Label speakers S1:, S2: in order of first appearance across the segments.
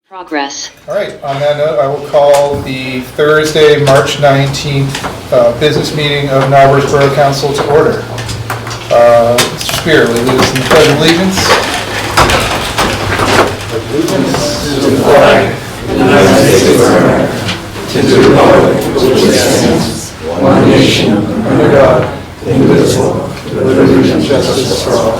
S1: Progress.
S2: All right, on that note, I will call the Thursday, March 19th business meeting of Narberth Borough Council to order. Mr. Spear, will you lead us in the Pledge of Allegiance? Allegiance to the flag of the United States of America, to the republic which stands, one nation, under God, indivisible, with liberty and justice for all.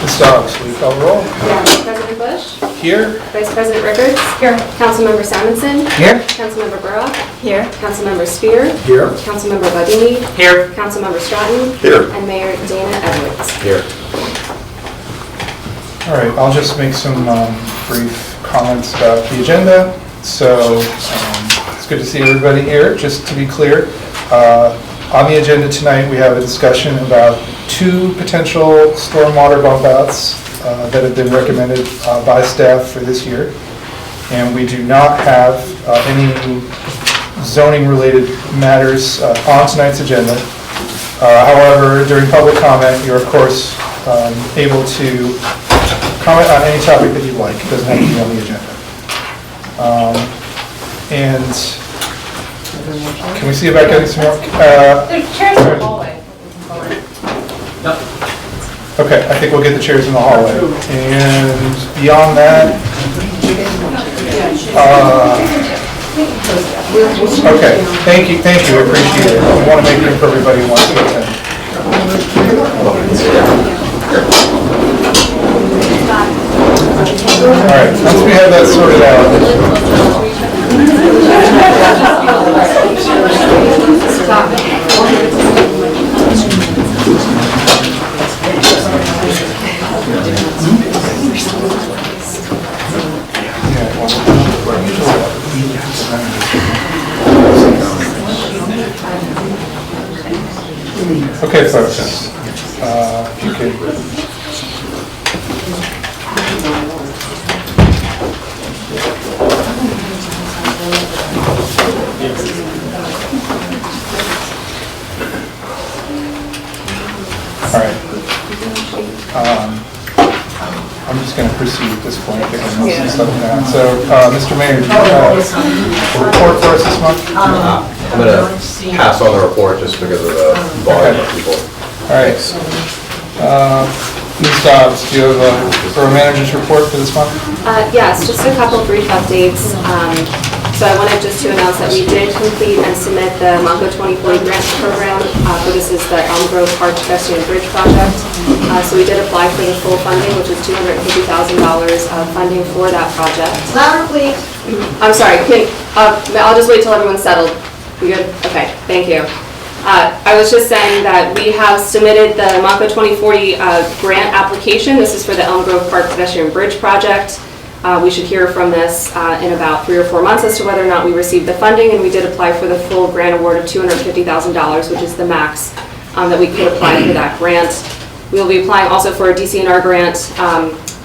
S2: Ms. Dobbs, will you call the roll?
S3: Yeah. President Bush?
S2: Here.
S3: Vice President Rickards? Here. Councilmember Simonson?
S2: Here.
S3: Councilmember Borough?
S4: Here.
S3: Councilmember Spear?
S2: Here.
S3: Councilmember Badini?
S2: Here.
S3: Councilmember Stratton?
S2: Here.
S3: And Mayor Dana Edwards?
S2: Here. All right, I'll just make some brief comments about the agenda. So it's good to see everybody here. Just to be clear, on the agenda tonight, we have a discussion about two potential stormwater bump outs that have been recommended by staff for this year. And we do not have any zoning related matters on tonight's agenda. However, during public comment, you're of course able to comment on any topic that you'd like. It doesn't have to be on the agenda. And can we see about getting some more?
S4: There's chairs in the hallway.
S2: Okay, I think we'll get the chairs in the hallway. And beyond that, okay, thank you, I appreciate it. I want to make room for everybody who wants to attend. All right, once we have that sorted out. Okay, folks, if you could. All right. I'm just going to proceed at this point. I think I'm mostly stuff down. So, Mr. Mayor, do you have a report for us this month?
S5: I'm going to pass on the report just because of the volume of people.
S2: All right. Ms. Dobbs, do you have a borough manager's report for this month?
S3: Yes, just a couple brief updates. So I wanted just to announce that we did complete and submit the Monco 2040 grant program. This is the Elm Grove Park Pedestrian Bridge project. So we did apply for the full funding, which is $250,000 of funding for that project.
S4: Louder, please.
S3: I'm sorry, I'll just wait till everyone's settled. We good? Okay, thank you. I was just saying that we have submitted the Monco 2040 grant application. This is for the Elm Grove Park Pedestrian Bridge project. We should hear from this in about 3 or 4 months as to whether or not we received the funding, and we did apply for the full grant award of $250,000, which is the max that we could apply for that grant. We will be applying also for a DCNR grant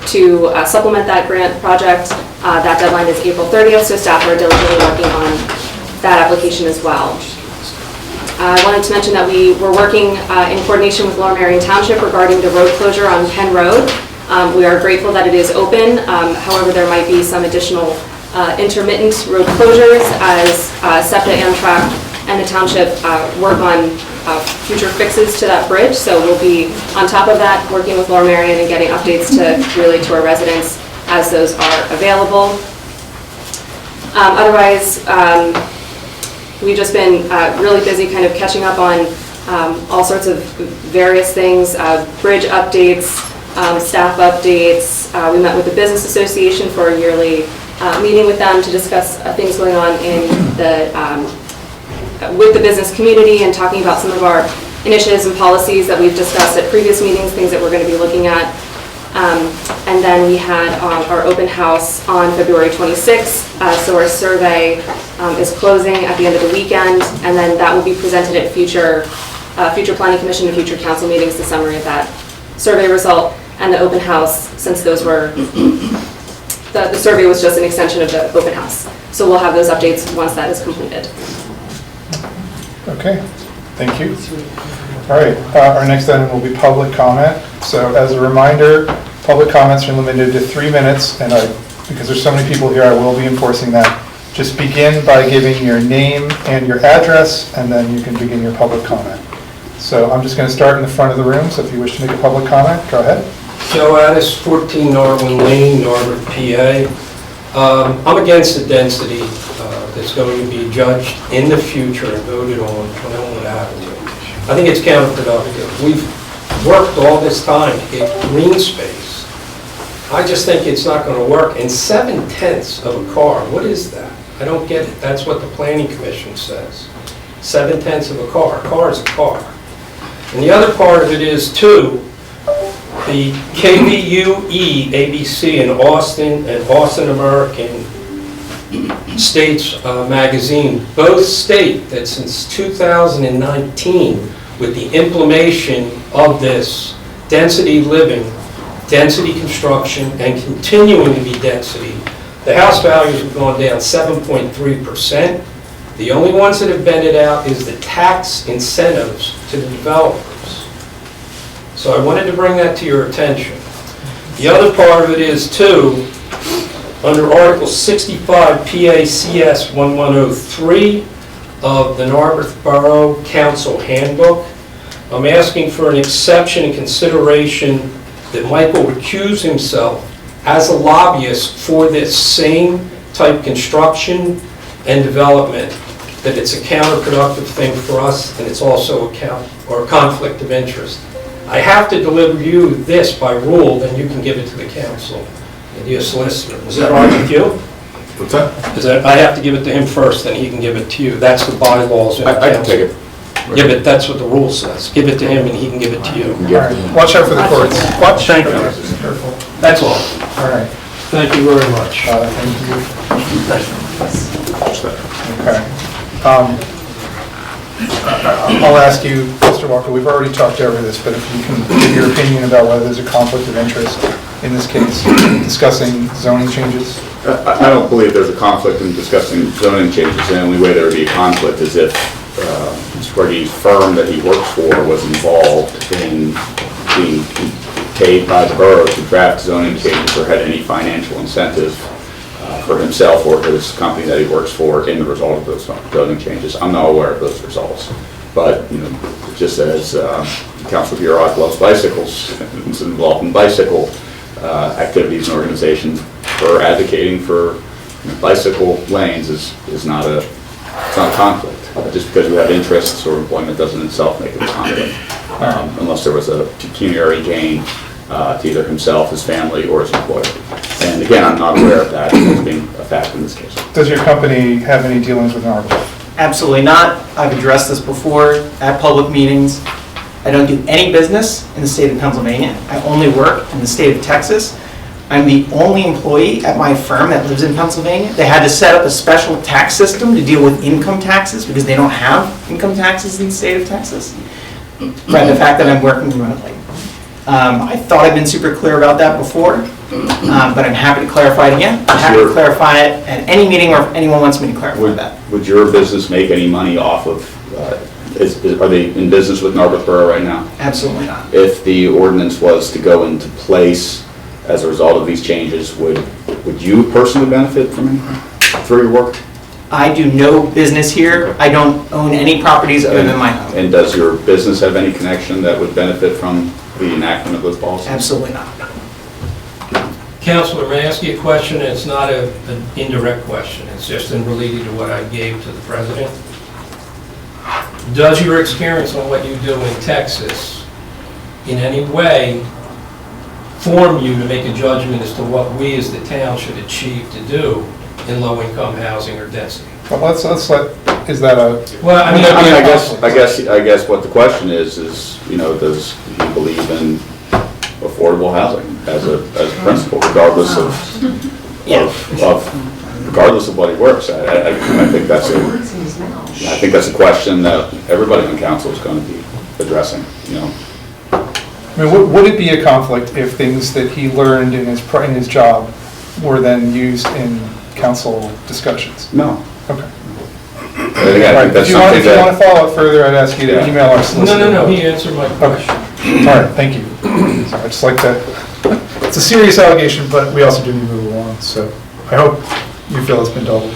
S3: to supplement that grant project. That deadline is April 30th, so staff are diligently working on that application as well. I wanted to mention that we were working in coordination with Lower Merion Township regarding the road closure on Penn Road. We are grateful that it is open. However, there might be some additional intermittent road closures as SEPTA, Amtrak, and the township work on future fixes to that bridge. So we'll be on top of that, working with Lower Merion and getting updates to relay to our residents as those are available. Otherwise, we've just been really busy kind of catching up on all sorts of various things, bridge updates, staff updates. We met with the Business Association for a yearly meeting with them to discuss things going on in with the business community and talking about some of our initiatives and policies that we've discussed at previous meetings, things that we're going to be looking at. And then we had our open house on February 26th. So our survey is closing at the end of the weekend, and then that will be presented at future Planning Commission and future council meetings, the summary of that survey result and the open house, since those were, the survey was just an extension of the open house. So we'll have those updates once that is completed.
S2: Okay. Thank you. All right, our next item will be public comment. So as a reminder, public comments are limited to 3 minutes, and because there's so many people here, I will be enforcing that. Just begin by giving your name and your address, and then you can begin your public comment. So I'm just going to start in the front of the room, so if you wish to make a public comment, go ahead.
S1: Joe Addis, 14 Norwin Lane, Norwood, PA. I'm against the density that's going to be judged in the future and voted on when it will happen. I think it's counterproductive. We've worked all this time to get green space. I just think it's not going to work. And 7/10 of a car, what is that? I don't get it. That's what the Planning Commission says. 7/10 of a car. A car is a car. And the other part of it is, too, the KVUE ABC in Austin and Austin American States magazine both state that since 2019, with the implementation of this density living, density construction, and continuing to be density, the house values have gone down 7.3%. The only ones that have bended out is the tax incentives to the developers. So I wanted to bring that to your attention. The other part of it is, too, under Article 65 PACS 1103 of the Narberth Borough Council Handbook, I'm asking for an exception and consideration that Michael recuse himself as a lobbyist for this same type construction and development, that it's a counterproductive thing for us, and it's also a conflict of interest. I have to deliver you this by rule, then you can give it to the council, the solicitor. Is that all right with you?
S5: What's that?
S1: I have to give it to him first, then he can give it to you. That's the bylaws in the council.
S5: I can take it.
S1: Yeah, but that's what the rule says. Give it to him and he can give it to you.
S2: All right, watch out for the cords. Watch.
S1: Thank you.
S2: Careful.
S1: That's all.
S2: All right.
S1: Thank you very much.
S2: Thank you. Okay. I'll ask you, Mr. Walker, we've already talked over this, but if you can give your opinion about whether there's a conflict of interest in this case, discussing zoning changes?
S6: I don't believe there's a conflict in discussing zoning changes. The only way there would be a conflict is if Mr. Cordy's firm that he works for was involved in being paid by the borough to draft zoning changes or had any financial incentive for himself or his company that he works for in the result of those zoning changes. I'm not aware of those results. But, just as Council Bureau loves bicycles and is involved in bicycle activities and organizations, for advocating for bicycle lanes is not a conflict. Just because you have interests or employment doesn't itself make it a conflict, unless there was a pecuniary gain to either himself, his family, or his employer. And again, I'm not aware of that as being a fact in this case.
S2: Does your company have any dealings with Narberth?
S7: Absolutely not. I've addressed this before at public meetings. I don't do any business in the state of Pennsylvania. I only work in the state of Texas. I'm the only employee at my firm that lives in Pennsylvania. They had to set up a special tax system to deal with income taxes because they don't have income taxes in the state of Texas. Right, the fact that I'm working remotely. I thought I'd been super clear about that before, but I'm happy to clarify it again. I'm happy to clarify it at any meeting or if anyone wants me to clarify that.
S6: Would your business make any money off of, are they in business with Narberth Borough right now?
S7: Absolutely not.
S6: If the ordinance was to go into place as a result of these changes, would you personally benefit from it through your work?
S7: I do no business here. I don't own any properties other than my home.
S6: And does your business have any connection that would benefit from the enactment of those policies?
S7: Absolutely not.
S1: Counselor, may I ask you a question? It's not an indirect question. It's just in related to what I gave to the president. Does your experience on what you do in Texas in any way form you to make a judgment as to what we as the town should achieve to do in low-income housing or density?
S2: Well, let's let, is that a?
S1: Well, I mean,
S6: I guess what the question is, does he believe in affordable housing as a principle, regardless of regardless of what he works at? I think that's a question that everybody on council is going to be addressing.
S2: I mean, would it be a conflict if things that he learned in his job were then used in council discussions?
S6: No.
S2: Okay.
S6: And again, I think that's
S2: If you want
S6: something
S2: to
S6: that,
S2: follow up further, I'd ask you to
S6: Yeah.
S2: email our
S1: No,
S2: solicitor.
S1: no, he answered my question.
S2: All right, thank you. So I just like to, it's a serious allegation, but we also do need to move along, so I hope you feel it's been dealt with.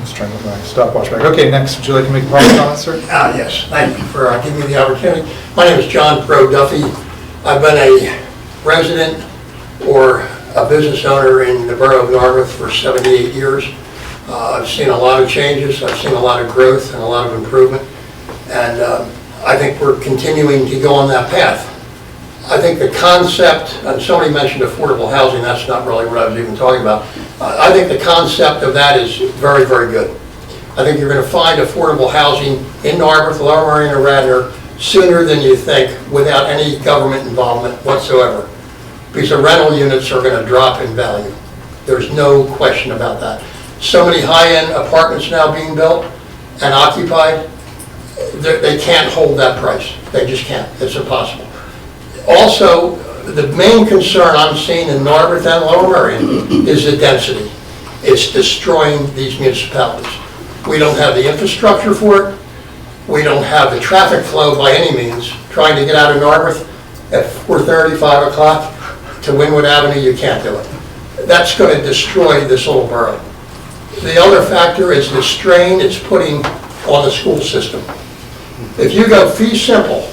S2: Just trying to look at my stopwatch back. Okay, next, would you like to make a public comment, sir?
S8: Yes, thank you for giving me the opportunity. My name is John Pro Duffy. I've been a resident or a business owner in the Borough of Narberth for 78 years. I've seen a lot of changes, I've seen a lot of growth and a lot of improvement, and I think we're continuing to go on that path. I think the concept, and somebody mentioned affordable housing, that's not really what I was even talking about. I think the concept of that is very, very good. I think you're going to find affordable housing in Narberth, Lower Merion, and Radnor sooner than you think without any government involvement whatsoever. Because the rental units are going to drop in value. There's no question about that. So many high-end apartments now being built and occupied, they can't hold that price. They just can't. It's impossible. Also, the main concern I'm seeing in Narberth and Lower Merion is the density. It's destroying these municipalities. We don't have the infrastructure for it. We don't have the traffic flow by any means. Trying to get out of Narberth at 4:30, 5 o'clock to Wynwood Avenue, you can't do it. That's going to destroy this little borough. The other factor is the strain it's putting on the school system. If you go fee simple,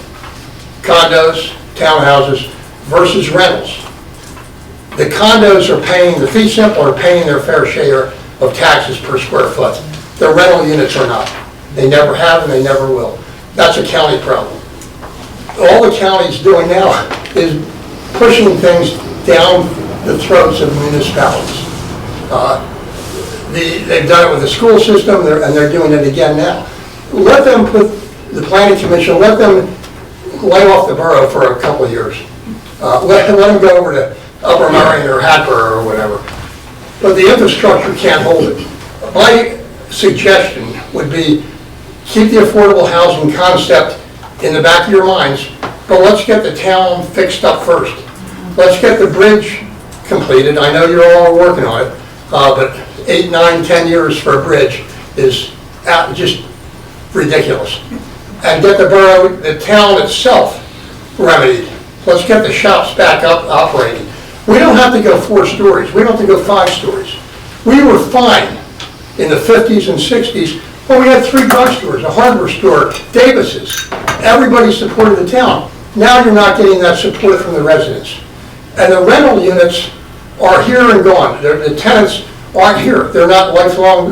S8: condos, townhouses versus rentals, the condos are paying, the fee simple are paying their fair share of taxes per square foot. The rental units are not. They never have and they never will. That's a county problem. All the county's doing now is pushing things down the throats of municipalities. They've done it with the school system and they're doing it again now. Let them put, the planning commission, let them lay off the borough for a couple of years. Let them go over to Upper Merion or Hatboro or whatever. But the infrastructure can't hold it. My suggestion would be keep the affordable housing concept in the back of your minds, but let's get the town fixed up first. Let's get the bridge completed. I know you're all working on it, but 8, 9, 10 years for a bridge is just ridiculous. And get the borough, the town itself remedied. Let's get the shops back up operating. We don't have to go 4 stories. We don't have to go 5 stories. We were fine in the 50s and 60s when we had 3 drugstores, a hardware store, Davis's. Everybody supported the town. Now you're not getting that support from the residents. And the rental units are here and gone. The tenants aren't here. They're not lifelong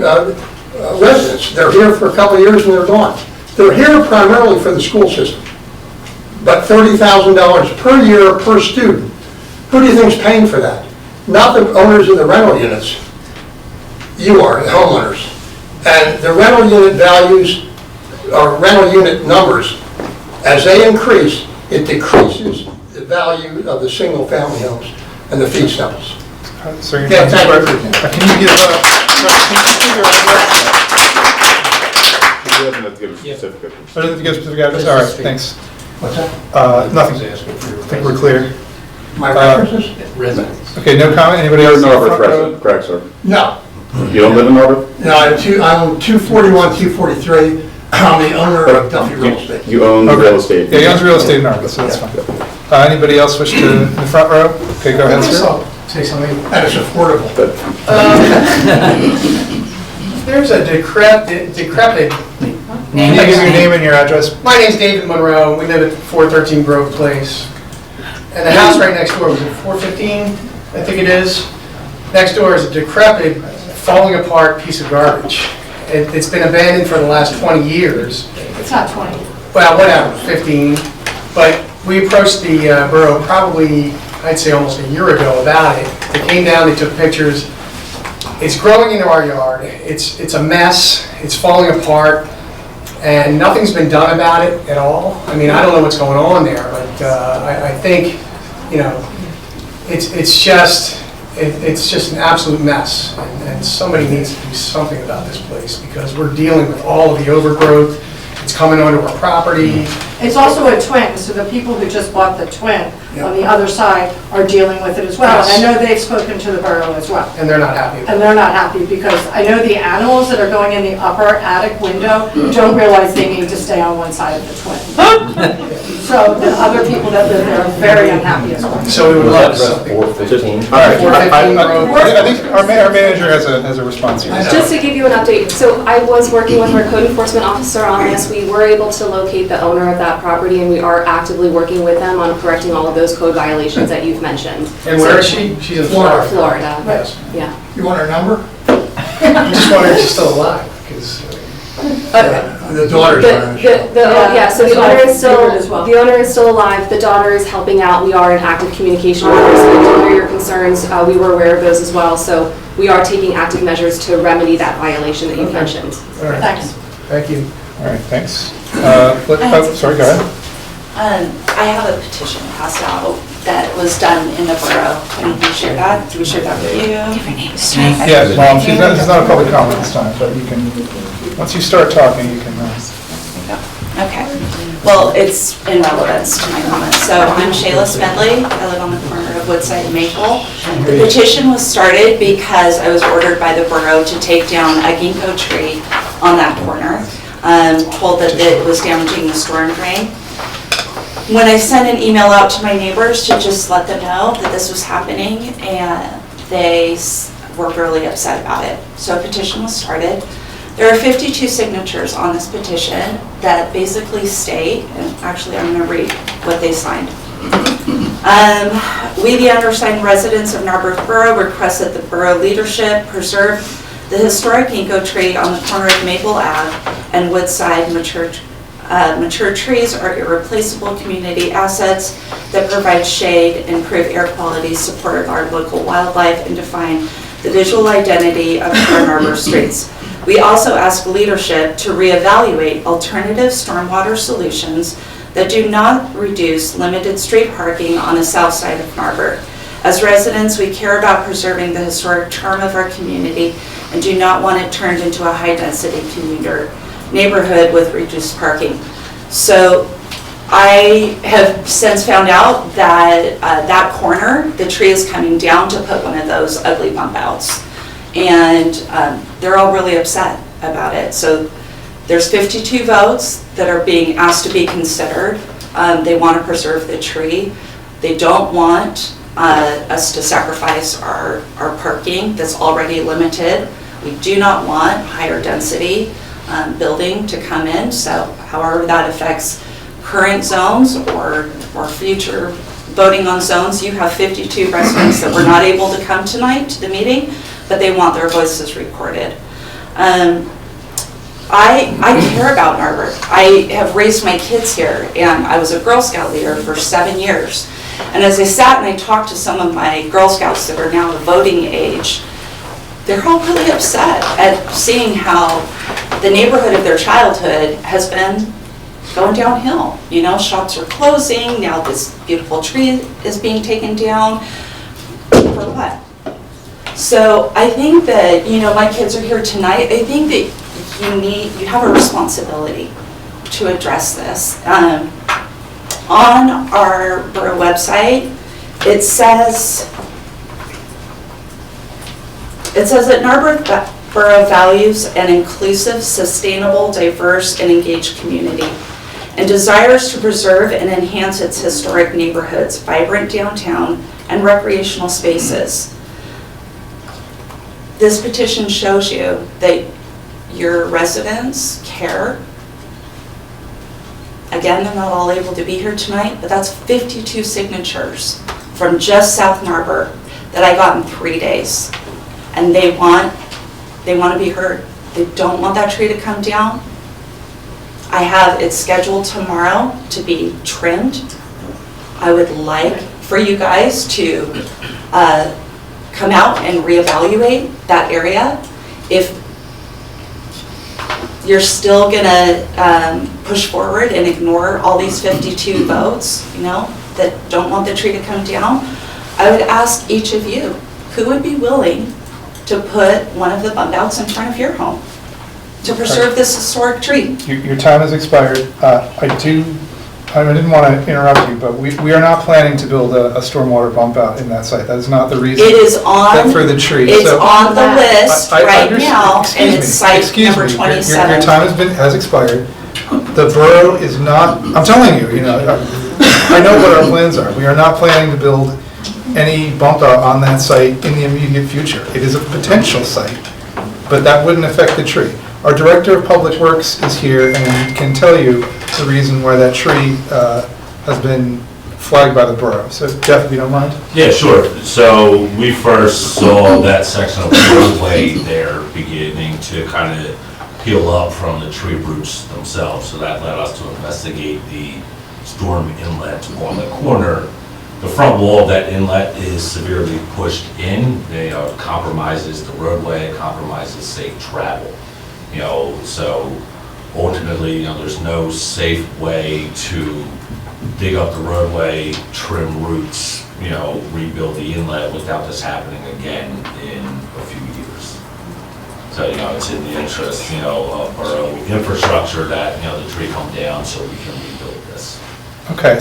S8: residents. They're here for a couple of years and they're gone. They're here primarily for the school system. But $30,000 per year per student. Who do you think is paying for that? Not the owners of the rental units. You are, the homeowners. And the rental unit values, or rental unit numbers, as they increase, it decreases the value of the single family homes and the fee simples.
S2: Sir,
S8: Yeah, thank you.
S2: Can you give your address?
S6: he doesn't have to give a specific.
S2: Oh, doesn't give a specific address? All right, thanks.
S8: What's that?
S2: Nothing. I think we're clear.
S8: My references?
S1: Residents.
S2: Okay, no comment? Anybody
S6: You're
S2: else?
S6: a
S2: in the
S6: Narberth
S2: front row?
S6: resident, correct, sir?
S8: No.
S6: You don't live in Narberth?
S8: No, I'm 241, 243. I'm the owner of Duffy Real Estate.
S6: You own
S2: Okay.
S6: real estate?
S2: Yeah, he owns real estate in Narberth, so that's fine. Anybody else wish to, in the front row? Okay, go ahead, sir.
S9: Say something.
S8: And it's affordable.
S6: But
S9: There's a decrepit,
S2: Can you give your name and your address?
S9: my name's David Monroe, we live at 413 Grove Place. And the house right next door, was it 415, I think it is? Next door is a decrepit, falling apart piece of garbage. It's been abandoned for the last 20 years.
S4: It's not 20.
S9: Well, whatever, 15. But we approached the borough probably, I'd say almost a year ago about it. They came down, they took pictures. It's growing into our yard. It's a mess, it's falling apart, and nothing's been done about it at all. I mean, I don't know what's going on there, but I think, you know, it's just an absolute mess, and somebody needs to do something about this place because we're dealing with all of the overgrowth. It's coming onto our property.
S4: It's also a twin, so the people who just bought the twin on the other side are dealing with it as well. And I know they've spoken to the borough as well.
S9: And they're not happy.
S4: And they're not happy because I know the animals that are going in the upper attic window don't realize they need to stay on one side of the twin. So the other people that live there are very unhappy as well.
S9: So we would love something.
S5: 415.
S2: All right,
S9: 415
S2: I think our manager has a response here.
S3: Just to give you an update, so I was working with our code enforcement officer on this. We were able to locate the owner of that property, and we are actively working with them on correcting all of those code violations that you've mentioned.
S9: And where is she? She's in Florida.
S3: Florida,
S9: Yes.
S3: yeah.
S8: You want her number?
S9: I just wonder if she's still alive, because
S8: The daughter's on it.
S3: Yeah, so the
S4: Yeah,
S3: owner is
S4: I figured as
S3: still,
S4: well.
S3: the owner is still alive, the daughter is helping out, we are in active communication with her, so we do hear your concerns, we were aware of those as well, so we are taking active measures to remedy that violation that you've mentioned.
S9: all right,
S4: Thanks.
S9: thank you.
S2: All right, thanks. Sorry, go ahead.
S10: I have a petition passed out that was done in the borough. Can we share that? Do we share that with you?
S2: Yeah, Mom, this is not a public comment this time, but you can, once you start talking, you can.
S10: Okay. Well, it's in relevance to my comments. So I'm Shayla Smedley. I live on the corner of Woodside and Maple. The petition was started because I was ordered by the borough to take down a ginkgo tree on that corner. Told that it was damaging the storm drain. When I sent an email out to my neighbors to just let them know that this was happening, and they were really upset about it. So a petition was started. There are 52 signatures on this petition that basically state, and actually I'm going to read what they signed. We, the undersigned residents of Narberth Borough, request that the borough leadership preserve the historic ginkgo tree on the corner of Maple Ave and Woodside. Mature trees are irreplaceable community assets that provide shade, improve air quality, support our local wildlife, and define the visual identity of our Narberth streets. We also ask leadership to reevaluate alternative stormwater solutions that do not reduce limited street parking on the south side of Narberth. As residents, we care about preserving the historic charm of our community and do not want it turned into a high-density neighborhood with reduced parking. So I have since found out that that corner, the tree is coming down to put one of those ugly bump outs. And they're all really upset about it. So there's 52 votes that are being asked to be considered. They want to preserve the tree. They don't want us to sacrifice our parking that's already limited. We do not want higher density building to come in, so however that affects current zones or future voting on zones, you have 52 residents that were not able to come tonight to the meeting, but they want their voices recorded. I care about Narberth. I have raised my kids here, and I was a Girl Scout leader for 7 years. And as I sat and I talked to some of my Girl Scouts that are now the voting age, they're all really upset at seeing how the neighborhood of their childhood has been going downhill. You know, shops are closing, now this beautiful tree is being taken down. For what? So I think that, you know, my kids are here tonight. I think that you have a responsibility to address this. On our borough website, it says that Narberth Borough values an inclusive, sustainable, diverse, and engaged community and desires to preserve and enhance its historic neighborhoods, vibrant downtown, and recreational spaces. This petition shows you that your residents care. Again, they're not all able to be here tonight, but that's 52 signatures from just South Narberth that I got in 3 days. And they want to be heard. They don't want that tree to come down. I have it scheduled tomorrow to be trimmed. I would like for you guys to come out and reevaluate that area. If you're still gonna push forward and ignore all these 52 votes, you know, that don't want the tree to come down, I would ask each of you, who would be willing to put one of the bump outs in front of your home to preserve this historic tree?
S2: Your time has expired. I do I didn't want to interrupt you, but we are not planning to build a stormwater bump out in that site. That is not the reason.
S10: It is on,
S2: For the tree.
S10: it's
S2: So-
S10: on the list
S2: I
S10: right
S2: understand-
S10: now,
S2: excuse
S10: and
S2: me,
S10: it's site
S2: excuse
S10: number
S2: me. Your
S10: 27.
S2: time has expired. The borough is not, I'm telling you, I know what our plans are. We are not planning to build any bump out on that site in the immediate future. It is a potential site, but that wouldn't affect the tree. Our Director of Public Works is here and can tell you the reason why that tree has been flagged by the borough. So Jeff, if you don't mind?
S11: Yeah, sure. So we first saw that section of roadway there beginning to kind of peel up from the tree roots themselves. So that led us to investigate the storm inlet on the corner. The front wall of that inlet is severely pushed in. It compromises the roadway, it compromises safe travel. So ultimately, there's no safe way to dig up the roadway, trim roots, rebuild the inlet without this happening again in a few years. So, it's in the interest, of borough infrastructure that, the tree come down so we can rebuild this.
S2: Okay,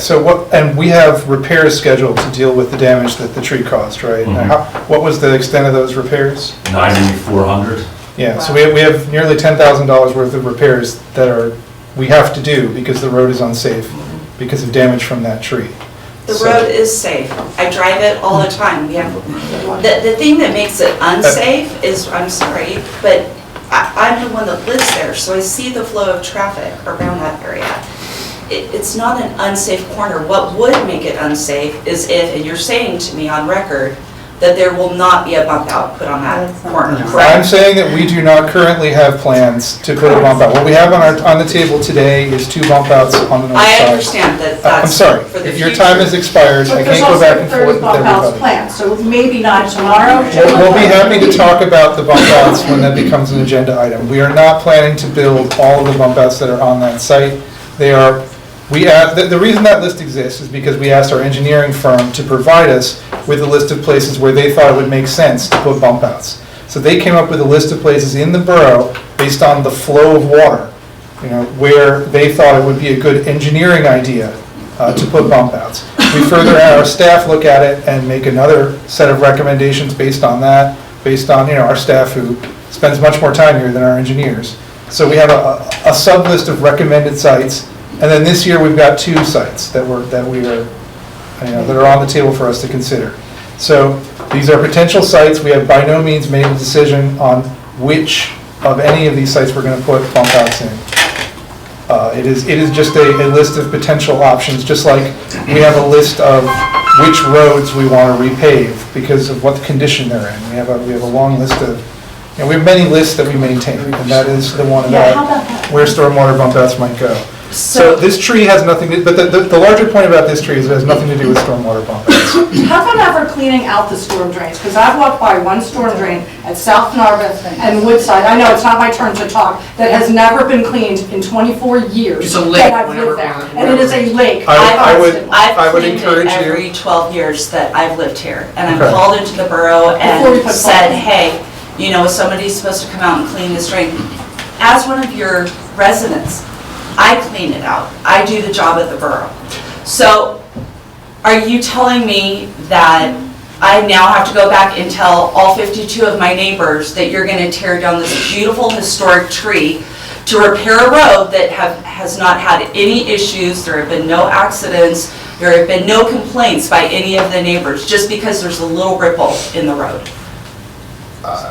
S2: and we have repairs scheduled to deal with the damage that the tree caused, right?
S11: Mhm.
S2: Now, what was the extent of those repairs?
S11: 9,400.
S2: Yeah, so we have nearly $10,000 worth of repairs that we have to do because the road is unsafe because of damage from that tree.
S10: The
S2: So-
S10: road is safe. I drive it all the time. We have, the thing that makes it unsafe is, I'm sorry, but I'm the one that lives there, so I see the flow of traffic around that area. It's not an unsafe corner. What would make it unsafe is if, and you're saying to me on record, that there will not be a bump out put on that corner,
S2: I'm
S10: correct?
S2: saying that we do not currently have plans to put a bump out. What we have on the table today is 2 bump outs on the north side.
S10: I understand that
S2: I'm
S10: that's
S2: sorry,
S10: for the
S2: if your
S10: future.
S2: time has expired, I
S4: But there's
S2: can't go
S4: also
S2: back and
S4: 30
S2: forth with
S4: bump outs
S2: everybody.
S4: planned, so maybe not tomorrow.
S2: We'll be happy to talk about the bump outs when that becomes an agenda item. We are not planning to build all of the bump outs that are on that site. The reason that list exists is because we asked our engineering firm to provide us with a list of places where they thought it would make sense to put bump outs. So they came up with a list of places in the borough based on the flow of water, where they thought it would be a good engineering idea to put bump outs. We further had our staff look at it and make another set of recommendations based on that, based on, our staff who spends much more time here than our engineers. So we have a sub-list of recommended sites, and then this year we've got 2 sites that are on the table for us to consider. So these are potential sites. We have by no means made a decision on which of any of these sites we're going to put bump outs in. It is just a list of potential options, just like we have a list of which roads we want to repave because of what condition they're in. We have a long list of, we have many lists that we maintain, and that is the one
S4: Yeah, how
S2: about
S4: about that?
S2: where stormwater bump outs might go. So this tree has nothing to, but the larger point about this tree is it has nothing to do with stormwater bump outs.
S4: How about ever cleaning out the storm drains? Because I've walked by one storm drain at South Narberth and Woodside, I know it's not my turn to talk, that has never been cleaned in 24 years.
S9: It's a lake,
S4: that I've
S9: whenever-
S4: lived there. And it is a lake.
S2: I would
S10: I've cleaned it
S2: encourage you.
S10: every 12 years that I've lived here, and I've
S2: Okay.
S10: called into the borough
S4: Before we
S10: and
S4: put
S10: said,
S4: fire.
S10: hey, somebody's supposed to come out and clean this drain. As one of your residents, I clean it out. I do the job at the borough. So are you telling me that I now have to go back and tell all 52 of my neighbors that you're gonna tear down this beautiful historic tree to repair a road that has not had any issues, there have been no accidents, there have been no complaints by any of the neighbors, just because there's a little ripple in the road?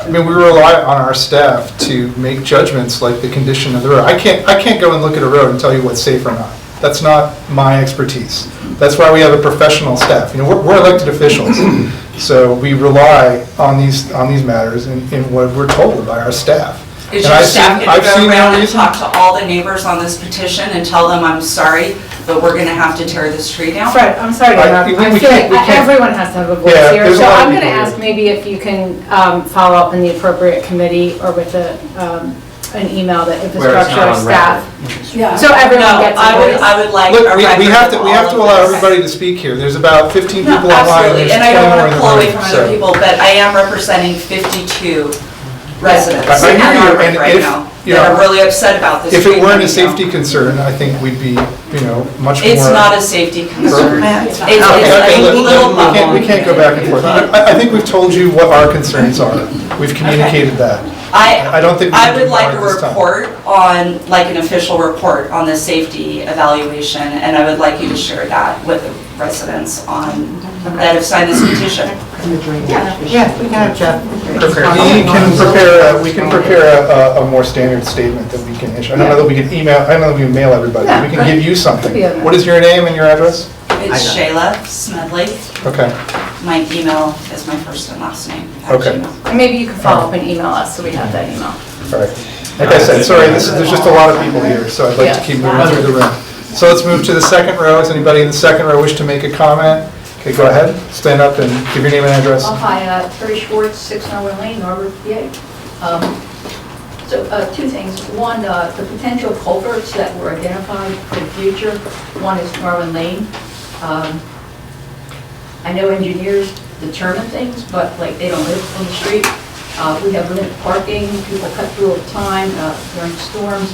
S2: We rely on our staff to make judgments like the condition of the road. I can't go and look at a road and tell you what's safe or not. That's not my expertise. That's why we have a professional staff. We're elected officials, so we rely on these matters in what we're told by our staff.
S10: Is
S2: And
S10: your
S2: I've
S10: staff
S2: seen-
S10: gonna
S2: I've
S10: go
S2: seen no
S10: around and
S2: reason-
S10: talk to all the neighbors on this petition and tell them, I'm sorry, but we're gonna have to tear this tree down?
S12: Fred, I'm sorry to interrupt.
S2: we
S12: I feel
S2: can't-
S12: like
S2: we can't-
S12: everyone has to have a voice
S2: Yeah,
S12: here.
S2: there's a
S12: So
S2: lot of
S12: I'm going to
S2: people
S12: ask
S2: here.
S12: maybe if you can follow up in the appropriate committee or with an email that infrastructure or staff.
S4: Yeah.
S12: So everyone
S10: No,
S12: gets a
S10: I
S12: voice.
S10: would like a
S2: Look,
S10: record
S2: we have
S10: of
S2: to
S10: all of
S2: allow
S10: this.
S2: everybody to speak here. There's about 15
S10: No,
S2: people online,
S10: absolutely,
S2: there's
S10: and I
S2: 20
S10: don't
S2: more
S10: want
S2: in
S10: to
S2: the
S10: pull away
S2: room,
S10: from
S2: so.
S10: other people, but I am representing 52 residents
S2: I
S10: in
S2: hear you,
S10: Narberth
S2: and
S10: right now. that are really upset about this.
S2: If it
S10: street
S2: weren't a
S10: coming down.
S2: safety concern, I think we'd be, much more.
S10: It's not a safety concern. It's
S2: Okay,
S10: a little
S2: we can't go back and forth. I think we've told you what our concerns are. We've communicated that. I don't think we
S10: I
S2: can do
S10: would like
S2: more
S10: a
S2: at this time.
S10: report on, like an official report on the safety evaluation, and I would like you to share that with the residents that have signed this petition.
S7: Yeah, we can have Jeff prepare.
S2: We can prepare a more standard statement that we can issue. I don't know that we can email, I don't know that we can mail everybody.
S12: Yeah,
S2: We can give you something.
S12: Could be a-
S2: What is your name and your address?
S10: It's Shayla Smedley.
S2: Okay.
S10: My email is my first and last name.
S2: Okay.
S12: And maybe you can follow up and email us, so we have that email.
S2: All right. Like I said, sorry, there's just a lot of people here, so I'd like to
S12: Yeah.
S2: keep moving through the room. So let's move to the second row. Does anybody in the second row wish to make a comment? Okay, go ahead. Stand up and give your name and address.
S13: Hi, Terry Schwartz, 6 Norwood Lane, Norwood, PA. So two things. One, the potential culverts that were identified for the future. One is Norwood Lane. I know engineers determine things, but like they don't live on the street. We have limited parking, people cut through all the time during storms.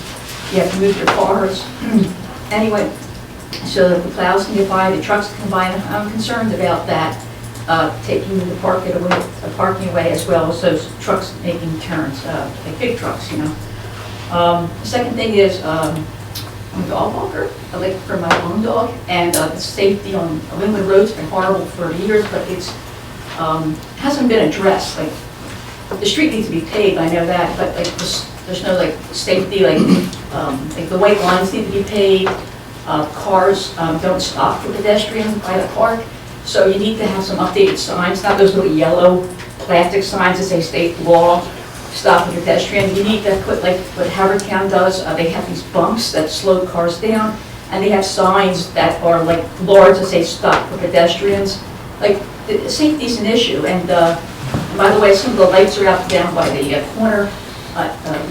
S13: You have to move your cars. Anyway, so that the plows can get by, the trucks can by, and I'm concerned about that, taking the parking away as well as those trucks making turns, like big trucks, The second thing is, I'm a dog walker, I like for my own dog, and the safety on Linwood Road's been horrible for years, but it's, hasn't been addressed, like, the street needs to be paved, I know that, but like, there's no like safety, like the white lines need to be paved, cars don't stop for pedestrians by the park, so you need to have some updated signs, not those little yellow plastic signs that say state law, stop for pedestrian. You need to put like what Howard County does, they have these bumps that slow cars down, and they have signs that are like large that say stop for pedestrians. Like, safety's an issue, and by the way, some of the lights are out down by the corner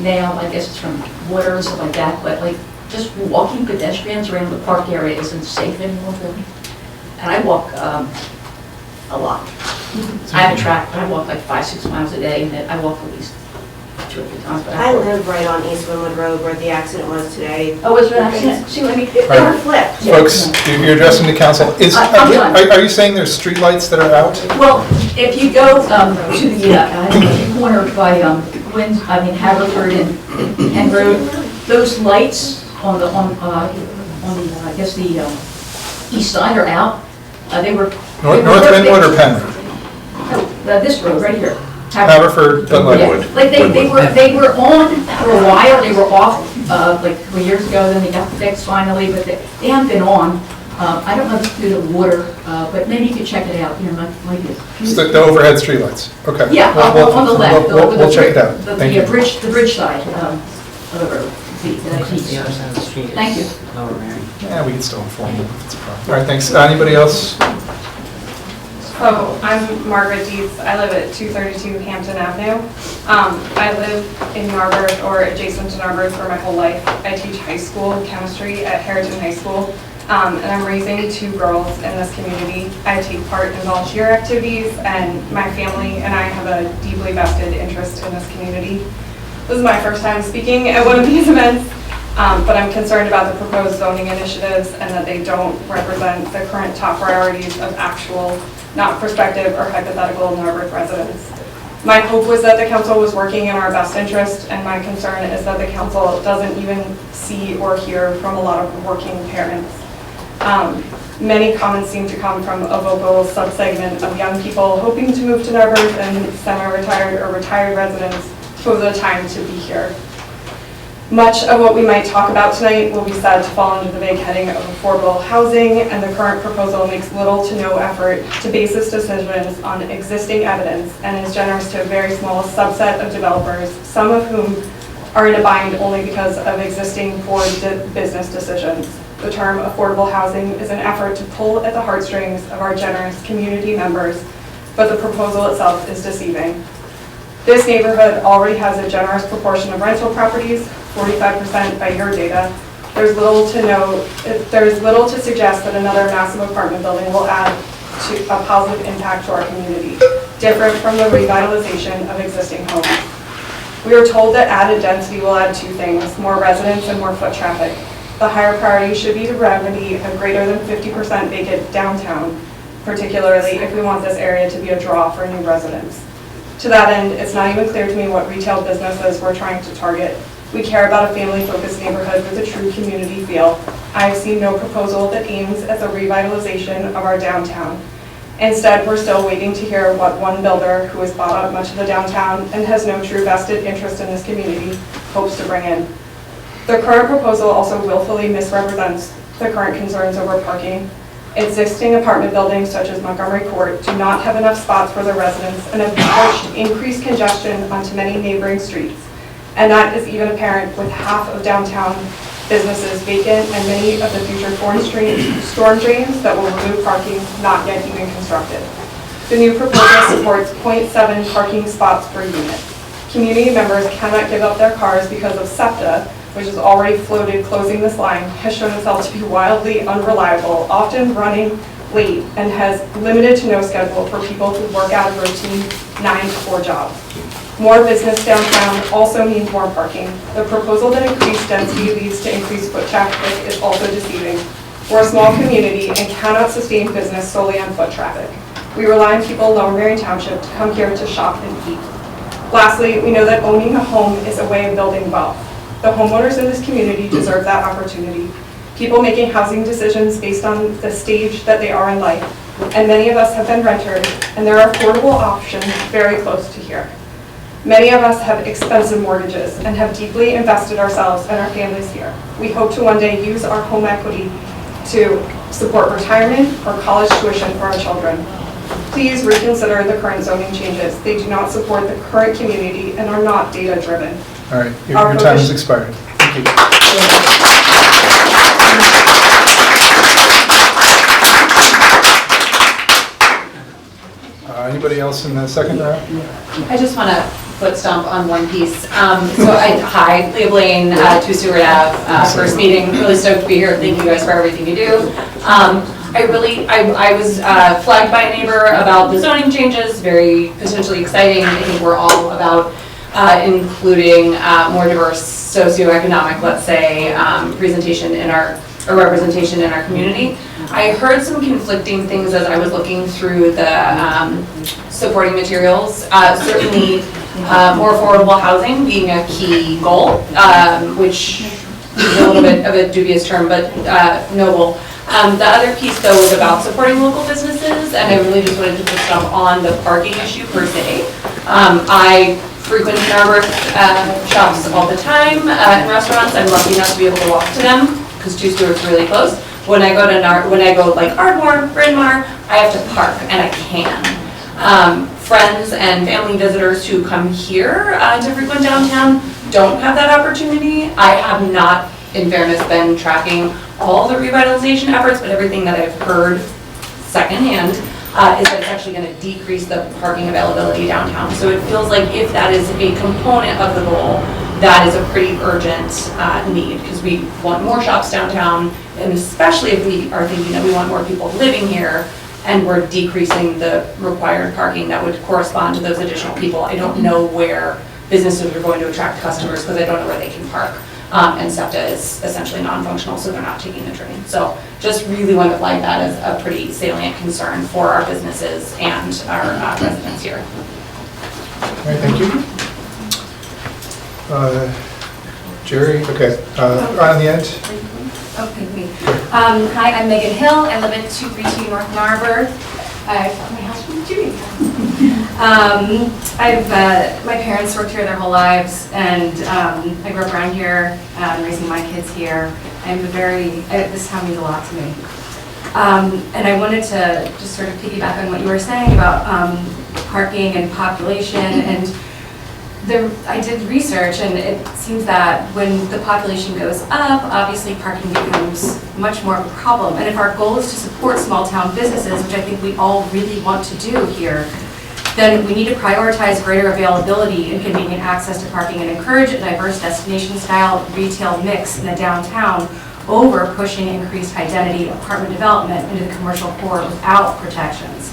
S13: now, I guess it's from water and stuff like that, but like, just walking pedestrians around the park area isn't safe anymore for me. And I walk a lot. I have a track, but I walk like 5-6 miles a day, and I walk at least 2 or 3 times. But
S14: I live right on East Winwood Road where the accident was today.
S13: Oh, was there an accident? See, let me, they were flipped.
S2: Folks, you're addressing the council. Are you saying there's streetlights that are out?
S13: Well, if you go to the corner by Haverford and Road, those lights on the I guess the east side are out. They were
S2: North Winwood or Penn?
S13: No, this road right here.
S2: Haverford, Linwood.
S13: Like they were on for a while. They were off like 3 years ago. Then they got fixed finally, but they haven't been on. I don't know if it's due to water, but maybe you could check it out.
S2: The overhead streetlights. Okay.
S13: Yeah, on the left.
S2: We'll check it out.
S13: The
S2: Thank you.
S13: bridge side of the road. Thank you.
S2: Yeah, we can still inform you if it's a problem. All right, thanks. Anybody else?
S15: Oh, I'm Margaret Dietz. I live at 232 Hampton Avenue. I live in Narberth or adjacent to Narberth for my whole life. I teach high school chemistry at Harrington High School, and I'm raising 2 girls in this community. I take part in volunteer activities, and my family and I have a deeply vested interest in this community. This is my first time speaking at one of these events, but I'm concerned about the proposed zoning initiatives and that they don't represent the current top priorities of actual, not prospective or hypothetical Narberth residents. My hope was that the council was working in our best interest, and my concern is that the council doesn't even see or hear from a lot of working parents. Many comments seem to come from a vocal subsegment of young people hoping to move to Narberth and semi-retired or retired residents who have the time to be here. Much of what we might talk about tonight will be said to fall under the vague heading of affordable housing, and the current proposal makes little to no effort to base its decisions on existing evidence and is generous to a very small subset of developers, some of whom are in a bind only because of existing poor business decisions. The term affordable housing is an effort to pull at the heartstrings of our generous community members, but the proposal itself is deceiving. This neighborhood already has a generous proportion of rental properties, 45% by your data. There's little to suggest that another massive apartment building will add to a positive impact to our community, different from the revitalization of existing homes. We are told that added density will add two things, more residents and more foot traffic. The higher priority should be to remedy a greater than 50% vacant downtown, particularly if we want this area to be a draw for new residents. To that end, it's not even clear to me what retail businesses we're trying to target. We care about a family-focused neighborhood with a true community feel. I have seen no proposal that aims at the revitalization of our downtown. Instead, we're still waiting to hear what one builder who has bought out much of the downtown and has no true vested interest in this community hopes to bring in. The current proposal also willfully misrepresents the current concerns over parking. Existing apartment buildings such as Montgomery Court do not have enough spots for their residents and have pushed increased congestion onto many neighboring streets. And that is even apparent with half of downtown businesses vacant and many of the future storm drains that will remove parking not yet even constructed. The new proposal supports 0.7 parking spots per unit. Community members cannot give up their cars because of SEPTA, which is already floated closing this line, has shown itself to be wildly unreliable, often running late, and has limited to no schedule for people who work out a routine 9 to 4 job. More business downtown also means more parking. The proposal that increased density leads to increased foot traffic is also deceiving. We're a small community and cannot sustain business solely on foot traffic. We rely on people in Lower Merion Township to come here to shop and eat. Lastly, we know that owning a home is a way of building wealth. The homeowners in this community deserve that opportunity. People making housing decisions based on the stage that they are in life, and many of us have been renters, and there are affordable options very close to here. Many of us have expensive mortgages and have deeply invested ourselves and our families here. We hope to one day use our home equity to support retirement or college tuition for our children. Please reconsider the current zoning changes. They do not support the current community and are not data-driven.
S2: All right, your time has expired. Thank you. Anybody else in the second round?
S16: I just want to foot stomp on one piece. Hi, Leah Blaine, 2 Seward Ave, first meeting. Really stoked to be here. Thank you guys for everything you do. I was flagged by a neighbor about the zoning changes, very potentially exciting. I think we're all about including more diverse socioeconomic, let's say, representation in our community. I heard some conflicting things as I was looking through the supporting materials. Certainly, more affordable housing being a key goal, which is a little bit of a dubious term, but noble. The other piece, though, was about supporting local businesses, and I really just wanted to put stuff on the parking issue per se. I frequent Narberth shops all the time in restaurants. I'm lucky enough to be able to walk to them because 2 Stewart's really close. When I go like Ardmore, Bryn Mawr, I have to park, and I can. Friends and family visitors who come here to frequent downtown don't have that opportunity. I have not, in fairness, been tracking all the revitalization efforts, but everything that I've heard secondhand is that it's actually going to decrease the parking availability downtown. So it feels like if that is a component of the goal, that is a pretty urgent need, because we want more shops downtown, and especially if we are thinking that we want more people living here, and we're decreasing the required parking that would correspond to those additional people. I don't know where businesses are going to attract customers because I don't know where they can park. And SEPTA is essentially non-functional, so they're not taking the train. So just really want to flag that as a pretty salient concern for our businesses and our residents here.
S2: All right, thank you. Jerry, okay, right on the end.
S17: Okay, great. Hi, I'm Megan Hill. I live at 232 North Narberth. I bought my house from Judy. My parents worked here their whole lives, and I grew up around here, raising my kids here. This town means a lot to me. And I wanted to just sort of piggyback on what you were saying about parking and population. And I did research, and it seems that when the population goes up, obviously parking becomes much more of a problem. And if our goal is to support small town businesses, which I think we all really want to do here, then we need to prioritize greater availability and convenient access to parking and encourage a diverse destination-style retail mix in the downtown over pushing increased identity apartment development into the commercial core without protections.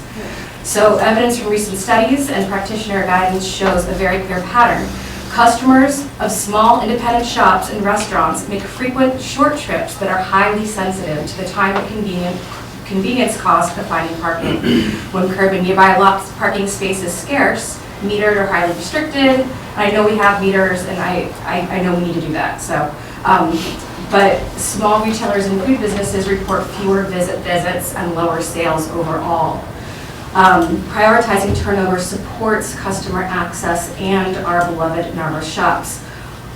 S17: So evidence from recent studies and practitioner guidance shows a very clear pattern. Customers of small independent shops and restaurants make frequent short trips that are highly sensitive to the time and convenience cost of finding parking. When curb and nearby lots parking space is scarce, metered or highly restricted, and I know we have meters and I know we need to do that, so. But small retailers and food businesses report fewer visits and lower sales overall. Prioritizing turnover supports customer access and our beloved Narberth shops.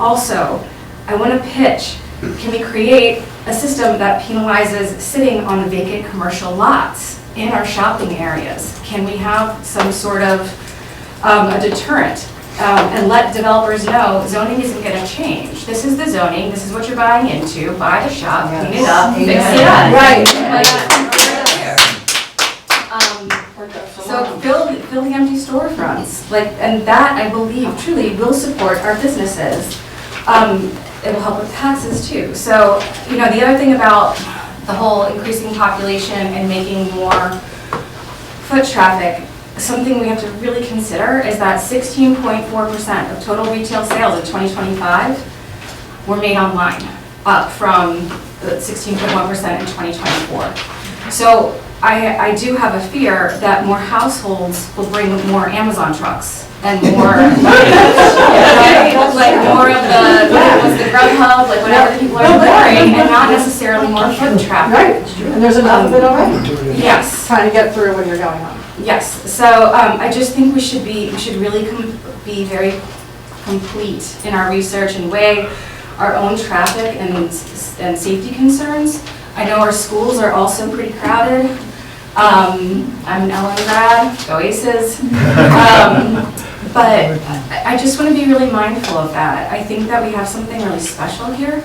S17: Also, I want to pitch, can we create a system that penalizes sitting on vacant commercial lots in our shopping areas? Can we have some sort of a deterrent and let developers know zoning isn't going to change? This is the zoning, this is what you're buying into, buy the shop, clean it up, fix it up.
S4: Right.
S17: So fill the empty storefronts, and that, I believe, truly will support our businesses. It'll help with taxes too. So, the other thing about the whole increasing population and making more foot traffic, something we have to really consider is that 16.4% of total retail sales in 2025 were made online, up from 16.1% in 2024. So I do have a fear that more households will bring more Amazon trucks and more, like more of the Grubhub, like whatever the people are ordering, and not necessarily more foot traffic.
S4: Right, and there's enough of it already.
S17: Yes.
S4: Trying to get through when you're going on.
S17: Yes, so I just think we should really be very complete in our research and weigh our own traffic and safety concerns. I know our schools are also pretty crowded. I'm an Ellen grad, go Aces. But I just want to be really mindful of that. I think that we have something really special here,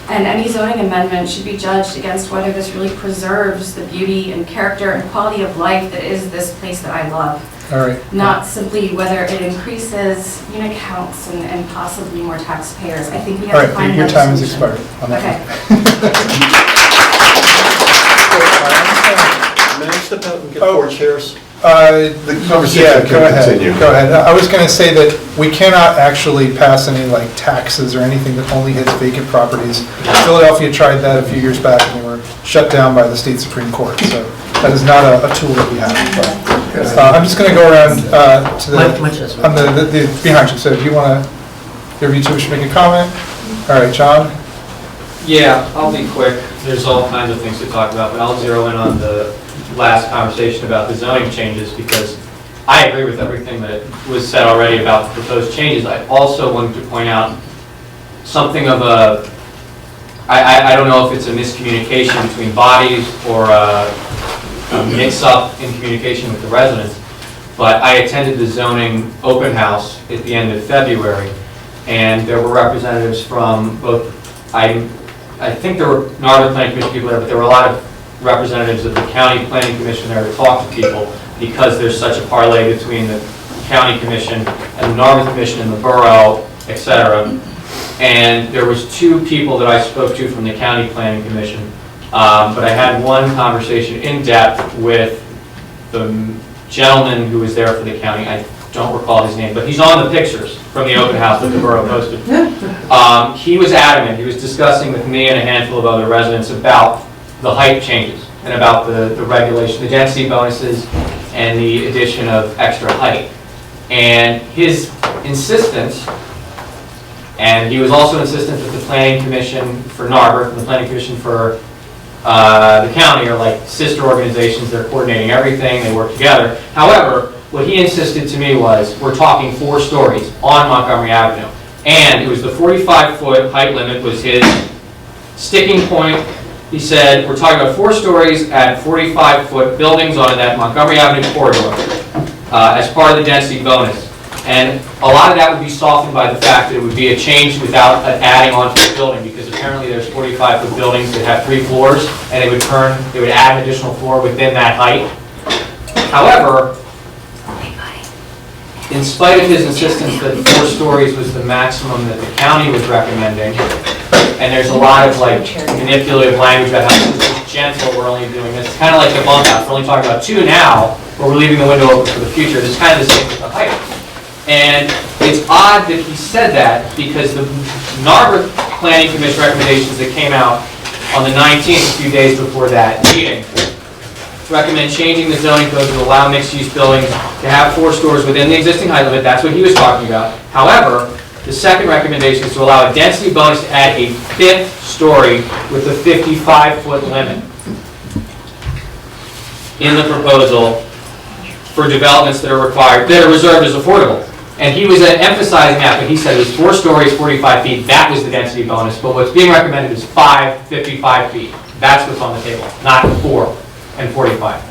S17: and any zoning amendment should be judged against whether this really preserves the beauty and character and quality of life that is this place that I love.
S2: All right.
S17: Not simply whether it increases unit counts and possibly more taxpayers. I think we have to find
S2: All right, your
S17: another
S2: time has
S17: solution.
S2: expired on that.
S5: May I step out and get 4 chairs?
S2: Yeah, go ahead. I was going to say that we cannot actually pass any taxes or anything that only hits vacant properties. Philadelphia tried that a few years back and they were shut down by the state Supreme Court. So that is not a tool that we have. But, I'm just going to go around to the behind you. So if you want to, you two wish to make a comment. All right, John.
S18: Yeah, I'll be quick. There's all kinds of things to talk about, but I'll zero in on the last conversation about the zoning changes because I agree with everything that was said already about the proposed changes. I also wanted to point out something of I don't know if it's a miscommunication between bodies or a mix-up in communication with the residents, but I attended the zoning open house at the end of February, and there were representatives from both, I think there were Narberth Planning Commission people there, but there were a lot of representatives of the County Planning Commission there to talk to people because there's such a parlay between the County Commission and the Narberth Commission and the Borough, etc. And there was 2 people that I spoke to from the County Planning Commission, but I had one conversation in depth with the gentleman who was there for the county. I don't recall his name, but he's on the pictures from the open house that the borough posted. He was adamant. He was discussing with me and a handful of other residents about the height changes and about the regulation, the density bonuses, and the addition of extra height. And his insistence, and he was also insistent that the Planning Commission for Narberth and the Planning Commission for the county are like sister organizations. They're coordinating everything. They work together. However, what he insisted to me was we're talking 4 stories on Montgomery Avenue. And it was the 45-foot height limit was his sticking point. He said, we're talking about 4 stories at 45-foot buildings on that Montgomery Avenue corridor as part of the density bonus. And a lot of that would be softened by the fact that it would be a change without adding on to the building, because apparently there's 45-foot buildings that have 3 floors, and they would add an additional floor within that height. However, in spite of his insistence that 4 stories was the maximum that the county was recommending, and there's a lot of manipulative language about how this is gentle, we're only doing this. It's kind of like the bump outs. We're only talking about 2 now, but we're leaving the window open for the future. It's kind of the same with the height. And It's odd that he said that because the Narberth Planning Commission recommendations that came out on the 19th, a few days before that meeting, recommend changing the zoning code to allow mixed-use buildings to have 4 stories within the existing height limit. That's what he was talking about. However, the second recommendation is to allow a density bonus to add a 5th story with a 55-foot limit in the proposal for developments that are required, that are reserved as affordable. And he was emphasizing that, but he said it was 4 stories, 45 feet. That was the density bonus. But what's being recommended is 5, 55 feet. That's what's on the table, not 4 and 45.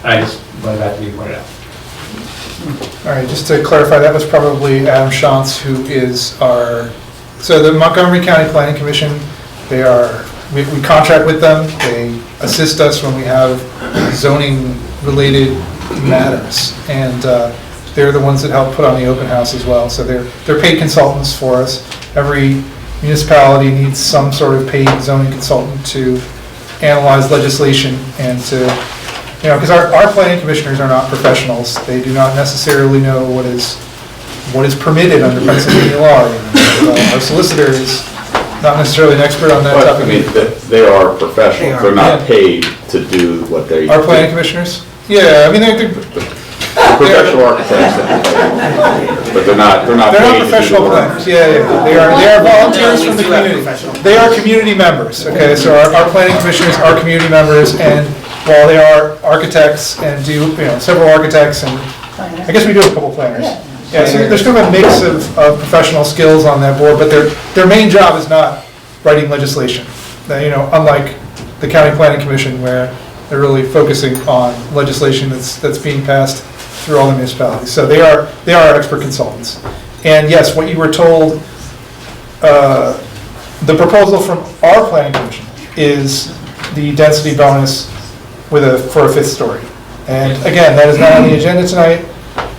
S18: And I just wanted that to be pointed out.
S2: All right, just to clarify, that was probably Adam Shantz, who is so the Montgomery County Planning Commission, we contract with them. They assist us when we have zoning-related matters. And they're the ones that help put on the open house as well. So they're paid consultants for us. Every municipality needs some sort of paid zoning consultant to analyze legislation and to, because our planning commissioners are not professionals. They do not necessarily know what is permitted under Pennsylvania law. Our solicitor is not necessarily an expert on that
S6: But,
S2: topic.
S6: I mean, they are professionals. They're not paid to do what they.
S2: Our planning commissioners? Yeah, I mean, they're
S6: professional architects, but they're not paid to do
S2: professional
S6: the work.
S2: planners. Yeah. They are volunteers from the community. They are community members. Okay, so our planning commissioners are community members, and while they are architects and do several architects, and I guess we do have a couple planners. Yeah, so there's kind of a mix of professional skills on that board, but their main job is not writing legislation. Unlike the county planning commission, where they're really focusing on legislation that's being passed through all the municipalities. So they are our expert consultants. And yes, what you were told, the proposal from our planning commission is the density bonus for a 5th story. And again, that is not on the agenda tonight,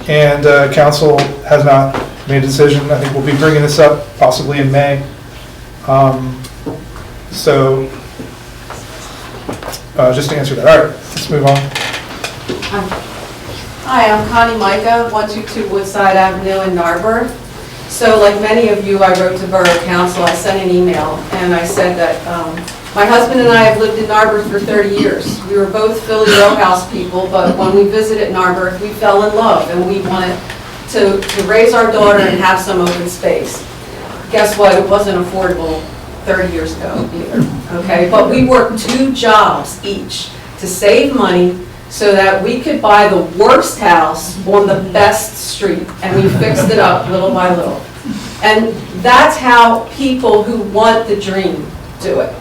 S2: and council has not made a decision. I think we'll be bringing this up possibly in May. Just to answer that. All right, let's move on.
S4: Hi, I'm Connie Micah, 122 Woodside Avenue in Narberth. So like many of you, I wrote to Borough Council, I sent an email, and I said that my husband and I have lived in Narberth for 30 years. We were both Philly row house people, but when we visited Narberth, we fell in love, and we wanted to raise our daughter and have some open space. Guess what? It wasn't affordable 30 years ago either, okay? But we worked 2 jobs each to save money so that we could buy the worst house on the best street, and we fixed it up little by little. And that's how people who want the dream do it.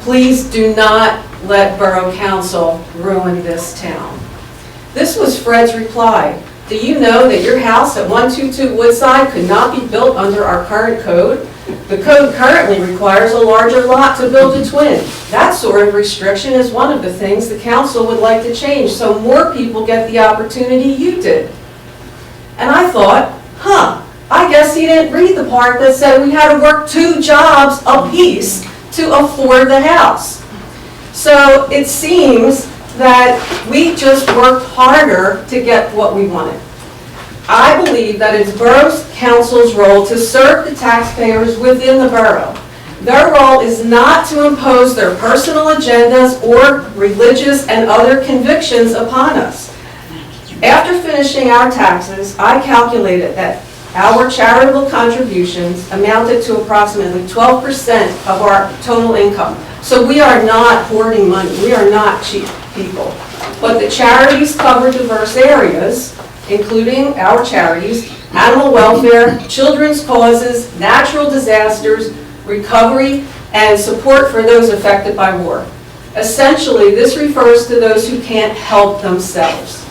S4: Please do not let Borough Council ruin this town. This was Fred's reply. Do you know that your house at 122 Woodside could not be built under our current code? The code currently requires a larger lot to build a twin. That sort of restriction is one of the things the council would like to change so more people get the opportunity you did. And I thought, I guess he didn't read the part that said we had to work 2 jobs apiece to afford the house. So it seems that we just worked harder to get what we wanted. I believe that it's Borough Council's role to serve the taxpayers within the borough. Their role is not to impose their personal agendas or religious and other convictions upon us. After finishing our taxes, I calculated that our charitable contributions amounted to approximately 12% of our total income. So we are not hoarding money. We are not cheap people. But the charities cover diverse areas, including our charities, animal welfare, children's causes, natural disasters, recovery, and support for those affected by war. Essentially, this refers to those who can't help themselves.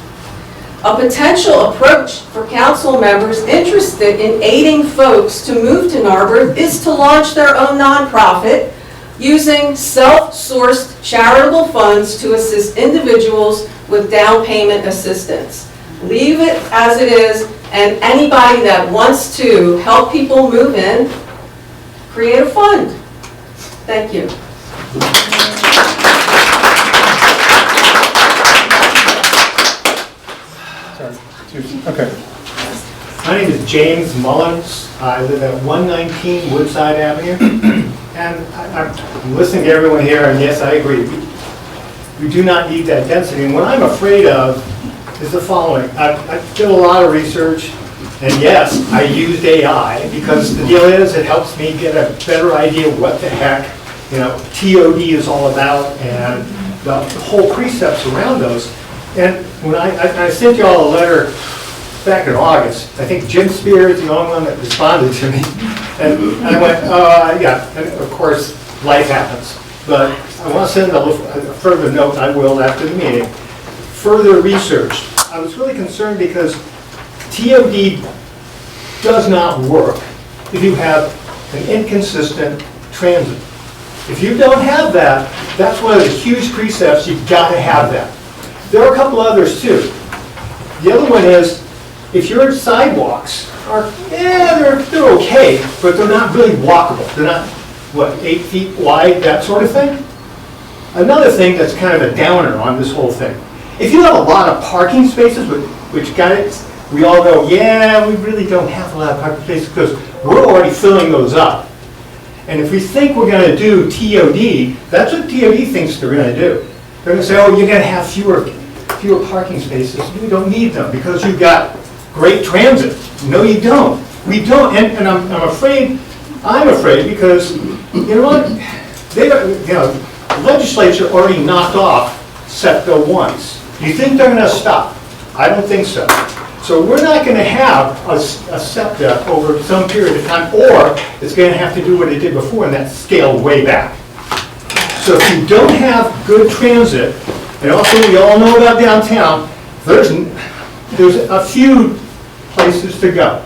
S4: A potential approach for council members interested in aiding folks to move to Narberth is to launch their own nonprofit using self-sourced charitable funds to assist individuals with down payment assistance. Leave it as it is, and anybody that wants to help people move in, create a fund. Thank you.
S2: Okay.
S19: My name is James Mullins. I live at 119 Woodside Avenue. And I'm listening to everyone here, and yes, I agree. We do not need that density. And what I'm afraid of is the following. I did a lot of research, and yes, I used AI because the deal is it helps me get a better idea of what the heck, TOD is all about and the whole precepts around those. And when I sent you all a letter back in August, I think Jim Spear is the only one that responded to me. And I went, yeah, and of course, life happens. But I want to send a further note, I will after the meeting. Further research. I was really concerned because TOD does not work if you have an inconsistent transit. If you don't have that, that's one of the huge precepts, you've got to have that. There are a couple others too. The other one is, if your sidewalks are, they're okay, but they're not really walkable. They're not, 8 feet wide, that sort of thing. Another thing that's kind of a downer on this whole thing. If you have a lot of parking spaces, which guys, we all go, yeah, we really don't have a lot of parking spaces because we're already filling those up. And if we think we're going to do TOD, that's what TOD thinks they're going to do. They're going to say, oh, you're going to have fewer parking spaces. We don't need them because you've got great transit. No, you don't. We don't. And I'm afraid because, you know what, the legislature already knocked off SEPTA once. Do you think they're going to stop? I don't think so. So we're not going to have a SEPTA over some period of time, or it's going to have to do what it did before, and that's scale way back. So if you don't have good transit, and also we all know about downtown, there's a few places to go.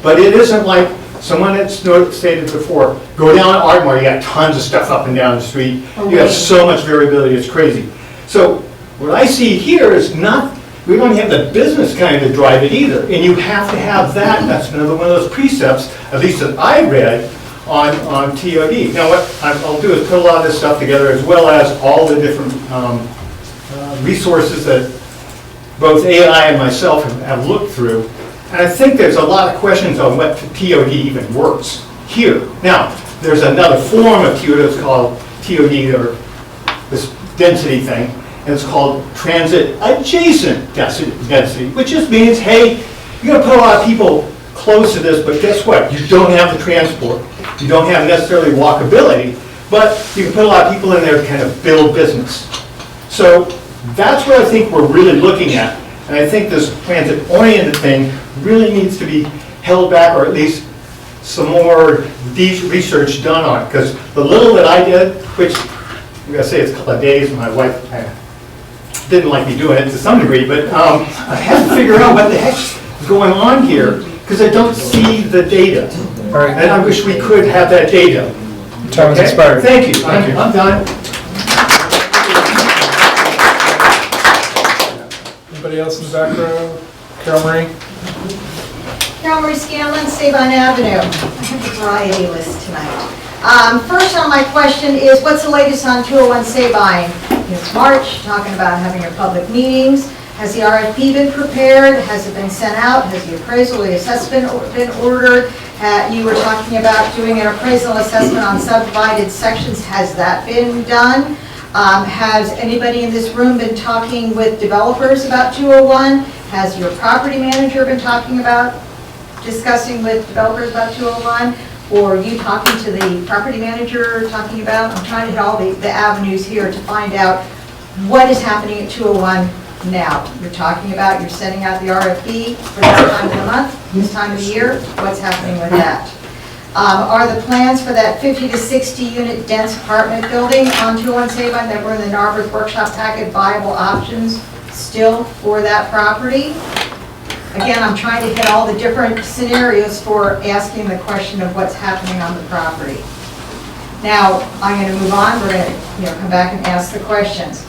S19: But it isn't like someone had stated before, go down Ardmore, you got tons of stuff up and down the street. You have so much variability, it's crazy. So what I see here is not, we don't have the business kind to drive it either. And you have to have that, that's another one of those precepts, at least that I read on TOD. Now what I'll do is put a lot of this stuff together as well as all the different resources that both AI and myself have looked through. And I think there's a lot of questions on what TOD even works here. Now, there's another form of TOD, it's called TOD, or this density thing, and it's called transit adjacent density, which just means, hey, you're gonna put a lot of people close to this, but guess what? You don't have the transport. You don't have necessarily walkability, but you can put a lot of people in there to kind of build business. So that's what I think we're really looking at. And I think this transit-oriented thing really needs to be held back, or at least some more deep research done on it. Because the little that I did, which I'm gonna say it's a couple of days, and my wife didn't like me doing it to some degree, but I had to figure out what the heck's going on here, because I don't see the data.
S2: All right.
S19: And I wish we could have that data.
S2: Time is expired.
S19: Thank you. I'm done.
S2: Anybody else in the back row? Carol Marie?
S20: Carol Marie Scanlon, Sabine Avenue. I have a variety list tonight. First on my question is, what's the latest on 201 Sabine? It's March, talking about having your public meetings. Has the RFP been prepared? Has it been sent out? Has the appraisal, the assessment been ordered? You were talking about doing an appraisal assessment on subdivided sections. Has that been done? Has anybody in this room been talking with developers about 201? Has your property manager been discussing with developers about 201? Or are you talking to the property manager, talking about? I'm trying to hit all the avenues here to find out what is happening at 201 now. You're talking about, you're sending out the RFP for this time of the month, this time of the year. What's happening with that? Are the plans for that 50 to 60 unit dense apartment building on 201 Sabine that were in the Narberth workshop packet viable options still for that property? Again, I'm trying to hit all the different scenarios for asking the question of what's happening on the property. Now, I'm going to move on. We're going to come back and ask the questions.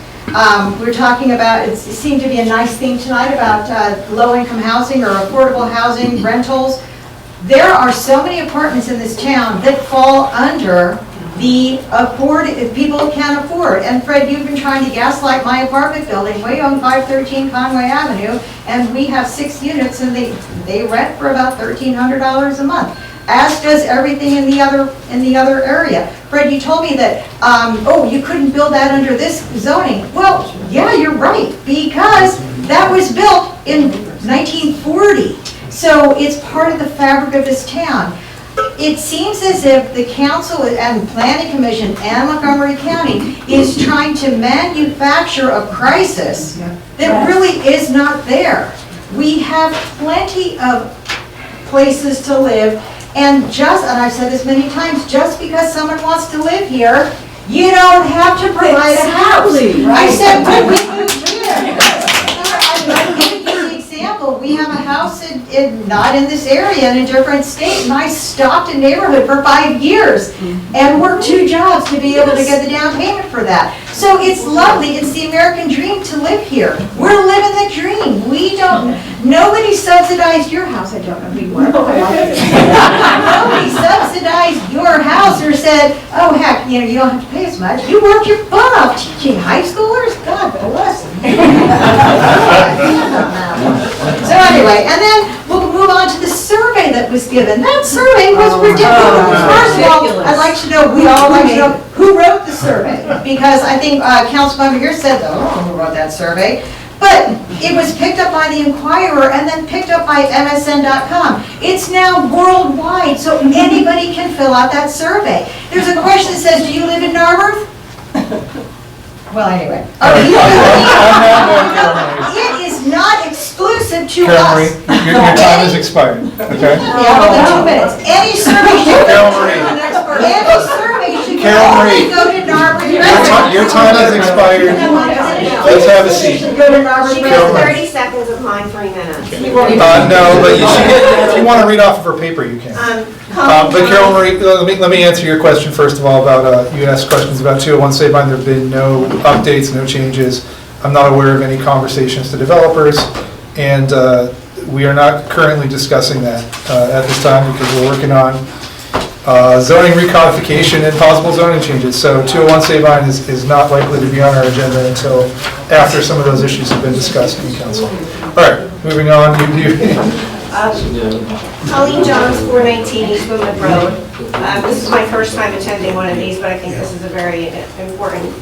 S20: We're talking about, it seemed to be a nice theme tonight about low-income housing or affordable housing, rentals. There are so many apartments in this town that fall under people can afford. And Fred, you've been trying to gaslight my apartment building way on 513 Conway Avenue, and we have 6 units and they rent for about $1,300 a month, as does everything in the other area. Fred, you told me that, oh, you couldn't build that under this zoning. Well, yeah, you're right, because that was built in 1940. So it's part of the fabric of this town. It seems as if the council and planning commission and Montgomery County is trying to manufacture a crisis that really is not there. We have plenty of places to live, and I've said this many times, just because someone wants to live here, you don't have to provide a house. I said, when we moved here, I'm giving you the example, we have a house not in this area, in a different state, and I stopped a neighborhood for 5 years and worked 2 jobs to be able to get the down payment for that. So it's lovely, it's the American dream to live here. We're living the dream. Nobody subsidized your house, I don't know who you are. Nobody subsidized your house or said, oh heck, you don't have to pay as much. You worked your butt off teaching high schoolers, God bless them. So anyway, and then we'll move on to the survey that was given. That survey was ridiculous. First of all, I'd like to know, we all like to know, who wrote the survey? Because I think Councilmember here said, oh, who wrote that survey? But it was picked up by the Inquirer and then picked up by MSN.com. It's now worldwide, so anybody can fill out that survey. There's a question that says, do you live in Narberth? Well, anyway. It is not exclusive to
S2: Carol
S20: us.
S2: Marie, your time has expired, okay?
S20: Yeah, hold on 2 minutes. Any survey should
S2: Carol Marie. Carol Marie.
S20: go to Narberth.
S2: Your time has expired. Let's have a seat.
S14: She
S2: Carol
S14: gets
S2: Marie.
S14: 30 seconds of mine, 3 minutes.
S2: No, but you should get, if you want to read off of her paper, you can. But Carol Marie, let me answer your question first of all about, you asked questions about 201 Sabine. There have been no updates, no changes. I'm not aware of any conversations to developers, and we are not currently discussing that at this time because we're working on zoning recodification and possible zoning changes. So 201 Sabine is not likely to be on our agenda until after some of those issues have been discussed in council. All right, moving on.
S14: Colleen Johns, 419 East Woodland Road. This is my first time attending one of these, but I think this is a very important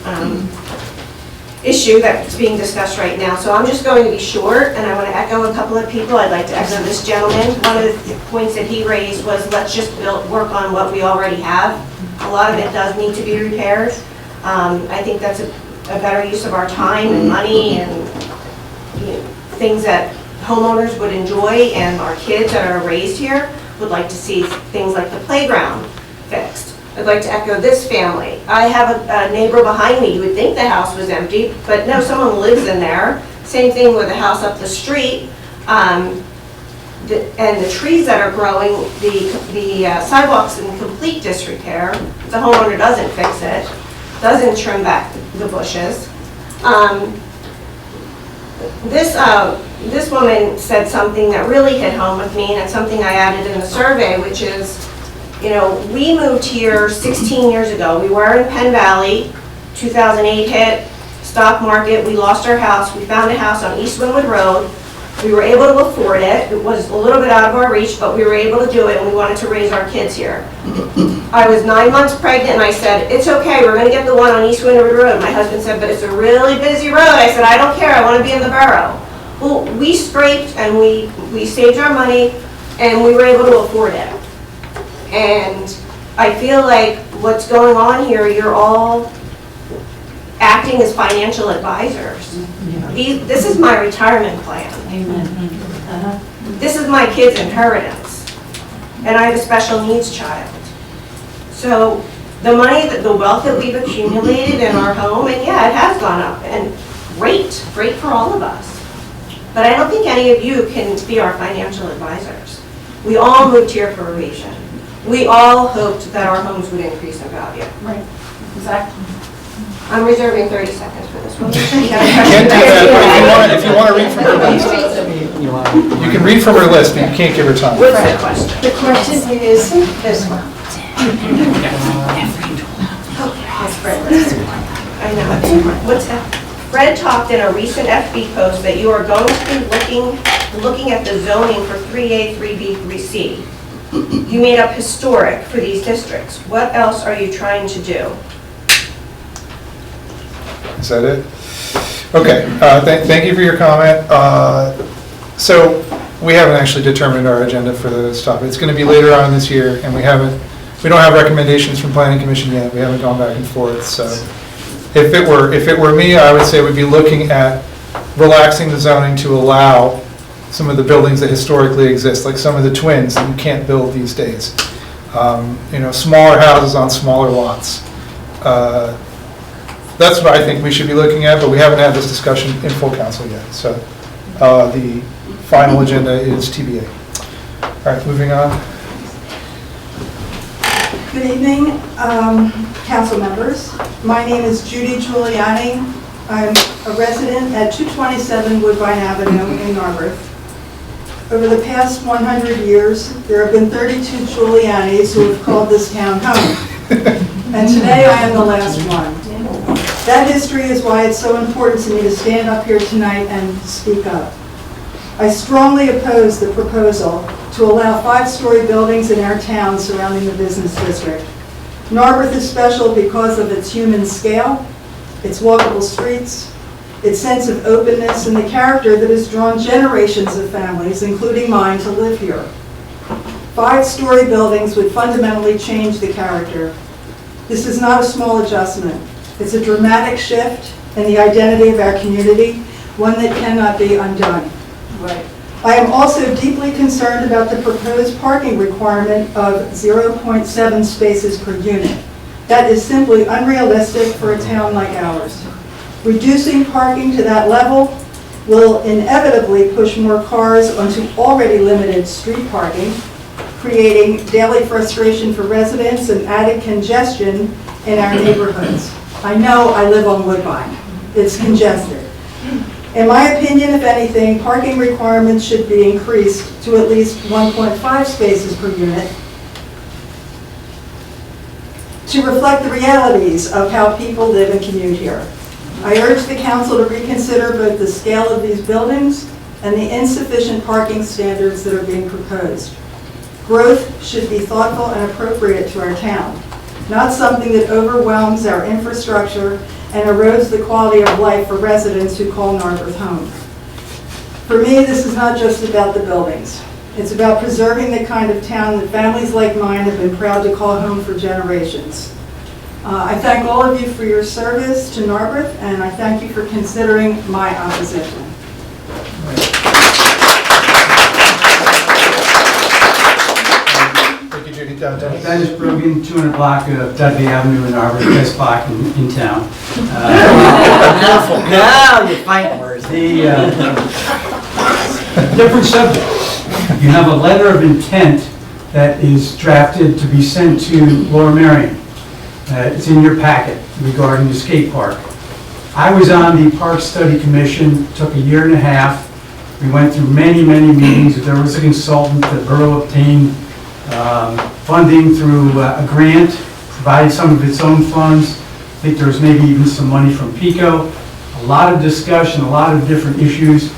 S14: issue that's being discussed right now. So I'm just going to be short, and I want to echo a couple of people. I'd like to echo this gentleman. One of the points that he raised was let's just work on what we already have. A lot of it does need to be repaired. I think that's a better use of our time and money and things that homeowners would enjoy, and our kids that are raised here would like to see things like the playground fixed. I'd like to echo this family. I have a neighbor behind me. You would think the house was empty, but no, someone lives in there. Same thing with the house up the street. And the trees that are growing, the sidewalk's in complete disrepair. The homeowner doesn't fix it, doesn't trim back the bushes. This woman said something that really hit home with me, and it's something I added in the survey, which is, we moved here 16 years ago. We were in Penn Valley, 2008 hit, stock market, we lost our house. We found a house on East Wynwood Road. We were able to afford it. It was a little bit out of our reach, but we were able to do it, and we wanted to raise our kids here. I was 9 months pregnant, and I said, it's okay, we're gonna get the one on East Wynwood Road. My husband said, but it's a really busy road. I said, I don't care, I wanna be in the borough. Well, we scraped, and we saved our money, and we were able to afford it. And I feel like what's going on here, you're all acting as financial advisors. This is my retirement plan. This is my kid's inheritance. And I have a special needs child. So the money, the wealth that we've accumulated in our home, and yeah, it has gone up, and great for all of us. But I don't think any of you can be our financial advisors. We all moved here for a reason. We all hoped that our homes would increase in value.
S12: Right, exactly.
S14: I'm reserving 30 seconds for this one.
S2: You can't do that, but if you want to read from her list, you can read from her list, but you can't give her time.
S14: What's the question?
S20: The question is this one.
S14: I know. What's that? Fred talked in a recent FB post that you are going to be looking at the zoning for 3A, 3B, 3C. You made up historic for these districts. What else are you trying to do?
S2: Is that it? Okay, thank you for your comment. So we haven't actually determined our agenda for this topic. It's going to be later on this year, and we don't have recommendations from Planning Commission yet. We haven't gone back and forth, so. If it were me, I would say we'd be looking at relaxing the zoning to allow some of the buildings that historically exist, like some of the twins that you can't build these days. Smaller houses on smaller lots. That's what I think we should be looking at, but we haven't had this discussion in full council yet. So the final agenda is TBA. All right, moving on.
S21: Good evening, council members. My name is Judy Giuliani. I'm a resident at 227 Woodbine Avenue in Narberth. Over the past 100 years, there have been 32 Giulianis who have called this town home. And today I am the last one. That history is why it's so important to me to stand up here tonight and speak up. I strongly oppose the proposal to allow 5-story buildings in our town surrounding the business district. Narberth is special because of its human scale, its walkable streets, its sense of openness, and the character that has drawn generations of families, including mine, to live here. 5-story buildings would fundamentally change the character. This is not a small adjustment. It's a dramatic shift in the identity of our community, one that cannot be undone. Right. I am also deeply concerned about the proposed parking requirement of 0.7 spaces per unit. That is simply unrealistic for a town like ours. Reducing parking to that level will inevitably push more cars onto already limited street parking, creating daily frustration for residents and added congestion in our neighborhoods. I know I live on Woodbine. It's congested. In my opinion, if anything, parking requirements should be increased to at least 1.5 spaces per unit to reflect the realities of how people live and commute here. I urge the council to reconsider both the scale of these buildings and the insufficient parking standards that are being proposed. Growth should be thoughtful and appropriate to our town, not something that overwhelms our infrastructure and erodes the quality of life for residents who call Narberth home. For me, this is not just about the buildings. It's about preserving the kind of town that families like mine have been proud to call home for generations. I thank all of you for your service to Narberth, and I thank you for considering my opposition.
S22: Dennis Brogan, 200 block of Dudley Avenue in Narberth, best block in town.
S7: Now you're fighting words.
S22: Different subjects. You have a letter of intent that is drafted to be sent to Laura Marion. It's in your packet regarding the skate park. I was on the Park Study Commission, took a year and a half. We went through many, many meetings. There was a consultant. The borough obtained funding through a grant, provided some of its own funds. I think there was maybe even some money from PICO. A lot of discussion, a lot of different issues.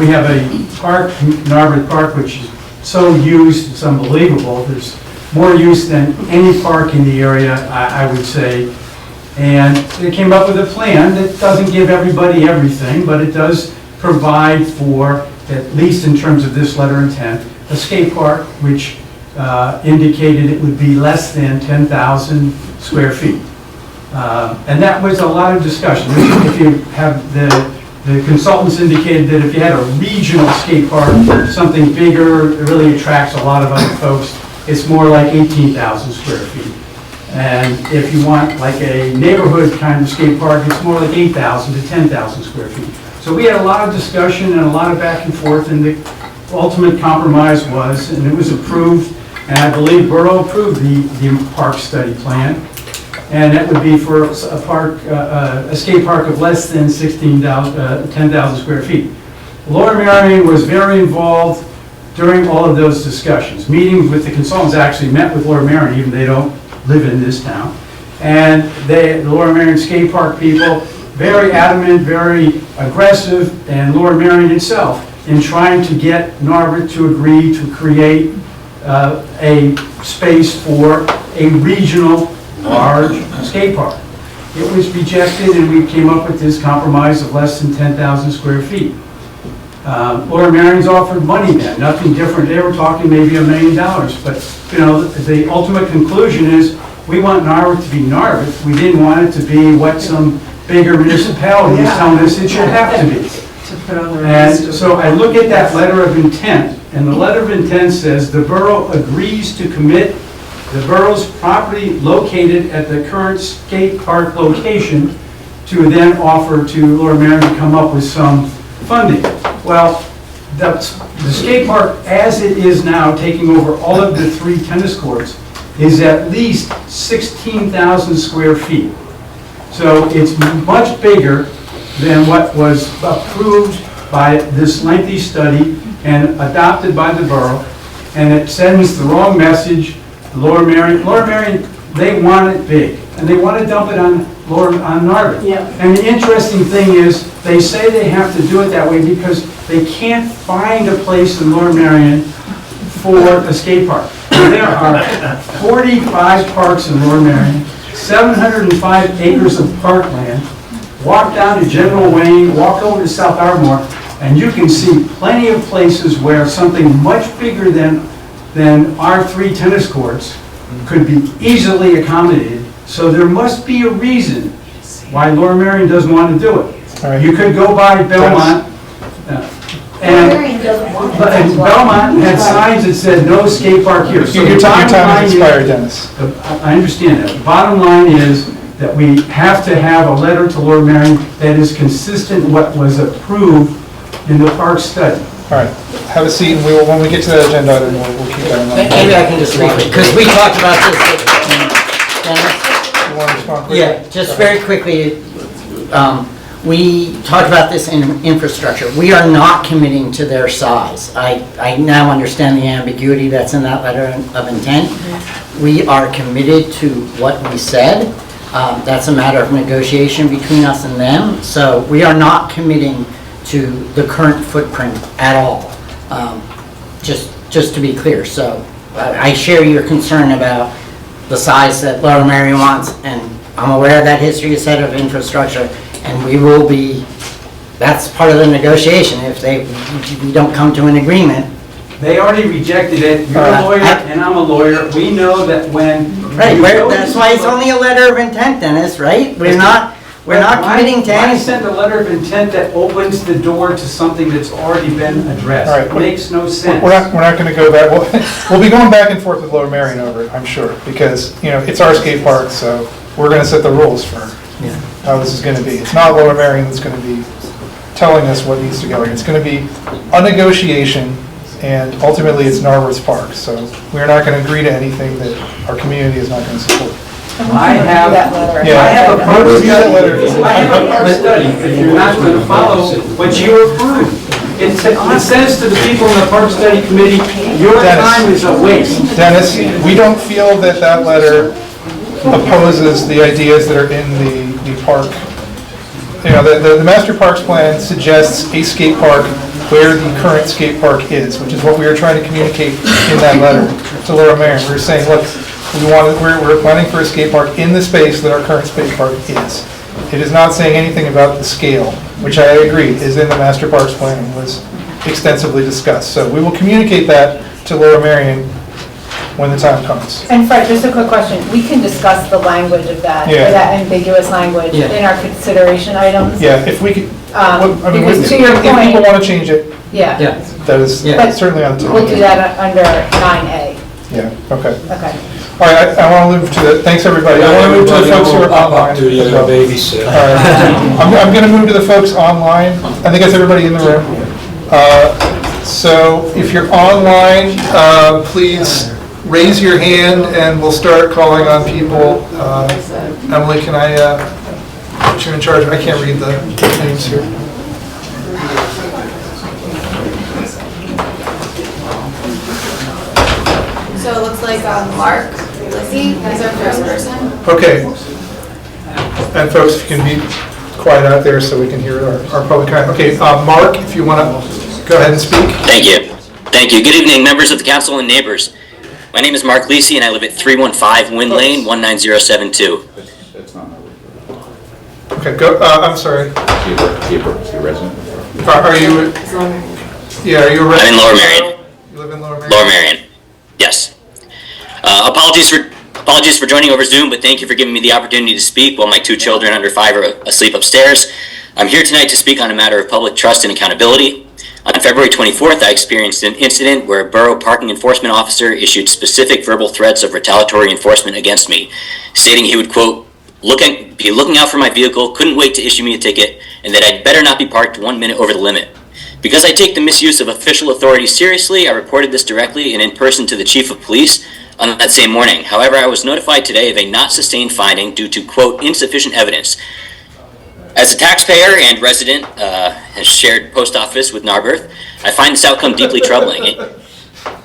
S22: We have a park, Narberth Park, which is so used, it's unbelievable. There's more use than any park in the area, I would say. And they came up with a plan that doesn't give everybody everything, but it does provide for, at least in terms of this letter of intent, a skate park, which indicated it would be less than 10,000 square feet. And that was a lot of discussion. If you have the consultants indicated that if you had a regional skate park, something bigger, it really attracts a lot of other folks. It's more like 18,000 square feet. And if you want like a neighborhood kind of skate park, it's more like 8,000 to 10,000 square feet. So we had a lot of discussion and a lot of back and forth, and the ultimate compromise was, and it was approved, and I believe Borough approved the park study plan, and that would be for a park, a skate park of less than 10,000 square feet. Laura Marion was very involved during all of those discussions. Meetings with the consultants, actually met with Laura Marion, even though they don't live in this town. And the Lower Merion Skate Park people, very adamant, very aggressive, and Lower Merion itself, in trying to get Narberth to agree to create a space for a regional large skate park. It was rejected, and we came up with this compromise of less than 10,000 square feet. Lower Merion's offered money then, nothing different. They were talking maybe $1 million, but you know, the ultimate conclusion is we want Narberth to be Narberth. We didn't want it to be what some bigger municipality is telling us it should have to be. And so I look at that letter of intent, and the letter of intent says the borough agrees to commit the borough's property located at the current skate park location to then offer to Lower Merion to come up with some funding. Well, the skate park as it is now, taking over all of the 3 tennis courts, is at least 16,000 square feet. So it's much bigger than what was approved by this lengthy study and adopted by the borough, and it sends the wrong message. Lower Merion, they want it big, and they want to dump it on Narberth.
S12: Yeah.
S21: And the interesting thing is, they say they have to do it that way because they can't find a place in Lower Merion for a skate park. There are 45 parks in Lower Merion, 705 acres of parkland. Walk down to General Wayne, walk over to South Ardmore, and you can see plenty of places where something much bigger than our 3 tennis courts could be easily accommodated. So there must be a reason why Lower Merion doesn't want to do it. You could go by Belmont, and Belmont had signs that said no skate park here. So
S2: Your time has expired, Dennis.
S22: I understand that. The bottom line is that we have to have a letter to Lower Merion that is consistent with what was approved in the park study.
S2: All right, have a seat, and when we get to that agenda item, we'll keep that in mind.
S1: Maybe I can just read it, because we talked about this.
S2: You want to respond quickly?
S1: Yeah, just very quickly. We talked about this in infrastructure. We are not committing to their size. I now understand the ambiguity that's in that letter of intent. We are committed to what we said. That's a matter of negotiation between us and them. So we are not committing to the current footprint at all. Just to be clear. So I share your concern about the size that Lower Merion wants, and I'm aware of that history you said of infrastructure, and we will be, that's part of the negotiation. If we don't come to an agreement.
S22: They already rejected it. You're a lawyer and I'm a lawyer. We know that when...
S1: Right, that's why it's only a letter of intent, Dennis, right? We're not committing to anything.
S22: I sent a letter of intent that opens the door to something that's already been addressed.
S2: All right,
S22: It makes no sense.
S2: We're not going to go back. We'll be going back and forth with Lower Merion over it, I'm sure, because, you know, it's our skate park, so we're going to set the rules for how this is going to be. It's not Lower Merion that's going to be telling us what needs to go. It's going to be a negotiation, and ultimately it's Narberth's park, so we're not going to agree to anything that our community is not going to support.
S22: I have a park study, if you're not going to follow what you approved. It says to the people in the park study committee, your time is a waste.
S2: Dennis, we don't feel that that letter opposes the ideas that are in the park. You know, the master parks plan suggests a skate park where the current skate park is, which is what we are trying to communicate in that letter to Lower Merion. We're saying, look, we're planning for a skate park in the space that our current skate park is. It is not saying anything about the scale, which I agree is in the master parks plan and was extensively discussed. So we will communicate that to Lower Merion when the time comes.
S12: And Fred, just a quick question. We can discuss the language of that, or that ambiguous language in our consideration items.
S2: Yeah, if we could,
S12: because to your
S2: if
S12: point,
S2: people want to change it, that is certainly on the table.
S12: We'll do that under 9A.
S2: Yeah, okay.
S12: Okay.
S2: All right, I want to move to the, thanks everybody. I want to move to the folks who are online. I'm going to move to the folks online. I think that's everybody in the room. So if you're online, please raise your hand and we'll start calling on people. Emily, can I put you in charge? I can't read the names here.
S8: So it looks like Mark, Lizzie is our first person.
S2: Okay. And folks, if you can be quiet out there so we can hear our public comment. Okay, Mark, if you want to go ahead and speak.
S3: Thank you. Thank you. Good evening, members of the council and neighbors. My name is Mark Lisi, and I live at 315 Wynn Lane, 19072.
S2: Okay, go, I'm sorry.
S6: Is he a resident?
S2: Are you? Yeah, are you a resident?
S3: I'm in Lower Marion.
S2: You live in Lower Marion?
S3: Lower Marion. Yes. Apologies for joining over Zoom, but thank you for giving me the opportunity to speak while my 2 children under 5 are asleep upstairs. I'm here tonight to speak on a matter of public trust and accountability. On February 24th, I experienced an incident where a borough parking enforcement officer issued specific verbal threats of retaliatory enforcement against me, stating he would, quote, be looking out for my vehicle, couldn't wait to issue me a ticket, and that I'd better not be parked 1 minute over the limit. Because I take the misuse of official authority seriously, I reported this directly and in person to the chief of police on that same morning. However, I was notified today of a not sustained finding due to, quote, insufficient evidence. As a taxpayer and resident, has shared post office with Narberth, I find this outcome deeply troubling.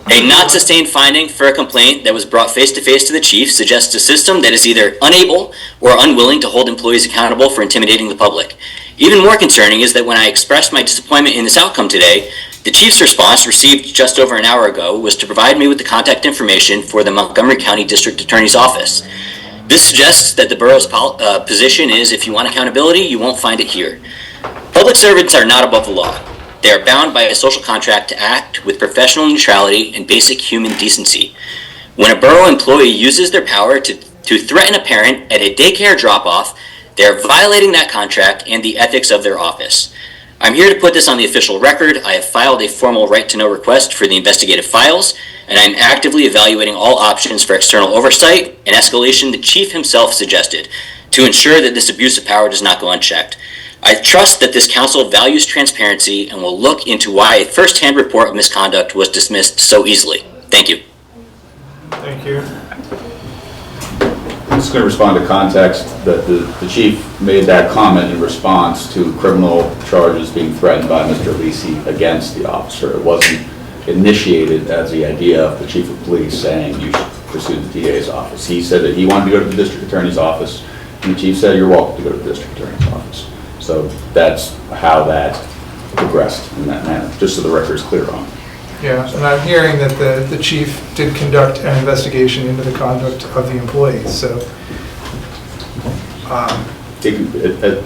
S3: A not sustained finding for a complaint that was brought face to face to the chief suggests a system that is either unable or unwilling to hold employees accountable for intimidating the public. Even more concerning is that when I expressed my disappointment in this outcome today, the chief's response, received just over an hour ago, was to provide me with the contact information for the Montgomery County District Attorney's Office. This suggests that the borough's position is, if you want accountability, you won't find it here. Public servants are not above the law. They are bound by a social contract to act with professional neutrality and basic human decency. When a borough employee uses their power to threaten a parent at a daycare drop-off, they are violating that contract and the ethics of their office. I'm here to put this on the official record. I have filed a formal right-to-know request for the investigative files, and I'm actively evaluating all options for external oversight and escalation the chief himself suggested to ensure that this abuse of power does not go unchecked. I trust that this council values transparency and will look into why a first-hand report of misconduct was dismissed so easily. Thank you.
S2: Thank you.
S6: I'm just going to respond to context that the chief made that comment in response to criminal charges being threatened by Mr. Lisi against the officer. It wasn't initiated as the idea of the chief of police saying you should pursue the DA's office. He said that he wanted to go to the district attorney's office, and the chief said you're welcome to go to the district attorney's office. So that's how that progressed in that manner, just so the record is clear on it.
S2: Yeah, and I'm hearing that the chief did conduct an investigation into the conduct of the employees, so.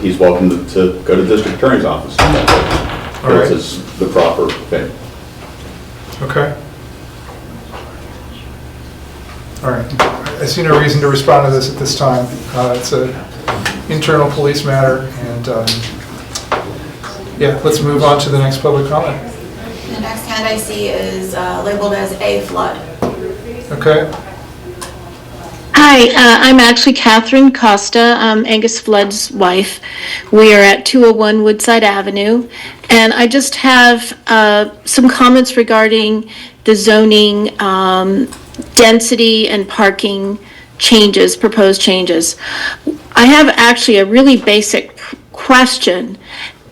S6: He's welcome to go to the district attorney's office. This is the proper thing.
S2: Okay. All right. I see no reason to respond to this at this time. It's an internal police matter, and yeah, let's move on to the next public comment.
S8: The next hand I see is labeled as A flood.
S2: Okay.
S23: Hi, I'm actually Catherine Costa, Angus Flood's wife. We are at 201 Woodside Avenue, and I just have some comments regarding the zoning density and parking changes, proposed changes. I have actually a really basic question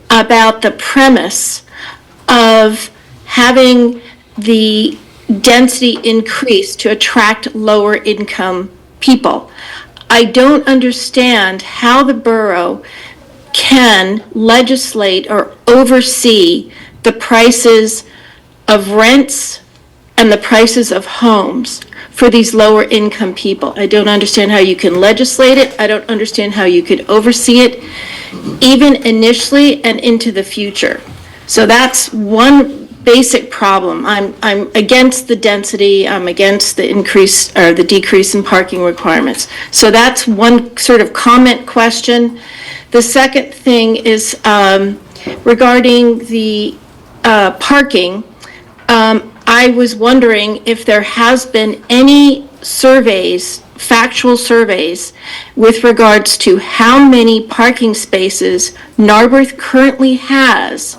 S23: about the premise of having the density increase to attract lower income people. I don't understand how the borough can legislate or oversee the prices of rents and the prices of homes for these lower income people. I don't understand how you can legislate it. I don't understand how you could oversee it, even initially and into the future. So that's one basic problem. I'm against the density. I'm against the increase or the decrease in parking requirements. So that's one sort of comment question. The second thing is regarding the parking. I was wondering if there has been any surveys, factual surveys, with regards to how many parking spaces Narberth currently has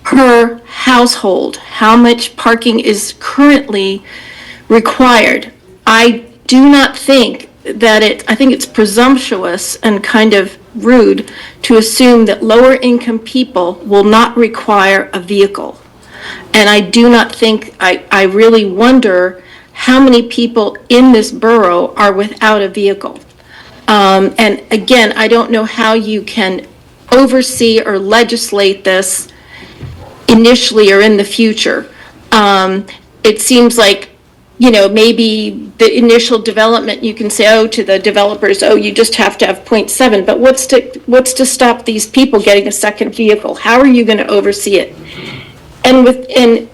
S23: per household, how much parking is currently required. I do not think that I think it's presumptuous and kind of rude to assume that lower income people will not require a vehicle. And I do not think, I really wonder how many people in this borough are without a vehicle. And again, I don't know how you can oversee or legislate this initially or in the future. It seems like, you know, maybe the initial development, you can say, oh, to the developers, oh, you just have to have 0.7, but what's to stop these people getting a second vehicle? How are you going to oversee it? And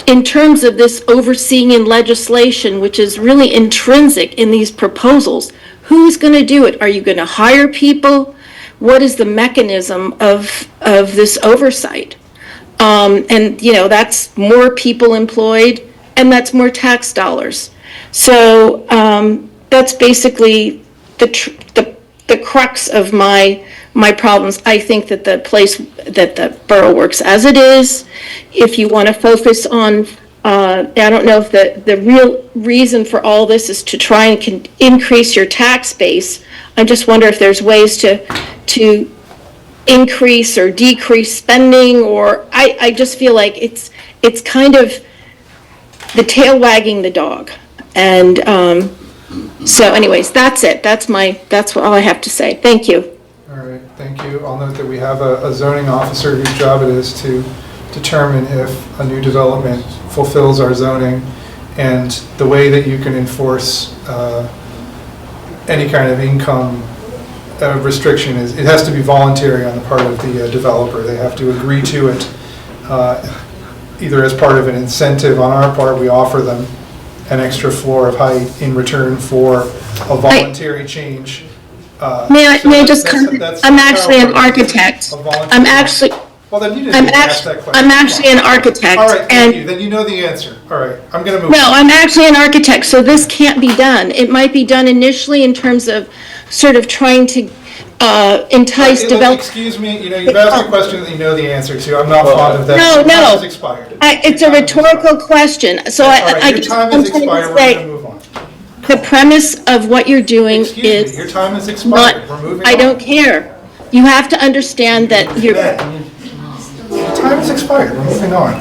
S23: in terms of this overseeing in legislation, which is really intrinsic in these proposals, who's going to do it? Are you going to hire people? What is the mechanism of this oversight? And, you know, that's more people employed, and that's more tax dollars. So that's basically the crux of my problems. I think that the borough works as it is. If you want to focus on, I don't know if the real reason for all this is to try and increase your tax base. I just wonder if there's ways to increase or decrease spending, or I just feel like it's kind of the tail wagging the dog. And so anyways, that's it. That's all I have to say. Thank you.
S2: All right, thank you. I'll note that we have a zoning officer whose job it is to determine if a new development fulfills our zoning, and the way that you can enforce any kind of income restriction is, it has to be voluntary on the part of the developer. They have to agree to it, either as part of an incentive on our part. We offer them an extra floor of height in return for a voluntary change.
S23: May I just comment? I'm actually an architect. I'm actually an architect.
S2: All right, thank you. Then you know the answer. All right, I'm going to move.
S23: No, I'm actually an architect, so this can't be done. It might be done initially in terms of sort of trying to entice developers.
S2: Excuse me, you've asked a question that you know the answer to. I'm not fond of that.
S23: No.
S2: Your time has expired.
S23: It's a rhetorical question. So
S2: all right, your time has expired. We're going to move on.
S23: The premise of what you're doing is.
S2: Excuse me, your time has expired. We're moving on.
S23: I don't care. You have to understand that you're.
S2: Your time has expired. We're moving on.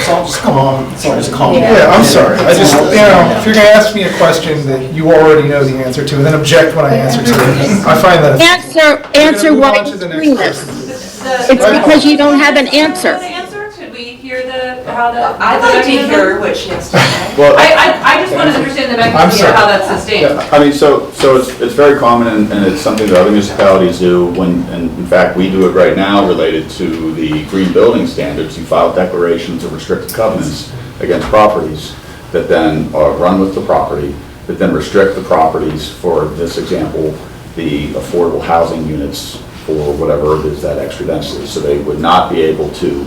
S7: Just come on. Just calm down.
S2: Yeah, I'm sorry. I just, if you're going to ask me a question that you already know the answer to, and then object when I answer to it, I find that.
S23: Answer why you're doing this. It's because you don't have an answer.
S13: Could we hear how the?
S14: I'd like to hear what she has to say.
S6: Well,
S13: I just want to understand the mechanism of how that's sustained.
S6: I mean, so it's very common, and it's something that other municipalities do and in fact, we do it right now related to the green building standards. You file declarations of restricted covenants against properties that then run with the property, that then restrict the properties, for this example, the affordable housing units for whatever it is, that extra density. So they would not be able to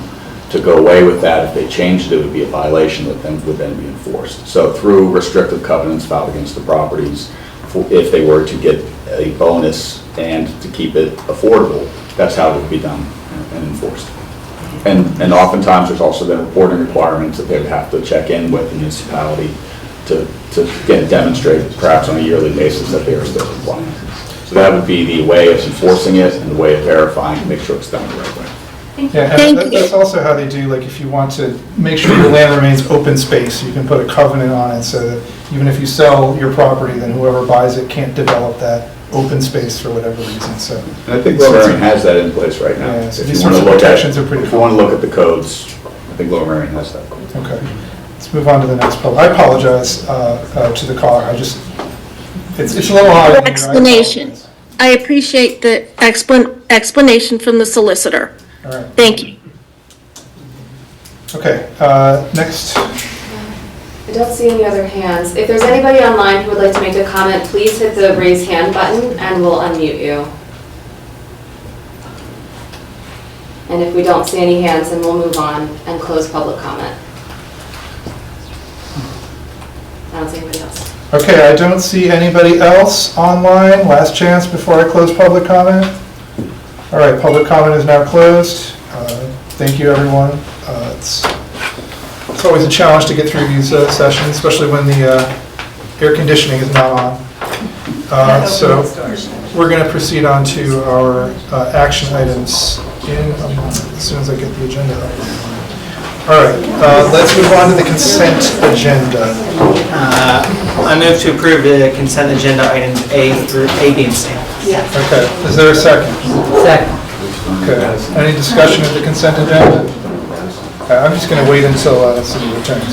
S6: go away with that. If they changed it, it would be a violation that then would then be enforced. So through restrictive covenants filed against the properties, if they were to get a bonus and to keep it affordable, that's how it would be done and enforced. And oftentimes there's also then reporting requirements that they would have to check in with the municipality to again demonstrate, perhaps on a yearly basis, that they are still compliant. So that would be the way of enforcing it and the way of verifying to make sure it's done the right way.
S2: Yeah, and that's also how they do, like, if you want to make sure your land remains open space, you can put a covenant on it so that even if you sell your property, then whoever buys it can't develop that open space for whatever reason, so.
S6: And I think Lower Merion has that in place right now.
S2: Yeah, so
S6: If
S2: these
S6: you want
S2: sorts
S6: to
S2: of
S6: look at,
S2: protections are pretty
S6: if you want to look at the codes, I think Lower Merion has that.
S2: Okay, let's move on to the next public. I apologize to the caller. It's a little hard.
S23: Explanation. I appreciate the explanation from the solicitor.
S2: All right.
S23: Thank you.
S2: Okay, next.
S9: I don't see any other hands. If there's anybody online who would like to make a comment, please hit the raise hand button and we'll unmute you. And if we don't see any hands, then we'll move on and close public comment. I don't see anybody else.
S2: Okay, I don't see anybody else online. Last chance before I close public comment. All right, public comment is now closed. Thank you, everyone. It's always a challenge to get through these sessions, especially when the air conditioning is not on. So we're going to proceed on to our action items as soon as I get the agenda up. All right, let's move on to the consent agenda.
S7: I move to approve the consent agenda items A through A, B, and C.
S2: Okay, is there a second?
S1: Second.
S2: Okay, any discussion of the consent agenda? I'm just going to wait until Cindy returns.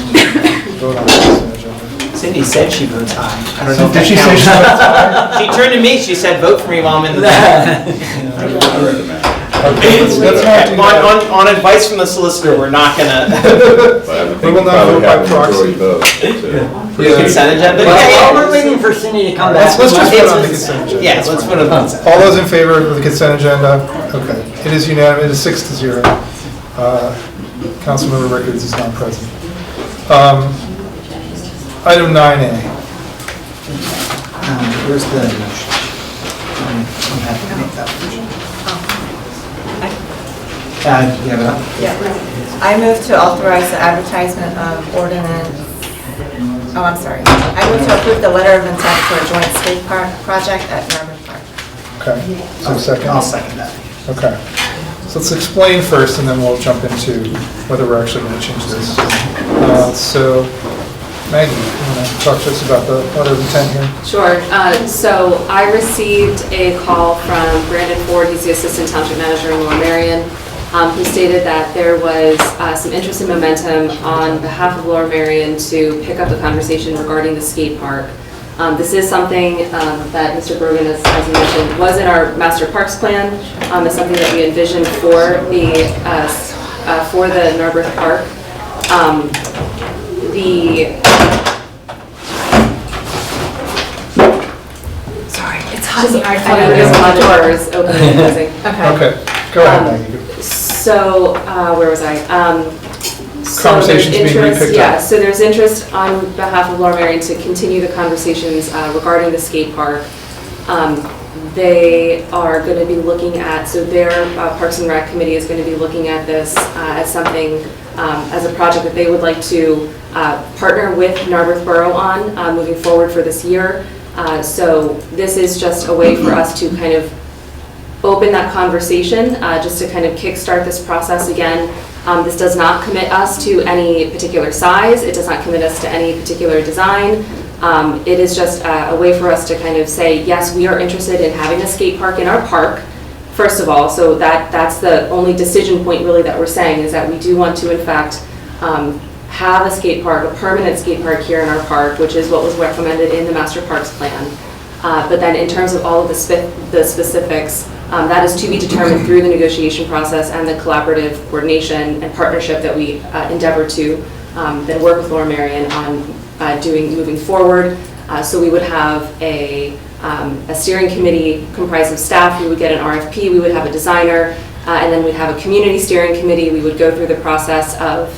S2: Vote on the consent agenda.
S7: Cindy said she votes aye. I don't know if
S2: Did
S7: that
S2: she say she
S7: counts.
S2: votes aye?
S7: She turned to me, she said, vote for me while I'm in the back.
S2: Okay, let's not do that.
S7: On advice from the solicitor, we're not gonna.
S2: We will not vote by proxy.
S7: For the consent agenda?
S1: Well, while we're waiting for Cindy to come back.
S2: Let's just vote on the consent agenda.
S7: Yeah, let's vote on the consent.
S2: All those in favor of the consent agenda? Okay, it is unanimous, it is 6-0. Councilmember Ricketts is not present. Item 9A.
S7: Where's the motion? I'm happy to make that motion. You have it up?
S10: Yeah. I move to authorize the advertisement of ordinance, oh, I'm sorry. I move to approve the letter of intent for a joint skate park project at Narberth Park.
S2: Okay, so second?
S7: I'll second that.
S2: Okay. So let's explain first, and then we'll jump into whether we're actually going to change this. So Maggie, you want to talk to us about the letter of intent here?
S9: Sure. So I received a call from Brandon Ford, he's the Assistant Township Manager in Lower Merion, who stated that there was some interest and momentum on behalf of Lower Merion to pick up the conversation regarding the skate park. This is something that Mr. Brogan, as he mentioned, was in our master parks plan. It's something that we envisioned for the Narberth Park.
S17: Sorry, it's hot.
S9: I know there's a lot of doors opening and closing.
S2: Okay, go ahead, Maggie.
S9: So, where was I?
S2: Conversations being repicked up.
S9: Yeah, so there's interest on behalf of Lower Merion to continue the conversations regarding the skate park. They are going to be looking at, so their Parks and Rec committee is going to be looking at this as something, as a project that they would like to partner with Narberth Borough on moving forward for this year. So this is just a way for us to kind of open that conversation, just to kind of kickstart this process again. This does not commit us to any particular size. It does not commit us to any particular design. It is just a way for us to kind of say, yes, we are interested in having a skate park in our park, first of all. So that's the only decision point really that we're saying, is that we do want to, in fact, have a skate park, a permanent skate park here in our park, which is what was recommended in the Master Parks Plan. But then in terms of all of the specifics, that is to be determined through the negotiation process and the collaborative coordination and partnership that we endeavor to then work with Lower Merion on moving forward. So we would have a steering committee comprised of staff. We would get an RFP. We would have a designer, and then we'd have a community steering committee. We would go through the process of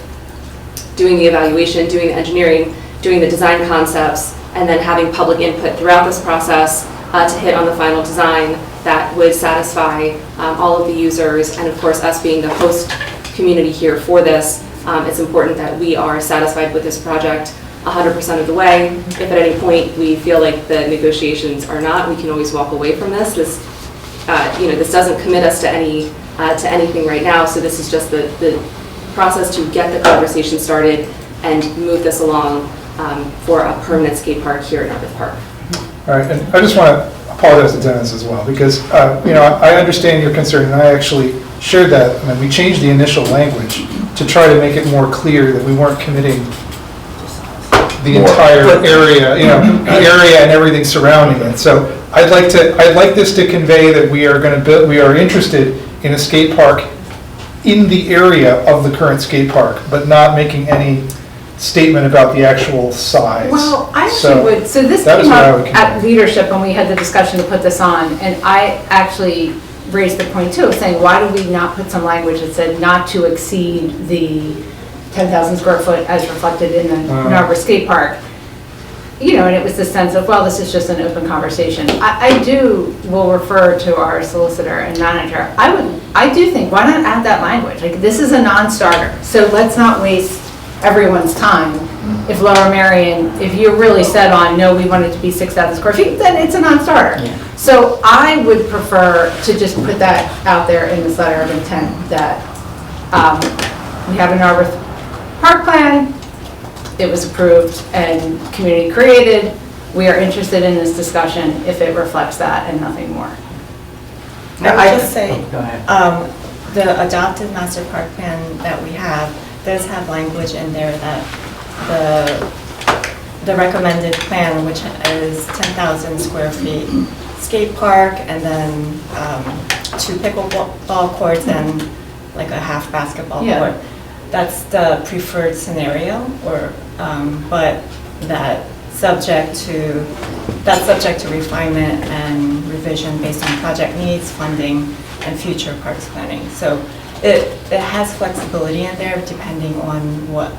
S9: doing the evaluation, doing the engineering, doing the design concepts, and then having public input throughout this process to hit on the final design that would satisfy all of the users, and of course us being the host community here for this. It's important that we are satisfied with this project 100% of the way. If at any point we feel like the negotiations are not, we can always walk away from this. This doesn't commit us to anything right now, so this is just the process to get the conversation started and move this along for a permanent skate park here in Narberth Park.
S2: All right, and I just want to apologize to Dennis as well, because I understand your concern, and I actually shared that. I mean, we changed the initial language to try to make it more clear that we weren't committing the entire area, the area and everything surrounding it. So I'd like this to convey that we are interested in a skate park in the area of the current skate park, but not making any statement about the actual size.
S12: Well, I actually would, so this came up at leadership when we had the discussion to put this on, and I actually raised the point too, saying why do we not put some language that said not to exceed the 10,000 square foot as reflected in the Narberth Skate Park? And it was the sense of, well, this is just an open conversation. I will refer to our solicitor and manager. I do think, why not add that language? Like, this is a non-starter, so let's not waste everyone's time. If Lower Merion, if you're really set on, no, we want it to be 6,000 square feet, then it's a non-starter. Yeah. So I would prefer to just put that out there in this letter of intent that we have a Narberth park plan, it was approved and community created. We are interested in this discussion if it reflects that and nothing more.
S10: I would just say,
S7: Go ahead.
S10: the adopted master park plan that we have does have language in there that the recommended plan, which is 10,000 square feet, skate park, and then 2 pickleball courts and like a half basketball court. That's the preferred scenario, or but that's subject to refinement and revision based on project needs, funding, and future parks planning. So it has flexibility in there depending on what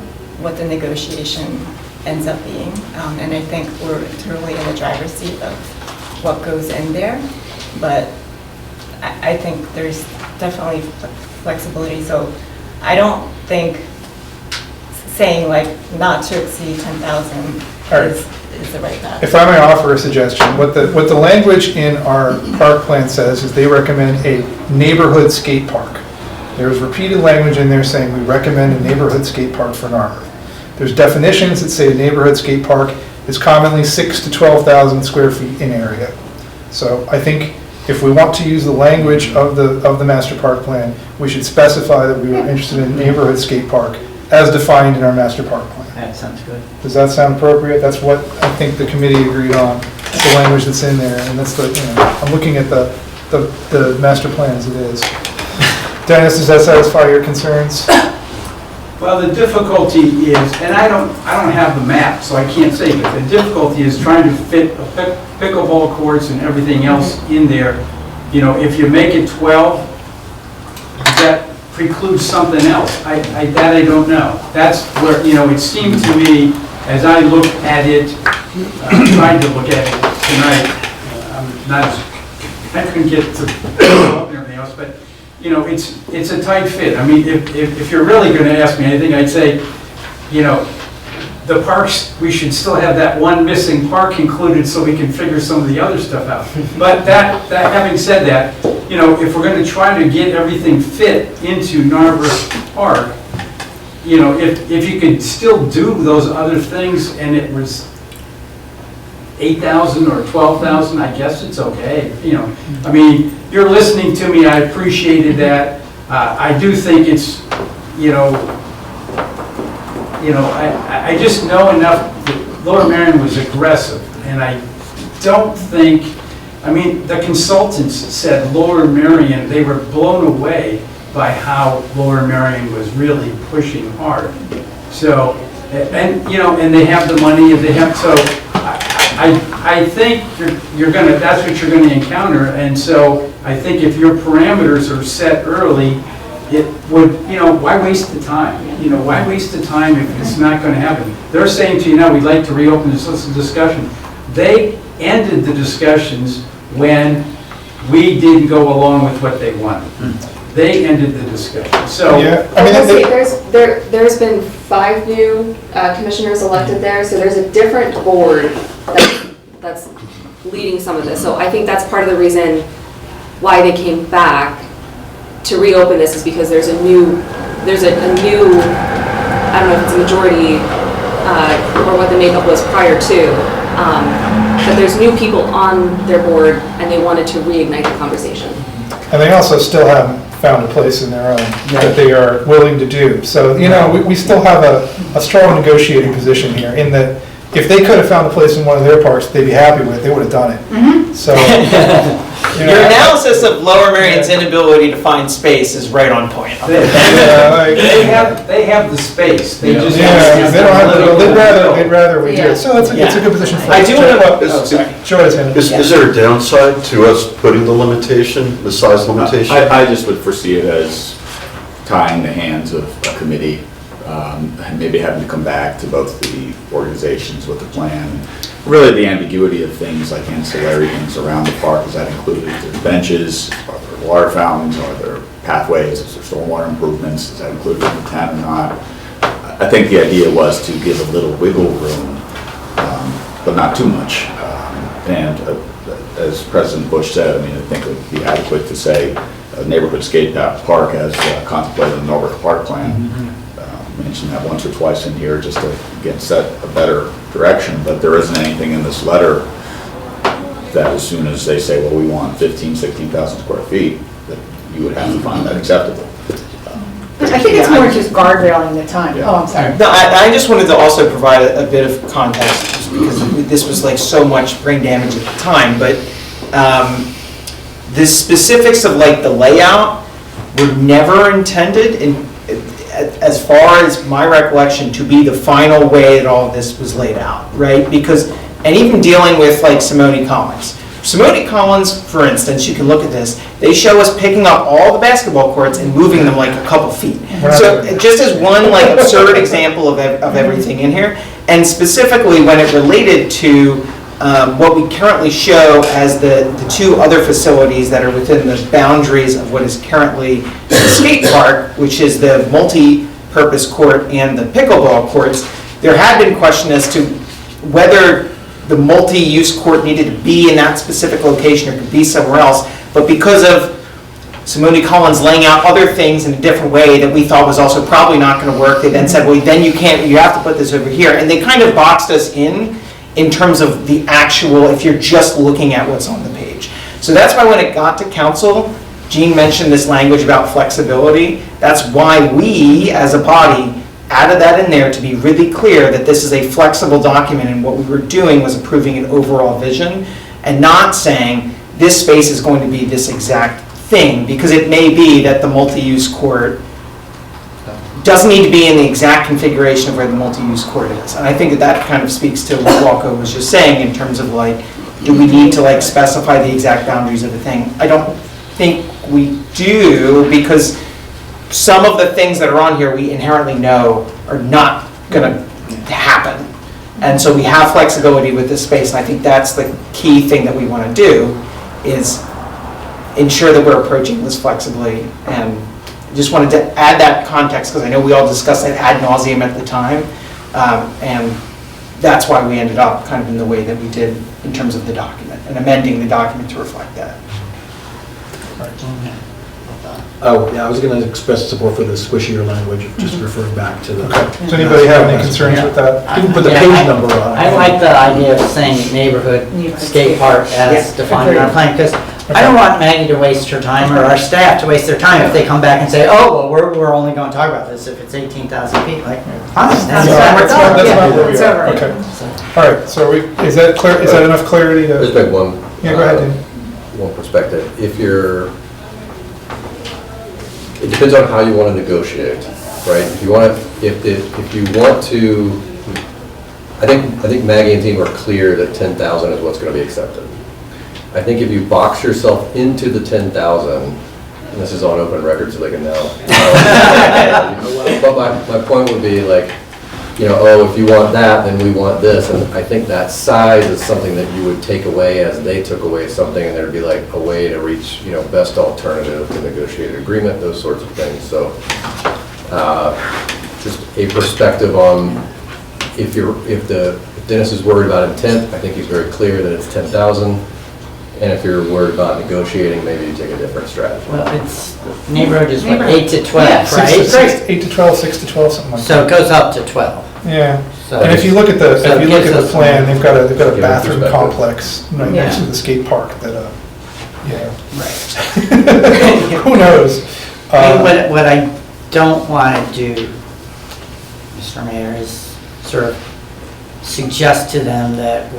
S10: the negotiation ends up being. And I think we're totally in the driver's seat of what goes in there. But I think there's definitely flexibility. So I don't think saying like not to exceed 10,000 is the right path.
S2: If I may offer a suggestion, what the language in our park plan says is they recommend a neighborhood skate park. There's repeated language in there saying we recommend a neighborhood skate park for Narberth. There's definitions that say a neighborhood skate park is commonly 6,000 to 12,000 square feet in area. So I think if we want to use the language of the master park plan, we should specify that we are interested in a neighborhood skate park as defined in our master park plan.
S7: That sounds good.
S2: Does that sound appropriate? That's what I think the committee agreed on. It's the language that's in there, and that's I'm looking at the master plan as it is. Dennis, does that satisfy your concerns?
S22: Well, the difficulty is, and I don't have the map, so I can't say, but the difficulty is trying to fit pickleball courts and everything else in there. You know, if you make it 12, that precludes something else. I don't know. That's where, it seemed to me, as I looked at it, tried to look at it tonight, I couldn't get to and everything else, but it's a tight fit. I mean, if you're really going to ask me anything, I'd say, the parks, we should still have that one missing park included so we can figure some of the other stuff out. But having said that, if we're going to try to get everything fit into Narberth Park, if you could still do those other things and it was 8,000 or 12,000, I guess it's okay. I mean, you're listening to me, I appreciated that. I do think it's, I just know enough that Lower Merion was aggressive, and I don't think, the consultants said Lower Merion, they were blown away by how Lower Merion was really pushing hard. So, and they have the money, and they have, so I think that's what you're gonna encounter, and so I think if your parameters are set early, it would, why waste the time? Why waste the time if it's not gonna happen? They're saying to you now, we'd like to reopen this discussion. They ended the discussions when we didn't go along with what they wanted. They ended the discussion, so.
S2: Yeah,
S9: There's been 5 new commissioners elected there, so there's a different board that's leading some of this. So I think that's part of the reason why they came back to reopen this, is because there's a new, I don't know if it's a majority or what the makeup was prior to, but there's new people on their board and they wanted to reignite the conversation.
S2: And they also still haven't found a place in their own that they are willing to do. So, we still have a strong negotiating position here in that if they could have found a place in one of their parks they would have done it. So,
S7: Your analysis of Lower Merion's inability to find space is right on point.
S22: They have the space. They just
S2: they don't have they'd rather we do. So it's a good position for us.
S7: I do want
S2: to.
S11: Is there a downside to us putting the limitation, the size limitation?
S6: I just would foresee it as tying the hands of a committee, and maybe having to come back to both the organizations with the plan. Really the ambiguity of things like ancillary things around the park, is that included? Is there benches, are there water fountains, are there pathways, is there stormwater improvements, is that included in the plan or not? I think the idea was to give a little wiggle room, but not too much. And as President Bush said, I think it would be adequate to say a neighborhood skate park as contemplated in the Norberth Park Plan. mentioned that once or twice in here just to, again, set a better direction, but there isn't anything in this letter that as soon as they say, well, we want 15, 16,000 square feet, that you would have to find that acceptable.
S12: I think it's more just guardrailing the time. Oh, I'm sorry.
S7: No, I just wanted to also provide a bit of context, just because this was like so much brain damage at the time, but the specifics of like the layout were never intended, as far as my recollection, to be the final way that all of this was laid out, right? Because, and even dealing with like Simone Collins. Simone Collins, for instance, you can look at this, they show us picking up all the basketball courts and moving them like a couple feet. So just as one like absurd example of everything in here, and specifically when it related to what we currently show as the two other facilities that are within the boundaries of what is currently the skate park, which is the multi-purpose court and the pickleball courts, there had been question as to whether the multi-use court needed to be in that specific location or could be somewhere else, but because of Simone Collins laying out other things in a different way that we thought was also probably not going to work, they then said, well, then you have to put this over here, and they kind of boxed us in terms of the actual, if you're just looking at what's on the page. So that's why when it got to council, Jean mentioned this language about flexibility. That's why we, as a body, added that in there to be really clear that this is a flexible document, and what we were doing was approving an overall vision and not saying this space is going to be this exact thing, because it may be that the multi-use court doesn't need to be in the exact configuration of where the multi-use court is. And I think that kind of speaks to what Walco was just saying in terms of like, do we need to like specify the exact boundaries of the thing? I don't think we do, because some of the things that are on here we inherently know are not going to happen. And so we have flexibility with this space, and I think that's the key thing that we want to do, is ensure that we're approaching this flexibly. And just wanted to add that context, because I know we all discussed it ad nauseum at the time, and that's why we ended up kind of in the way that we did in terms of the document, and amending the document to reflect that.
S5: Oh, yeah, I was going to express support for the squishier language, just referring back to the...
S2: Okay. Does anybody have any concerns with that?
S5: You can put the page number on it.
S1: I like the idea of saying neighborhood skate park as defined in our plan, because I don't want Maggie to waste her time, or our staff to waste their time if they come back and say, oh, well, we're only going to talk about this if it's 18,000 feet. Like, fine, that's not
S2: where we are. Okay. All right, so is that clear? Is that enough clarity to...
S15: Just make one.
S2: Yeah, go ahead, Dan.
S15: One perspective. It depends on how you want to negotiate, right? If you want to, I think Maggie and team are clear that 10,000 is what's going to be accepted. I think if you box yourself into the 10,000, and this is on open record so they can know, but my point would be like, oh, if you want that, then we want this. And I think that size is something that you would take away as they took away something, and there'd be like a way to reach, best alternative to negotiated agreement, those sorts of things. So just a perspective on if Dennis is worried about intent, I think he's very clear that it's 10,000. And if you're worried about negotiating, maybe you take a different strategy.
S1: Well, it's, neighborhood is what, 8 to 12,
S2: Yeah,
S1: right?
S2: 8 to 12, 6 to 12, something like that.
S1: So it goes up to 12.
S2: Yeah,
S1: So
S2: and if you look at the plan, they've got a
S15: Give
S2: bathroom
S15: perspective.
S2: complex right next to
S1: Yeah.
S2: the skate park that,
S1: Right.
S2: who knows?
S1: I mean, what I don't want to do, Mr. Mayor, is sort of suggest to them that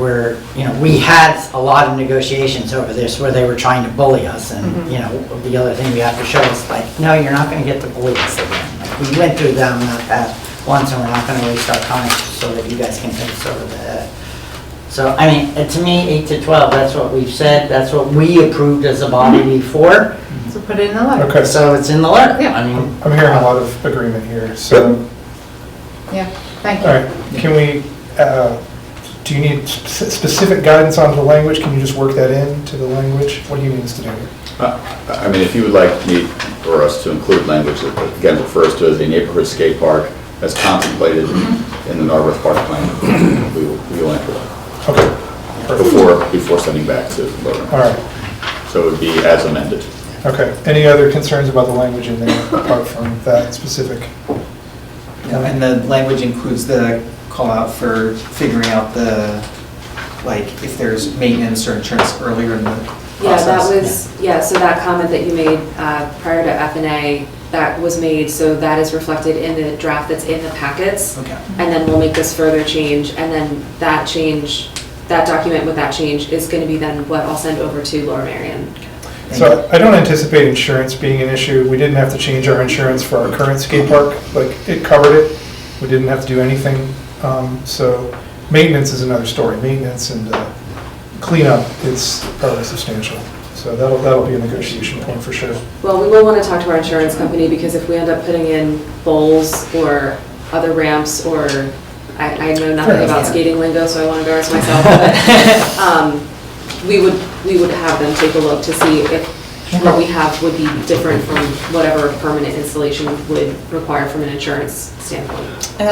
S1: we had a lot of negotiations over this where they were trying to bully us, and, the other thing we have to show is like, no, you're not going to get to bully us again. Like, we went through them that path once, and we're not going to waste our time so that you guys can take us over the head. So, I mean, to me, 8 to 12, that's what we've said, that's what we approved as a body before.
S12: So put it in the letter.
S2: Okay.
S1: So it's in the letter.
S12: Yeah.
S1: I mean,
S2: I'm hearing a lot of agreement here, so.
S12: Yeah, thank you.
S2: All right, can we, do you need specific guidance on the language? Can you just work that into the language? What do you need us to do?
S6: I mean, if you would like me or us to include language that, again, refers to as a neighborhood skate park as contemplated in the Narberth Park plan, we will enter that.
S2: Okay.
S6: Before sending back to voter.
S2: All right.
S6: So it would be as amended.
S2: Okay. Any other concerns about the language in there apart from that specific
S7: And the language includes the call out for figuring out the, like, if there's maintenance or insurance earlier in the
S9: Yeah, that
S7: process.
S9: was, so that comment that you made prior to F&A, that was made, so that is reflected in the draft that's in the packets.
S7: Okay.
S9: And then we'll make this further change, and then that change, that document with that change is going to be then what I'll send over to Laura Marion.
S2: So I don't anticipate insurance being an issue. We didn't have to change our insurance for our current skate park. Like, it covered it. We didn't have to do anything. So maintenance is another story. Maintenance and cleanup is probably substantial. So that'll be a negotiation point for sure.
S9: Well, we will want to talk to our insurance company, because if we end up putting in bowls or other ramps, or, I know nothing about skating lingo, so I won't embarrass myself, but we would have them take a look to see if what we have would be different from whatever permanent installation would require from an insurance standpoint.
S10: And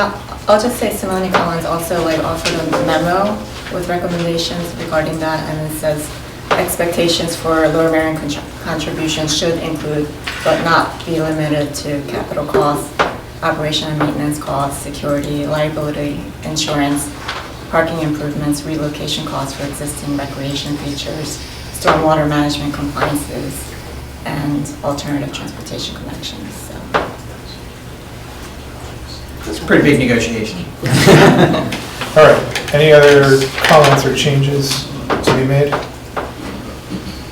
S10: I'll just say Simone Collins also like offered a memo with recommendations regarding that, and it says expectations for Lower Marion contributions should include, but not be limited to, capital costs, operation and maintenance costs, security, liability, insurance, parking improvements, relocation costs for existing recreation features, stormwater management compliances, and alternative transportation connections. So.
S7: It's a pretty big negotiation.
S2: All right, any other comments or changes to be made?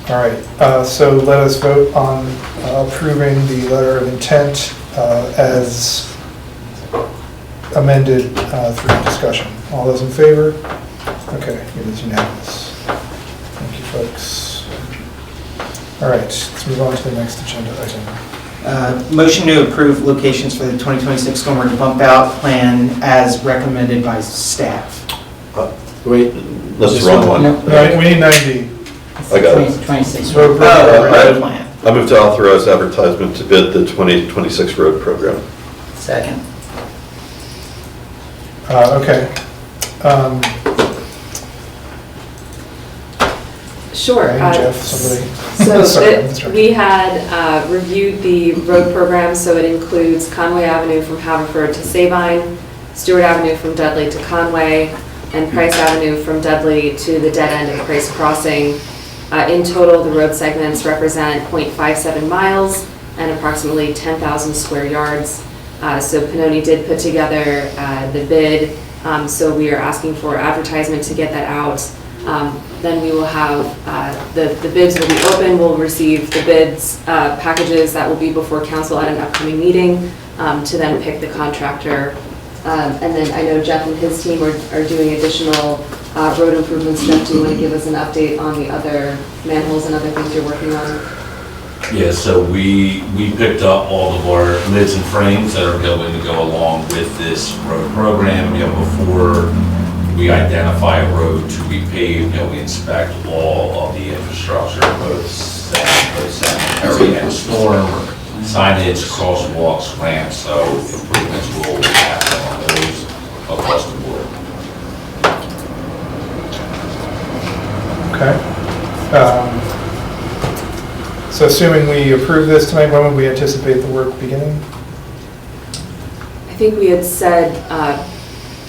S2: All right, so let us vote on approving the letter of intent as amended through discussion. All those in favor? Okay, it is unanimous. Thank you, folks. All right, let's move on to the next agenda item.
S7: Motion to approve locations for the 2026 stormwater bump out plan as recommended by staff.
S11: Wait, that's the wrong one.
S2: No, we need 9D.
S11: I got it.
S1: 26.
S7: Road plan.
S11: I move to authorize advertisement to bid the 2026 road program.
S1: Second.
S2: Okay.
S9: Sure.
S2: Hey, Jeff, somebody.
S9: So
S2: Sorry,
S9: we had reviewed the road program, so it includes Conway Avenue from Haverford to Sabine, Stewart Avenue from Dudley to Conway, and Price Avenue from Dudley to the dead end of Price Crossing. In total, the road segments represent 0.57 miles and approximately 10,000 square yards. So Pannoni did put together the bid, so we are asking for advertisement to get that out. Then we will have, the bids will be open, we'll receive the bids packages that will be before council at an upcoming meeting to then pick the contractor. And then I know Jeff and his team are doing additional road improvements. Jeff, do you want to give us an update on the other manholes and other things you're working on?
S4: Yeah, so we picked up all of our lids and frames that are going to go along with this road program. Before we identify a road to be paved, we inspect all of the infrastructure, both sanitary and storm, signage, crosswalks, ramps, so improvements will happen on those across the board.
S2: Okay. So assuming we approve this tonight, when would we anticipate the work beginning?
S9: I think we had said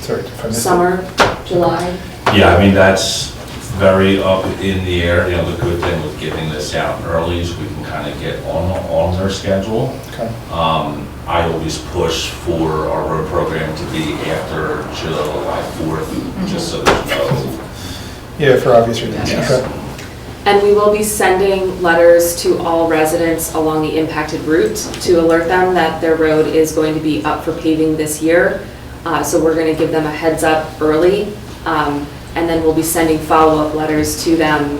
S2: Sorry, if I missed it.
S9: summer, July.
S4: Yeah, I mean, that's very up in the air. The good thing with getting this out early is we can kind of get on their schedule.
S2: Okay.
S4: I always push for our road program to be after July 4th, just so there's no...
S2: Yeah, for obvious reasons.
S4: Yes.
S2: Okay.
S9: And we will be sending letters to all residents along the impacted route to alert them that their road is going to be up for paving this year. So we're going to give them a heads up early, and then we'll be sending follow-up letters to them.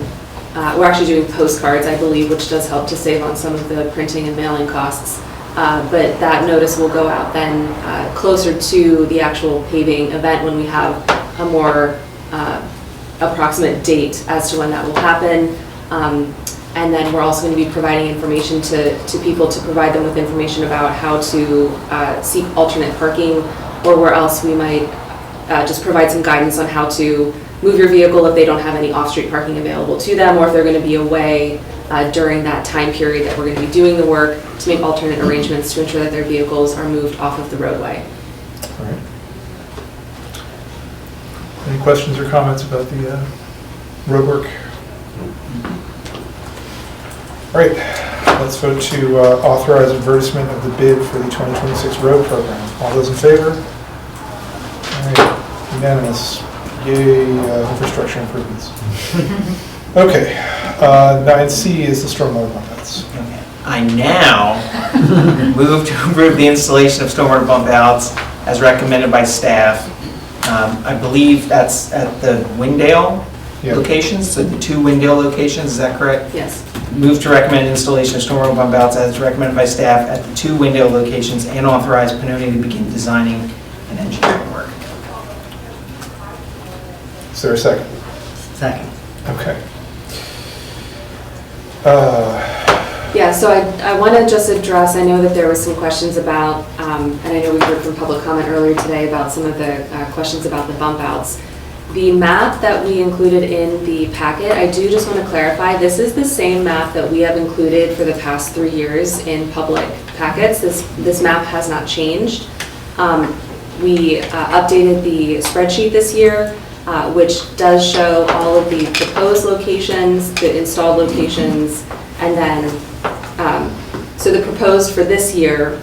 S9: We're actually doing postcards, I believe, which does help to save on some of the printing and mailing costs. But that notice will go out then closer to the actual paving event when we have a more approximate date as to when that will happen. And then we're also going to be providing information to people to provide them with information about how to seek alternate parking, or where else we might just provide some guidance on how to move your vehicle if they don't have any off-street parking available to them, or if they're going to be away during that time period that we're going to be doing the work, to make alternate arrangements to ensure that their vehicles are moved off of the roadway.
S2: All right. Any questions or comments about the road work? All right, let's vote to authorize advertisement of the bid for the 2026 road program. All those in favor? All right, unanimous. Yay, infrastructure improvements. Okay, 9C is the stormwater bump outs.
S7: I now move to approve the installation of stormwater bump outs as recommended by staff. I believe that's at the Windale locations, so the 2 Windale locations, is that correct?
S9: Yes.
S7: Move to recommend installation of stormwater bump outs as recommended by staff at the 2 Windale locations and authorize Pannoni to begin designing and engineering work.
S2: Is there a second?
S1: Second.
S2: Okay.
S9: Yeah, so I want to just address, I know that there was some questions about, and I know we heard from public comment earlier today about some of the questions about the bump outs. The map that we included in the packet, I do just want to clarify, this is the same map that we have included for the past 3 years in public packets. This map has not changed. We updated the spreadsheet this year, which does show all of the proposed locations, the installed locations, and then, so the proposed for this year,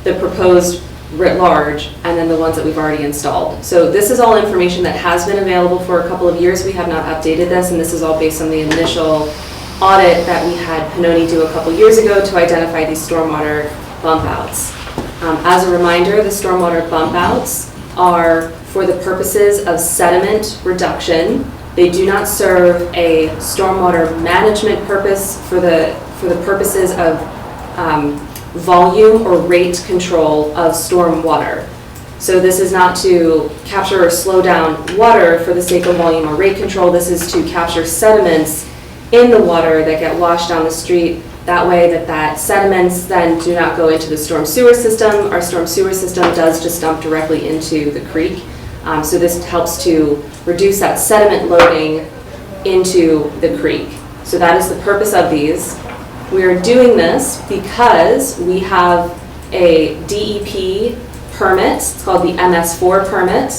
S9: the proposed writ large, and then the ones that we've already installed. So this is all information that has been available for a couple of years. We have not updated this, and this is all based on the initial audit that we had Pannoni do a couple years ago to identify these stormwater bump outs. As a reminder, the stormwater bump outs are for the purposes of sediment reduction. They do not serve a stormwater management purpose for the purposes of volume or rate control of storm water. So this is not to capture or slow down water for the sake of volume or rate control. This is to capture sediments in the water that get washed down the street. That way that sediments then do not go into the storm sewer system. Our storm sewer system does just dump directly into the creek. So this helps to reduce that sediment loading into the creek. So that is the purpose of these. We are doing this because we have a DEP permit. It's called the MS4 permit.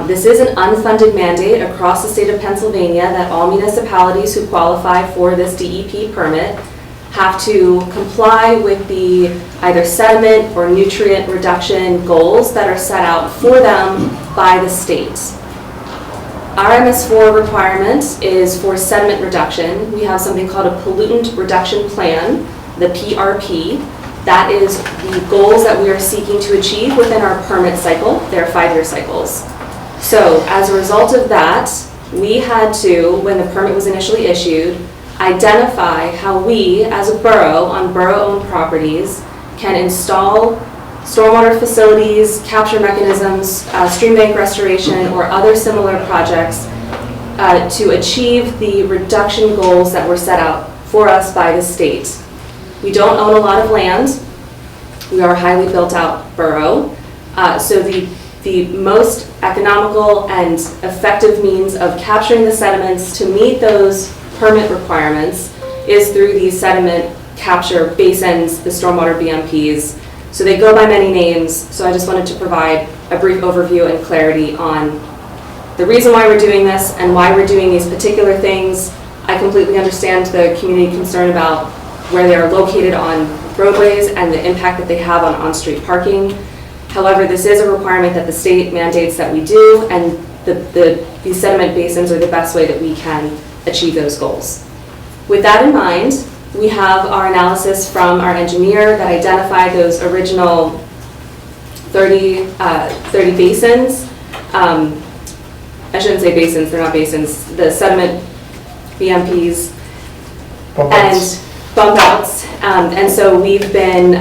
S9: This is an unfunded mandate across the state of Pennsylvania that all municipalities who qualify for this DEP permit have to comply with the either sediment or nutrient reduction goals that are set out for them by the state. Our MS4 requirement is for sediment reduction. We have something called a pollutant reduction plan, the PRP. That is the goals that we are seeking to achieve within our permit cycle. They're 5-year cycles. So as a result of that, we had to, when the permit was initially issued, identify how we, as a borough, on borough-owned properties, can install stormwater facilities, capture mechanisms, stream bank restoration, or other similar projects to achieve the reduction goals that were set out for us by the state. We don't own a lot of land. We are a highly built-out borough. So the most economical and effective means of capturing the sediments to meet those permit requirements is through these sediment capture basins, the stormwater BMPs. So they go by many names, so I just wanted to provide a brief overview and clarity on the reason why we're doing this and why we're doing these particular things. I completely understand the community concern about where they are located on roadways and the impact that they have on on-street parking. However, this is a requirement that the state mandates that we do, and these sediment basins are the best way that we can achieve those goals. With that in mind, we have our analysis from our engineer that identified those original 30 basins. I shouldn't say basins, they're not basins, the sediment BMPs and bump outs. And so we've been,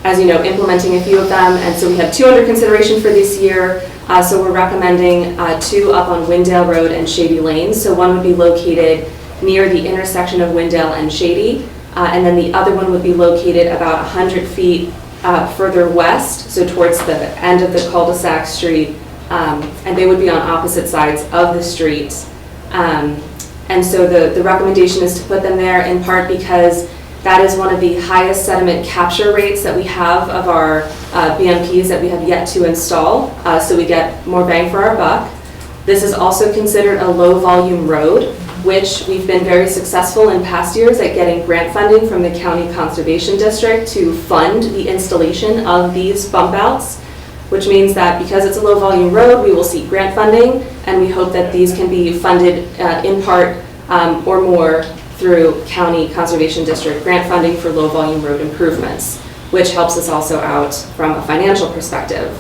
S9: as you know, implementing a few of them. And so we have 2 under consideration for this year. So we're recommending 2 up on Windale Road and Shady Lane. So one would be located near the intersection of Windale and Shady. And then the other one would be located about 100 feet further west, so towards the end of the cul-de-sac street. And they would be on opposite sides of the street. And so the recommendation is to put them there in part because That is one of the highest sediment capture rates that we have of our BMPs that we have yet to install, so we get more bang for our buck. This is also considered a low-volume road, which we've been very successful in past years at getting grant funding from the County Conservation District to fund the installation of these bump outs, which means that because it's a low-volume road, we will seek grant funding, and we hope that these can be funded in part or more through County Conservation District grant funding for low-volume road improvements, which helps us also out from a financial perspective.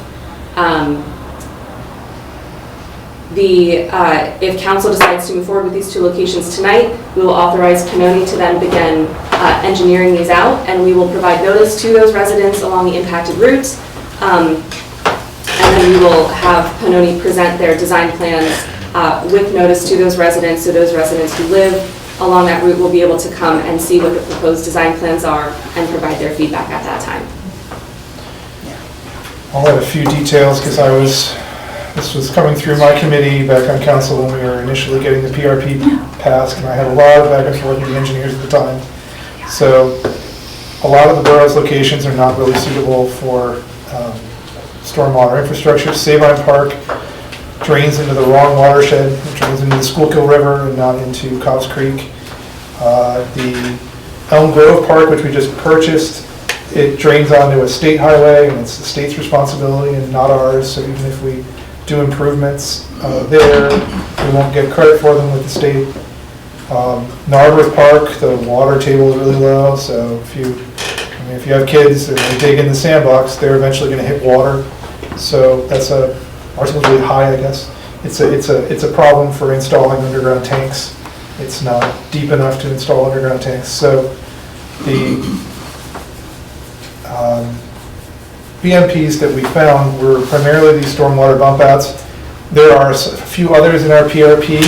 S9: If council decides to move forward with these two locations tonight, we will authorize Pannoni to then begin engineering these out, and we will provide notice to those residents along the impacted routes. And then we will have Pannoni present their design plans with notice to those residents, so those residents who live along that route will be able to come and see what the proposed design plans are and provide their feedback at that time.
S2: I'll add a few details because this was coming through my committee back on council when we were initially getting the PRP passed, and I had a lot of back and forth with the engineers at the time. So a lot of the borough's locations are not really suitable for stormwater infrastructure. Sabine Park drains into the wrong watershed. It drains into the Schuylkill River and not into Cobbs Creek. The Elm Grove Park, which we just purchased, it drains onto a state highway, and it's the state's responsibility and not ours. So even if we do improvements there, we won't get credit for them with the state. Narberth Park, the water table is really low, so if you have kids and they dig in the sandbox, they're eventually going to hit water. So that's ours is really high, I guess. It's a problem for installing underground tanks. It's not deep enough to install underground tanks. So the BMPs that we found were primarily these stormwater bump outs. There are a few others in our PRP.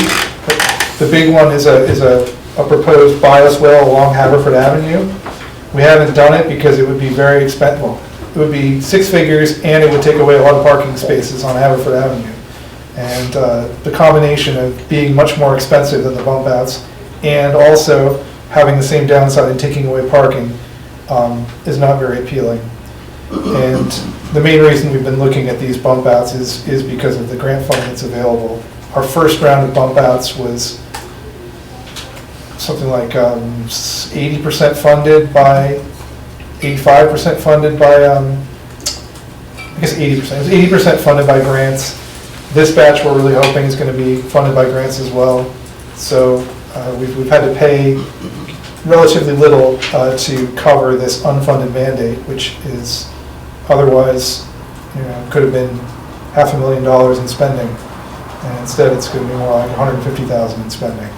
S2: The big one is a proposed bios well along Haverford Avenue. We haven't done it because it would be very expensive. Well, it would be 6 figures and it would take away a lot of parking spaces on Haverford Avenue. And the combination of being much more expensive than the bump outs and also having the same downside and taking away parking is not very appealing. And the main reason we've been looking at these bump outs is because of the grant funding that's available. Our first round of bump outs was something like 80% funded by, 85% funded by, I guess 80%. It was 80% funded by grants. This batch we're really hoping is going to be funded by grants as well. So we've had to pay relatively little to cover this unfunded mandate, which is otherwise, could have been $500,000 in spending, and instead it's going to be more like $150,000 in spending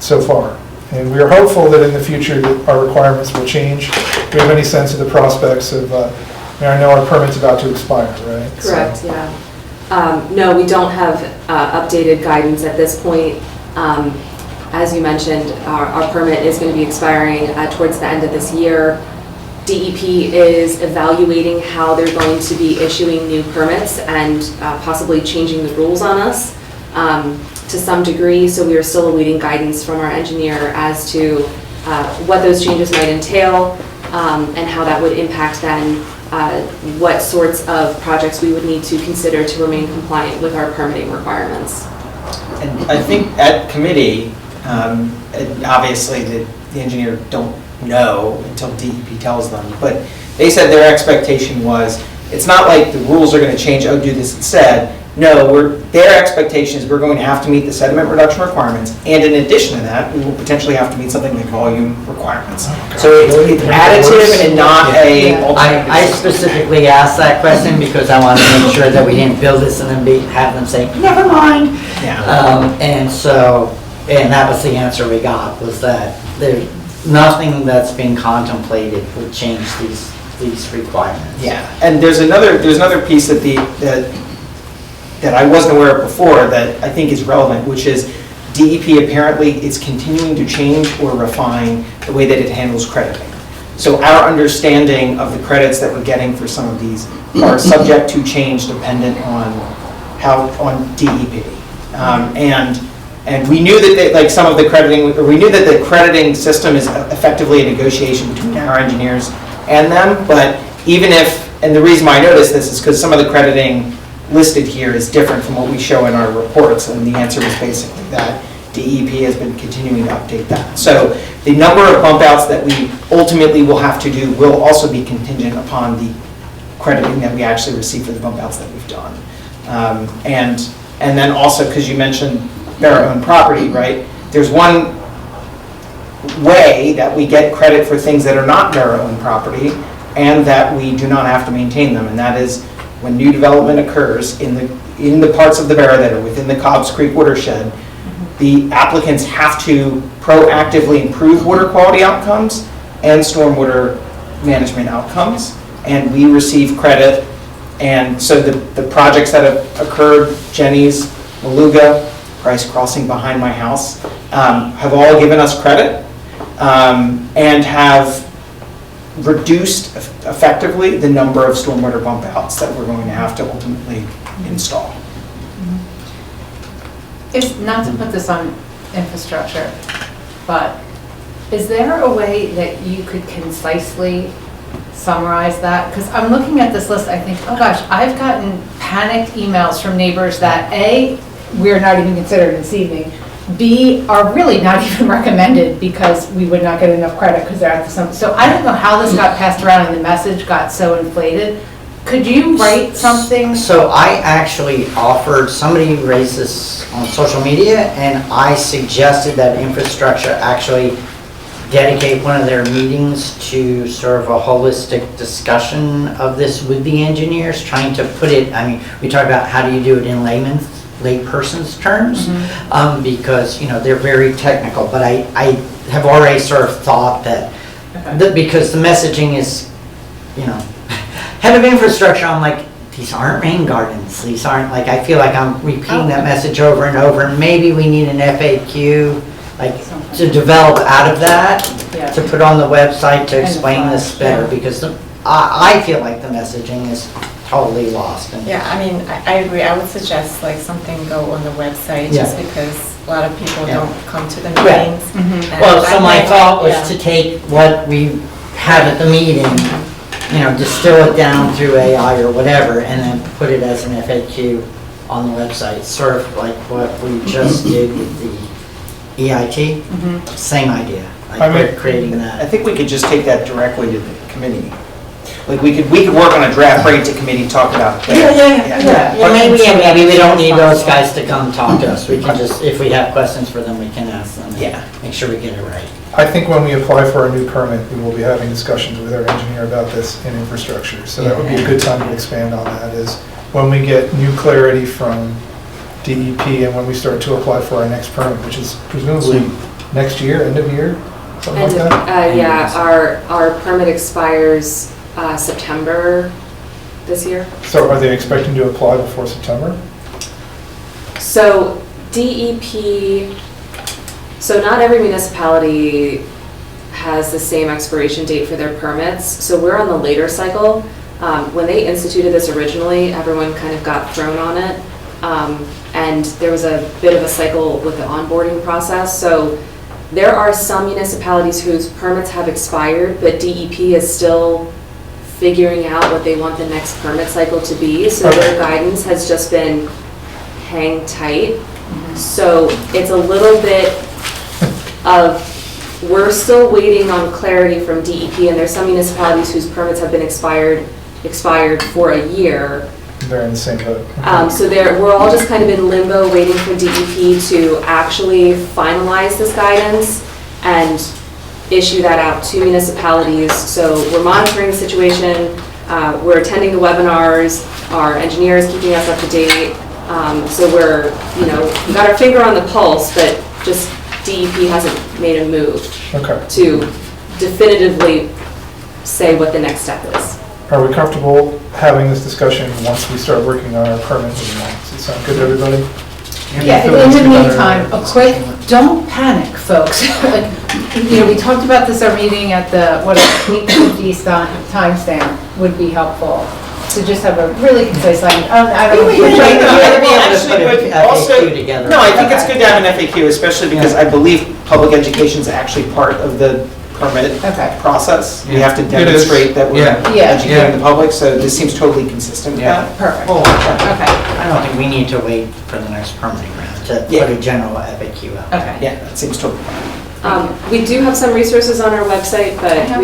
S2: so far. And we are hopeful that in the future that our requirements will change. Do we have any sense of the prospects of? I know our permit's about to expire, right?
S9: Correct. So. Yeah. No, we don't have updated guidance at this point. As you mentioned, our permit is going to be expiring towards the end of this year. DEP is evaluating how they're going to be issuing new permits and possibly changing the rules on us to some degree. So we are still awaiting guidance from our engineer as to what those changes might entail and how that would impact then what sorts of projects we would need to consider to remain compliant with our permitting requirements.
S7: And I think at committee, obviously the engineer don't know until DEP tells them, but they said their expectation was, it's not like the rules are going to change, oh, do this instead. No, their expectation is we're going to have to meet the sediment reduction requirements, and in addition to that, we will potentially have to meet something like volume requirements. So it's additive and not
S1: I specifically asked that question because I wanted to make sure that we didn't build this and then have them say, never mind.
S7: Yeah.
S1: And that was the answer we got, was that there's nothing that's being contemplated would change these requirements.
S7: Yeah, and there's another piece that I wasn't aware of before that I think is relevant, which is DEP apparently is continuing to change or refine the way that it handles crediting. So our understanding of the credits that we're getting for some of these are subject to change dependent on DEP. And And we knew that, like some of the crediting, or we knew that the crediting system is effectively a negotiation between our engineers and them, but even if, and the reason why I noticed this is because some of the crediting listed here is different from what we show in our reports, and the answer was basically that DEP has been continuing to update that. So the number of bump outs that we ultimately will have to do will also be contingent upon the crediting that we actually receive for the bump outs that we've done. And then also, because you mentioned Borough-owned property, right? There's one way that we get credit for things that are not Borough-owned property and that we do not have to maintain them, and that is when new development occurs in the parts of the Borough that are within the Cobbs Creek watershed, the applicants have to proactively improve water quality outcomes and stormwater management outcomes, and we receive credit. And so the projects that have occurred, Jenny's, Maluga, Price Crossing behind my house, have all given us credit and have reduced effectively the number of stormwater bump outs that we're going to have to ultimately install.
S12: It's not to put this on infrastructure, but is there a way that you could concisely summarize that? Because I'm looking at this list, I think, oh gosh, I've gotten panicked emails from neighbors that A, we're not even considered this evening, B, are really not even recommended because we would not get enough credit because they're at the summit. So I don't know how this got passed around and the message got so inflated. Could you write something?
S1: So I actually offered, somebody raised this on social media, and I suggested that infrastructure actually dedicate one of their meetings to sort of a holistic discussion of this with the engineers, trying to put it, I mean, we talk about how do you do it in layperson's terms, because, you know, they're very technical, but I have already sort of thought that, because the messaging is, you know, head of infrastructure, I'm like, these aren't rain gardens, these aren't, like, I feel like I'm repeating that message over and over, and maybe we need an FAQ, like, to develop out of that, to put on the website to explain this better, because I feel like the messaging is totally lost.
S10: Yeah, I mean, I agree. I would suggest like something go on the website just because a lot of people don't come to the meetings. And
S1: Well, so my thought was
S10: yeah.
S1: to take what we have at the meeting, you know, distill it down through AI or whatever, and then put it as an FAQ on the website, sort of like what we just did with the EIT. Same idea, like creating that.
S7: I think we could just take that directly to the committee. Like we could work on a draft, bring it to committee, talk about it.
S1: Well, maybe we don't need those guys to come talk to us. We can just, if we have questions for them, we can ask them. Make sure we get it right.
S2: I think when we apply for a new permit, we will be having discussions with our engineer about this in infrastructure. So that would be a good time to expand on that, is when we get new clarity from DEP and when we start to apply for our next permit, which is presumably next year, end of year, something like that?
S9: Yeah, our permit expires September this year.
S2: So are they expecting to apply before September?
S9: So DEP, so not every municipality has the same expiration date for their permits. So we're on the later cycle. When they instituted this originally, everyone kind of got thrown on it. And there was a bit of a cycle with the onboarding process. So there are some municipalities whose permits have expired, but DEP is still figuring out what they want the next permit cycle to be. So their guidance has just been hang tight. So it's a little bit of, we're still waiting on clarity from DEP, and there's some municipalities whose permits have been expired for a year.
S2: They're in the same boat.
S9: So we're all just kind of in limbo waiting for DEP to actually finalize this guidance and issue that out to municipalities. So we're monitoring the situation, we're attending the webinars, our engineer is keeping us up to date. So we're, you know, we got our finger on the pulse, but just DEP hasn't made a move to definitively say what the next step is.
S2: Are we comfortable having this discussion once we start working on our permit? Does it sound good to everybody?
S12: Yeah, in the meantime, a quick, don't panic, folks. Like, you know, we talked about this, our meeting at the, what, 8:50 timestamp would be helpful. to just have a really concise language. I don't know.
S1: We'll
S7: Actually,
S1: put
S7: but also,
S1: FAQ together.
S7: no, I think it's good to have an FAQ, especially because I believe public education is actually part of the permit process. We have to
S2: It is.
S7: demonstrate that we're
S2: Yeah.
S7: educating the public, so this seems totally consistent with that.
S12: Perfect.
S1: Well,
S12: Okay.
S1: I don't think we need to wait for the next permitting round to put a general FAQ out.
S12: Okay.
S7: Yeah, that seems totally fine.
S9: We do have some resources on our website, but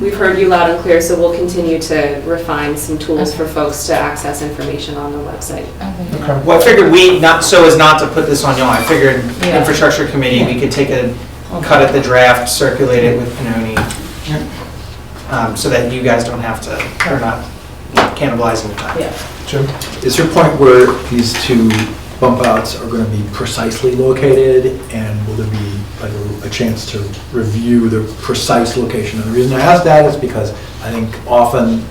S9: we've heard you loud and clear, so we'll continue to refine some tools for folks to access information on the website.
S7: Well, I figured so as not to put this on y'all, I figured
S9: Yeah.
S7: infrastructure committee, we could take a cut at the draft, circulate it with Pinoni, so that you guys don't have to, or not cannibalizing the time.
S2: Jim?
S5: Is there a point where these two bump outs are going to be precisely located, and will there be like a chance to review the precise location? And the reason I ask that is because I think often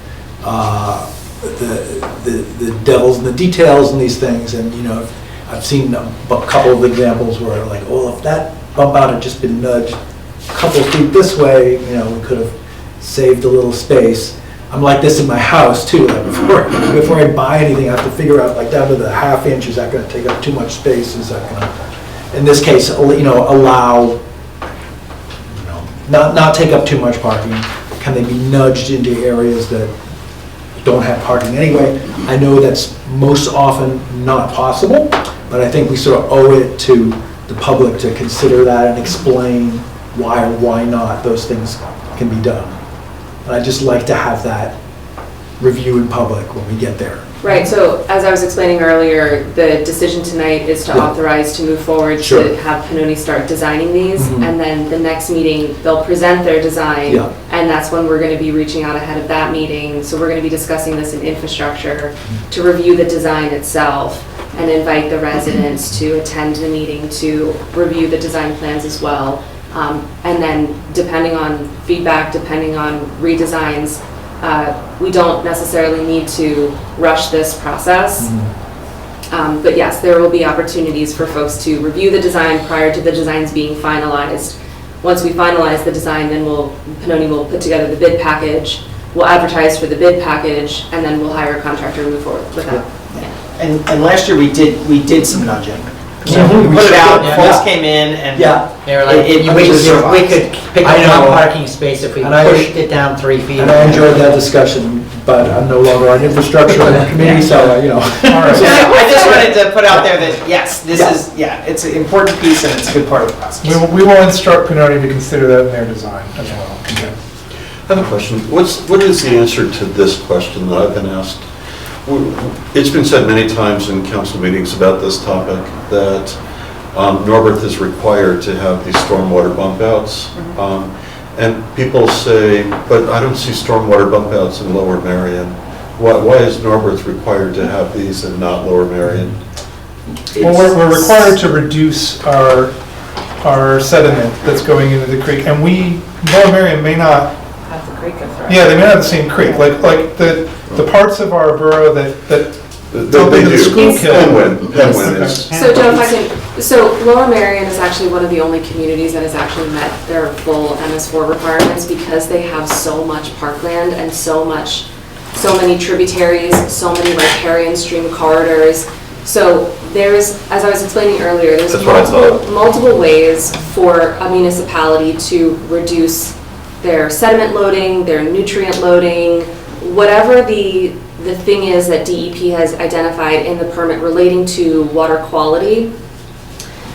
S5: the devil's in the details in these things, and I've seen a couple of examples where like, oh, if that bump out had just been nudged a couple feet this way, we could have saved a little space. I'm like this in my house too. Like before I buy anything, I have to figure out like down to the half inch. Is that going to take up too much space? Is that going to, in this case, allow, not take up too much parking? Can they be nudged into areas that don't have parking anyway? I know that's most often not possible, but I think we sort of owe it to the public to consider that and explain why or why not those things can be done. And I'd just like to have that review in public when we get there.
S9: Right, so as I was explaining earlier, the decision tonight is to authorize to move forward
S5: Sure.
S9: to have Pinoni start designing these,
S5: Mhm.
S9: and then the next meeting, they'll present their design,
S5: Yeah.
S9: and that's when we're going to be reaching out ahead of that meeting. So we're going to be discussing this in infrastructure to review the design itself and invite the residents to attend the meeting to review the design plans as well. And then depending on feedback, depending on redesigns, we don't necessarily need to rush this process. But yes, there will be opportunities for folks to review the design prior to the designs being finalized. Once we finalize the design, then Pinoni will put together the bid package, we'll advertise for the bid package, and then we'll hire a contractor and move forward with that.
S7: And last year we did some nudging. So
S1: Mhm.
S7: we put it out,
S1: Yeah.
S7: folks came in, and
S1: They were like,
S7: it
S1: we
S7: was
S1: could pick up
S5: I know.
S1: one parking space if we
S5: And I-
S1: pushed it down 3 feet.
S5: And I enjoyed that discussion, but I'm no longer on infrastructure in the committee, so,
S7: No, I just wanted to put out there that, yes, this is, it's an important piece and it's a good part of the process.
S2: We will instruct Pinoni to consider that in their design as well.
S11: I have a question. What is the answer to this question that I've been asked? It's been said many times in council meetings about this topic that Norberth is required to have these stormwater bump outs. And people say, but I don't see stormwater bump outs in Lower Merion. Why is Norberth required to have these and not Lower Merion?
S2: Well, we're required to reduce our sediment that's going into the creek, and Lower Merion may not,
S12: Have the creek go through.
S2: yeah, they may not have the same creek, like the parts of our borough that dump
S11: They
S2: into the
S11: do.
S2: school kill.
S11: Penguin is.
S9: So Joe, if I can, so Lower Merion is actually one of the only communities that has actually met their full MS4 requirements because they have so much parkland and so many tributaries, so many riparian stream corridors. So there's, as I was explaining earlier, there's
S11: That's what I thought.
S9: multiple ways for a municipality to reduce their sediment loading, their nutrient loading, whatever the thing is that DEP has identified in the permit relating to water quality.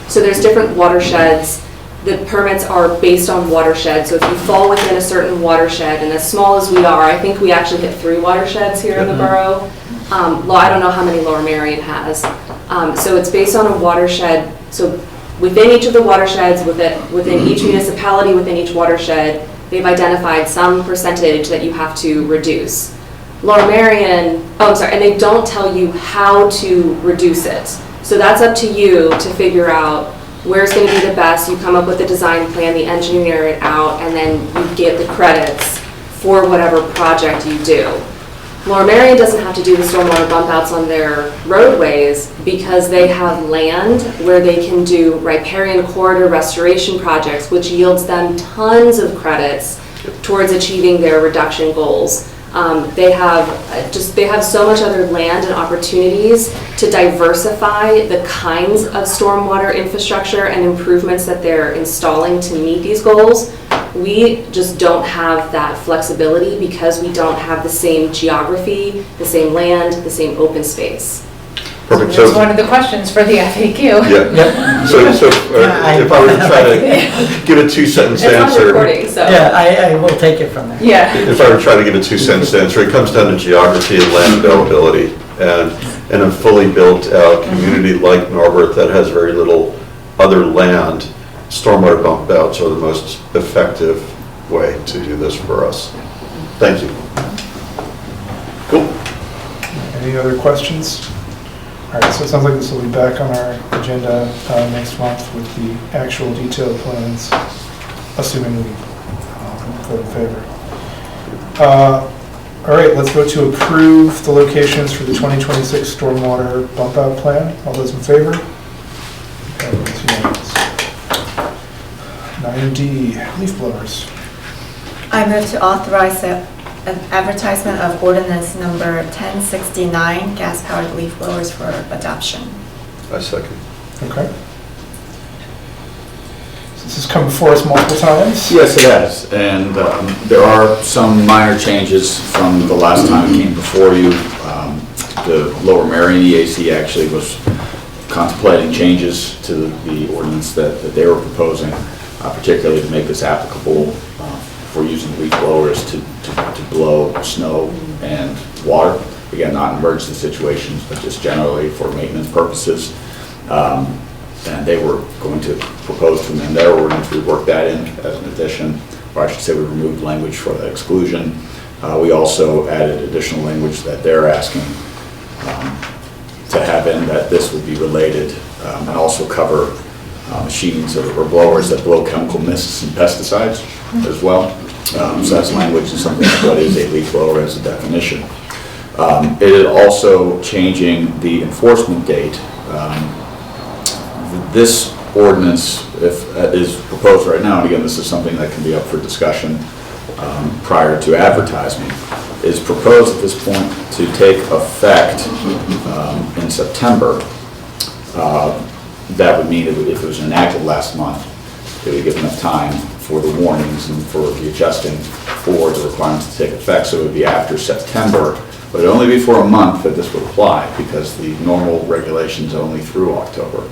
S9: So there's different watersheds. The permits are based on watersheds. So if you fall within a certain watershed, and as small as we are, I think we actually hit 3 watersheds here in the borough. I don't know how many Lower Merion has. So it's based on a watershed. So within each of the watersheds, within each municipality, within each watershed, they've identified some percentage that you have to reduce. Lower Merion, and they don't tell you how to reduce it. So that's up to you to figure out where's going to be the best. You come up with a design plan, the engineer it out, and then you get the credits for whatever project you do. Lower Merion doesn't have to do the stormwater bump outs on their roadways because they have land where they can do riparian corridor restoration projects, which yields them tons of credits towards achieving their reduction goals. They have so much other land and opportunities to diversify the kinds of stormwater infrastructure and improvements that they're installing to meet these goals. We just don't have that flexibility because we don't have the same geography, the same land, the same open space.
S11: Perfect.
S12: That's
S11: So,
S12: one of the questions for the FAQ.
S11: yeah. So if I were to try to give a two-sentence
S9: It's on
S11: answer.
S9: recording, so.
S1: Yeah, I will take it from there.
S12: Yeah.
S11: If I were to try to give a two-sentence answer, it comes down to geography and land availability. And in a fully built-out community like Narberth that has very little other land, stormwater bump outs are the most effective way to do this for us. Thank you.
S2: Cool. Any other questions? All right, so it sounds like this will be back on our agenda next month with the actual detailed plans, assuming we vote in favor. All right, let's vote to approve the locations for the 2026 stormwater bump out plan. All those in favor? Okay, that's unanimous. 9D, leaf blowers.
S10: I move to authorize an advertisement of ordinance number 1069, gas-powered leaf blowers for adoption.
S11: I second.
S2: Okay. So this has come before us multiple times?
S6: Yes, it has, and there are some minor changes from the last time it came before you. The Lower Merion EAC actually was contemplating changes to the ordinance that they were proposing, particularly to make this applicable for using leaf blowers to blow snow and water. Again, not in emergency situations, but just generally for maintenance purposes. And they were going to propose to amend their ordinance. We worked that in as an addition, or I should say we removed language for the exclusion. We also added additional language that they're asking to have in, that this would be related and also cover machines or blowers that blow chemical mists and pesticides as well. So that's language and something that what is a leaf blower as a definition. It is also changing the enforcement date. This ordinance is proposed right now, and again, this is something that can be up for discussion prior to advertising, is proposed at this point to take effect in September. That would mean if it was enacted last month, it would give enough time for the warnings and for the adjusting for the requirements to take effect. So it would be after September, but it would only be for a month that this would apply because the normal regulations are only through October.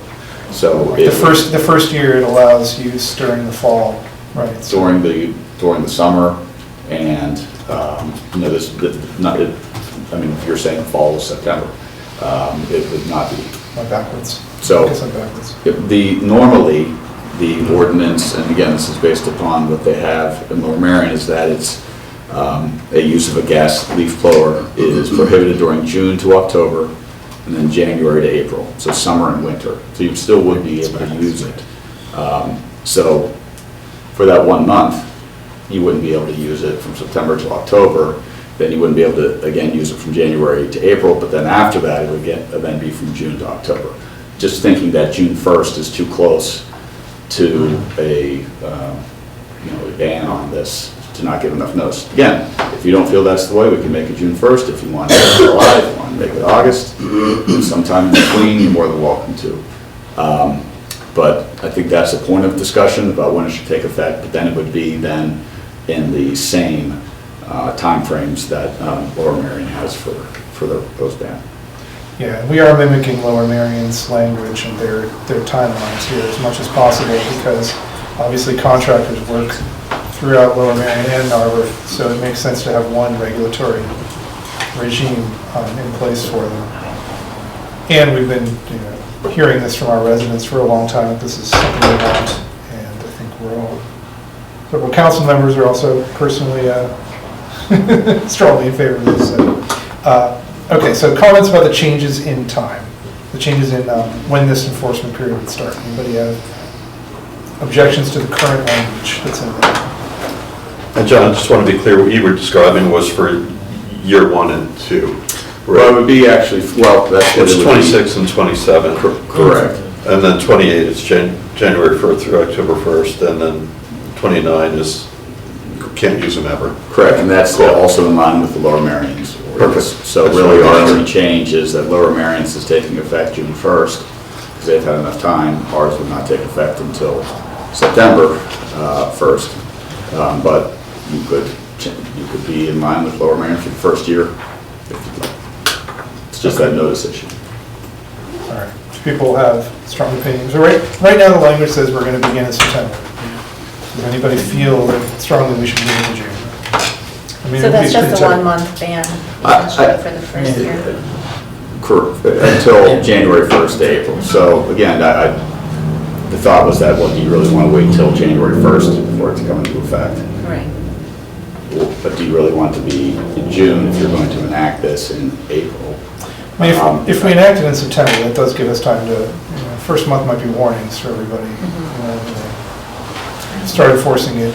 S6: So
S2: the first year it allows use during the fall, right?
S6: During the summer, and I mean, if you're saying fall is September, it would not be.
S2: Not backwards.
S6: So
S2: I guess I'm backwards.
S6: normally the ordinance, and again, this is based upon what they have in Lower Merion, is that it's a use of a gas leaf blower is prohibited during June to October, and then January to April, so summer and winter. So you still would be able to use it. So for that 1 month, you wouldn't be able to use it from September to October. Then you wouldn't be able to, again, use it from January to April, but then after that, it would then be from June to October. Just thinking that June 1st is too close to a ban on this, to not give enough notice. Again, if you don't feel that's the way, we can make it June 1st. If you want to make it July, if you want to make it August, sometime in between, you're more than welcome to. But I think that's a point of discussion about when it should take effect, but then it would be then in the same timeframes that Lower Merion has for the proposed ban.
S2: Yeah, and we are mimicking Lower Merion's language and their timelines here as much as possible, because obviously contractors work throughout Lower Merion and Narberth, so it makes sense to have one regulatory regime in place for them. And we've been hearing this from our residents for a long time, that this is something they want, and I think we're all, several council members are also personally strongly in favor of this. So, okay, so comments about the changes in time, the changes in when this enforcement period would start. Anybody have objections to the current language that's in there?
S11: And John, I just want to be clear, what you were describing was for year 1 and 2. Right?
S6: Well, it would be actually, well, that's what
S11: it's
S6: it would
S11: 26 and 27.
S6: Correct.
S11: And then 28 is January 1st through October 1st, and then 29 is can't use them ever.
S6: Correct, and that's also in line with the Lower Merion's ordinance.
S11: Perfect.
S6: So really, our only change is that Lower Merion's is taking effect June 1st, because they've had enough time. Ours would not take effect until September 1st. But you could be in line with Lower Merion for the first year, if you'd like. It's just that notice issue.
S2: All right. Do people have strong opinions? So right now, the language says we're going to begin in September. Does anybody feel that strongly we should begin in June? I mean,
S10: So
S2: it would
S10: that's
S2: be
S10: just a
S2: pretty tight.
S10: 1-month ban essentially for the first year?
S6: Correct, until January 1st to April. So again, the thought was that, well, do you really want to wait until January 1st for it to come into effect?
S10: Right.
S6: But do you really want to be in June if you're going to enact this in April?
S2: I mean, if we enact it in September, that does give us time to, first month might be warnings for everybody. Start enforcing it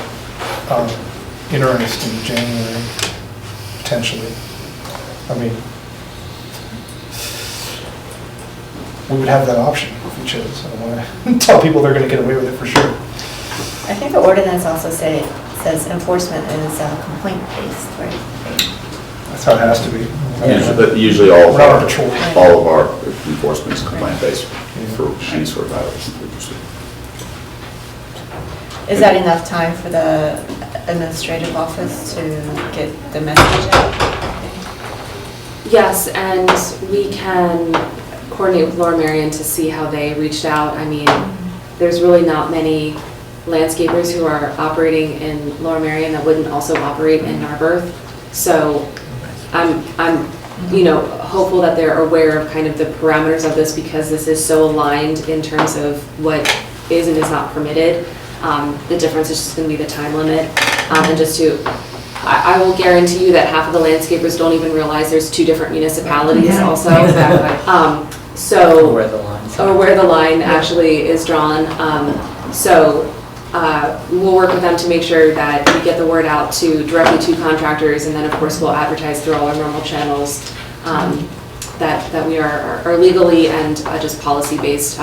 S2: in earnest in January, potentially. I mean, we would have that option if we chose. I don't want to tell people they're going to get away with it for sure.
S10: I think the ordinance also says enforcement is complaint-based, right?
S2: That's how it has to be.
S6: But usually all
S2: We're not on patrol.
S6: of our enforcement is complaint-based for any sort of violation.
S10: Is that enough time for the administrative office to get the message out?
S9: Yes, and we can coordinate with Lower Merion to see how they reached out. I mean, there's really not many landscapers who are operating in Lower Merion that wouldn't also operate in Narberth. So I'm hopeful that they're aware of kind of the parameters of this, because this is so aligned in terms of what is and is not permitted. The difference is just going to be the time limit. And just I will guarantee you that half of the landscapers don't even realize there's 2 different municipalities also. So, or where the line actually is drawn. We'll work with them to make sure that we get the word out directly to contractors, and then of course we'll advertise through all our normal channels that we are legally and just policy-based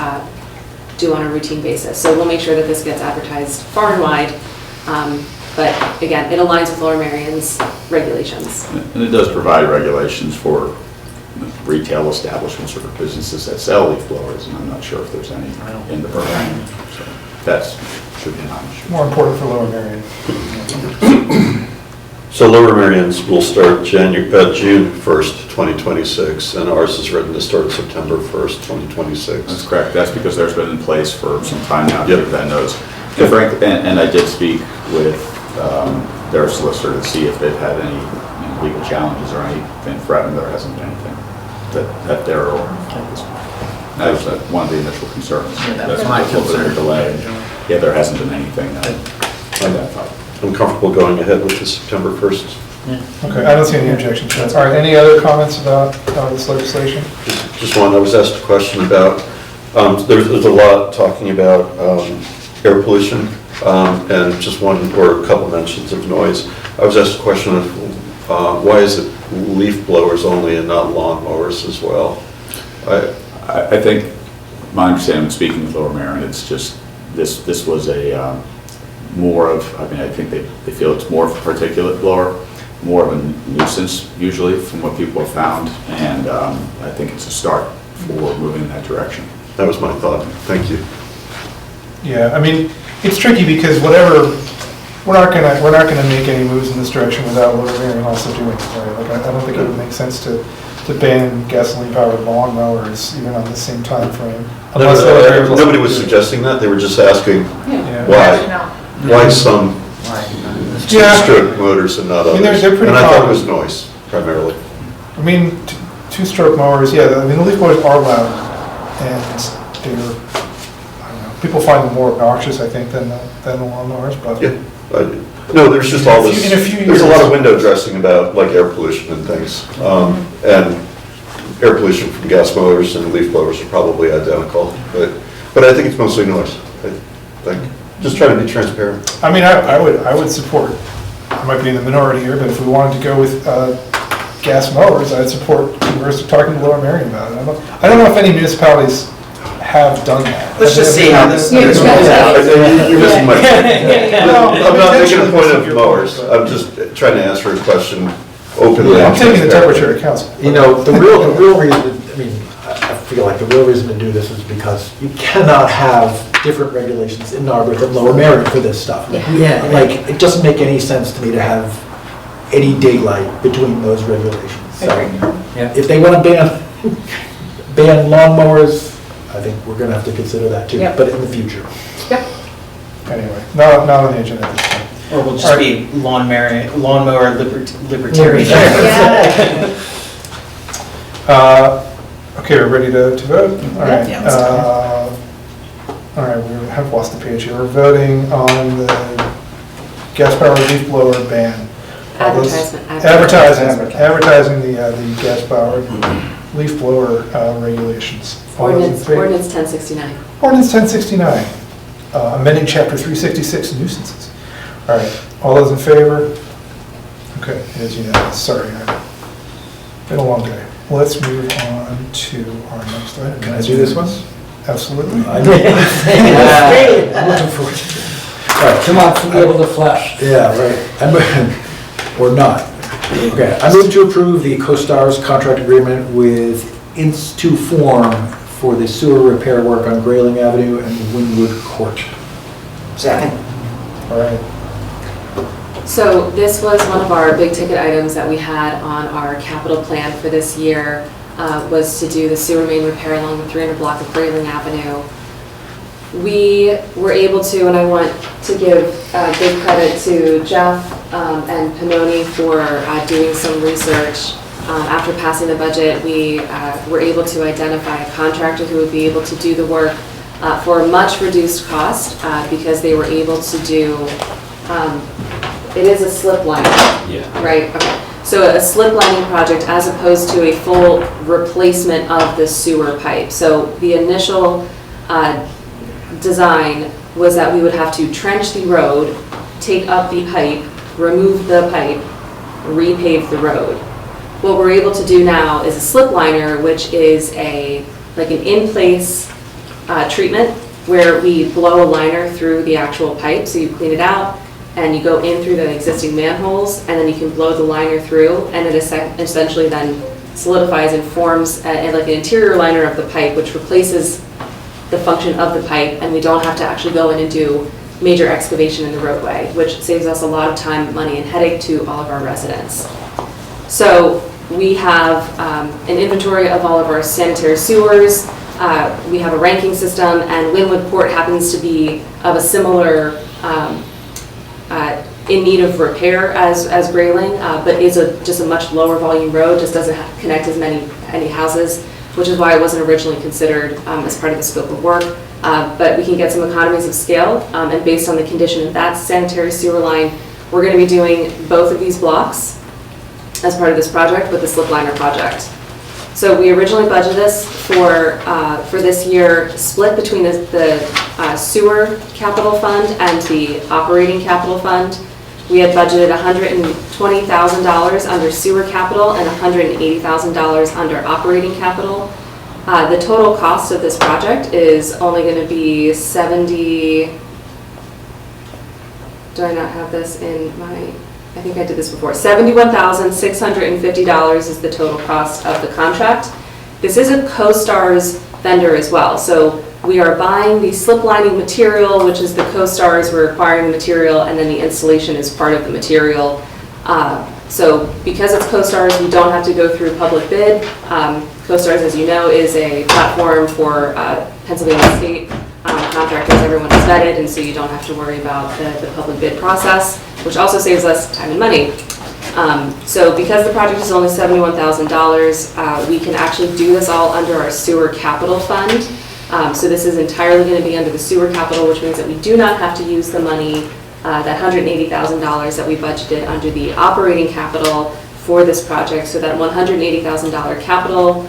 S9: do on a routine basis. So we'll make sure that this gets advertised far and wide. But again, it aligns with Lower Merion's regulations.
S6: And it does provide regulations for retail establishments or businesses that sell leaf blowers, and I'm not sure if there's any in the program. So that should be an issue.
S2: More important for Lower Merion.
S11: So Lower Merion's will start June 1st, 2026, and ours is written to start September 1st, 2026.
S6: That's correct. That's because there's been in place for some time now to give that notice. And I did speak with their solicitor to see if they've had any legal challenges or anything threatened. There hasn't been anything that they're aware of. That was one of the initial concerns.
S1: That's my concern.
S6: Delay. Yeah, there hasn't been anything identified.
S11: I'm comfortable going ahead with the September 1st.
S2: Okay, I don't see any objection to that. All right, any other comments about this legislation?
S11: Just one, I was asked a question about, there's a lot talking about air pollution, and just one or a couple mentions of noise. I was asked a question of why is it leaf blowers only and not lawn mowers as well?
S6: I think, my understanding, speaking with Lower Merion, it's just, this was a more of, I think they feel it's more of a particulate blower, more of a nuisance usually from what people have found, and I think it's a start for moving in that direction.
S11: That was my thought. Thank you.
S2: Yeah, I mean, it's tricky because we're not gonna make any moves in this direction without Lower Merion also doing it, right? Like, I don't think it would make sense to ban gasoline-powered lawn mowers even on the same time frame.
S11: Nobody was suggesting that. They were just asking why some two-stroke motors and not others.
S2: They're pretty
S11: and I thought it
S2: common.
S11: was noise primarily.
S2: I mean, two-stroke mowers, yeah, the leaf blowers are loud, and they're, I don't know, people find them more obnoxious, I think, than the lawn mowers, but.
S11: Yeah, no, there's just all this,
S2: in a few
S11: there's a
S2: years.
S11: lot of window dressing about like air pollution and things. And air pollution from gas mowers and leaf blowers are probably identical, but I think it's mostly noise. I think, just trying to be transparent.
S2: I mean, I would support, I might be in the minority here, but if we wanted to go with gas mowers, I'd support talking to Lower Merion about it. I don't know if any municipalities have done that.
S7: Let's just see how this
S11: You're
S7: goes out.
S11: missing my point.
S2: No,
S11: I'm not making a
S2: intentionally
S11: point
S2: missing
S11: of
S2: your
S11: mowers.
S2: point, but-
S11: I'm just trying to answer a question openly.
S2: I'm
S11: and
S2: taking the
S11: transparently.
S2: temperature of council.
S5: You know, the real reason, I mean, I feel like the real reason to do this is because you cannot have different regulations in Narberth and Lower Merion for this stuff.
S1: Yeah.
S5: Like, it doesn't make any sense to me to have any daylight between those regulations. So, if they want to ban lawnmowers, I think we're going to have to consider that too,
S12: Yep.
S5: but in the future.
S2: Anyway, not on the agenda at this time.
S7: Or we'll just be lawnmower libertarian.
S2: Okay, we're ready to vote? All right.
S7: Yeah, let's go.
S2: All right, we have lost the page here. We're voting on the gas power leaf blower ban. All those- Advertising the gas powered leaf blower regulations. All those in
S9: Ordinance
S2: favor?
S9: 1069.
S2: Ordinance 1069, amending chapter 366 nuisances. All right, all those in favor? Okay, it is unanimous, sorry. Been a long day. Let's move on to our next item.
S5: Can I do this one?
S2: Absolutely.
S5: I'm looking forward to it. All right.
S1: Come on, to be able to flush.
S5: Yeah, right. Or not. Okay, I move to approve the CoStar's contract agreement with Inst2 Form for the sewer repair work on Grayling Avenue and Wynwood Court.
S7: Second.
S2: All right.
S9: So this was one of our big ticket items that we had on our capital plan for this year, was to do the sewer main repair along the 300 block of Grayling Avenue. We were able to, and I want to give big credit to Jeff and Panoni for doing some research. After passing the budget, we were able to identify a contractor who would be able to do the work for a much reduced cost because they were able to do, it is a slip line, right? Okay. So a slip lining project as opposed to a full replacement of the sewer pipe. So the initial design was that we would have to trench the road, take up the pipe, remove the pipe, repave the road. What we're able to do now is a slip liner, which is like an in-place treatment where we blow a liner through the actual pipe. So you clean it out and you go in through the existing manholes and then you can blow the liner through and it essentially then solidifies and forms like an interior liner of the pipe, which replaces the function of the pipe, and we don't have to actually go in and do major excavation in the roadway, which saves us a lot of time, money, and headache to all of our residents. So we have an inventory of all of our sanitary sewers. We have a ranking system, and Wynwood Court happens to be of a similar in need of repair as Grayling, but is just a much lower volume road, just doesn't connect as any houses, which is why it wasn't originally considered as part of the scope of work. But we can get some economies of scale, and based on the condition of that sanitary sewer line, we're going to be doing both of these blocks as part of this project with the slip liner project. So we originally budgeted this for this year, split between the sewer capital fund and the operating capital fund. We had budgeted $120,000 under sewer capital and $180,000 under operating capital. The total cost of this project is only going to be do I not have this in my, I think I did this before, $71,650 is the total cost of the contract. This is a CoStar's vendor as well, so we are buying the slip lining material, which is the CoStar's, we're acquiring the material, and then the installation is part of the material. So because it's CoStar's, we don't have to go through public bid. CoStar's, as you know, is a platform for Pennsylvania state contractors. Everyone is vetted, and so you don't have to worry about the public bid process, which also saves us time and money. So because the project is only $71,000, we can actually do this all under our sewer capital fund. So this is entirely going to be under the sewer capital, which means that we do not have to use the money, that $180,000 that we budgeted under the operating capital for this project. So that $180,000 capital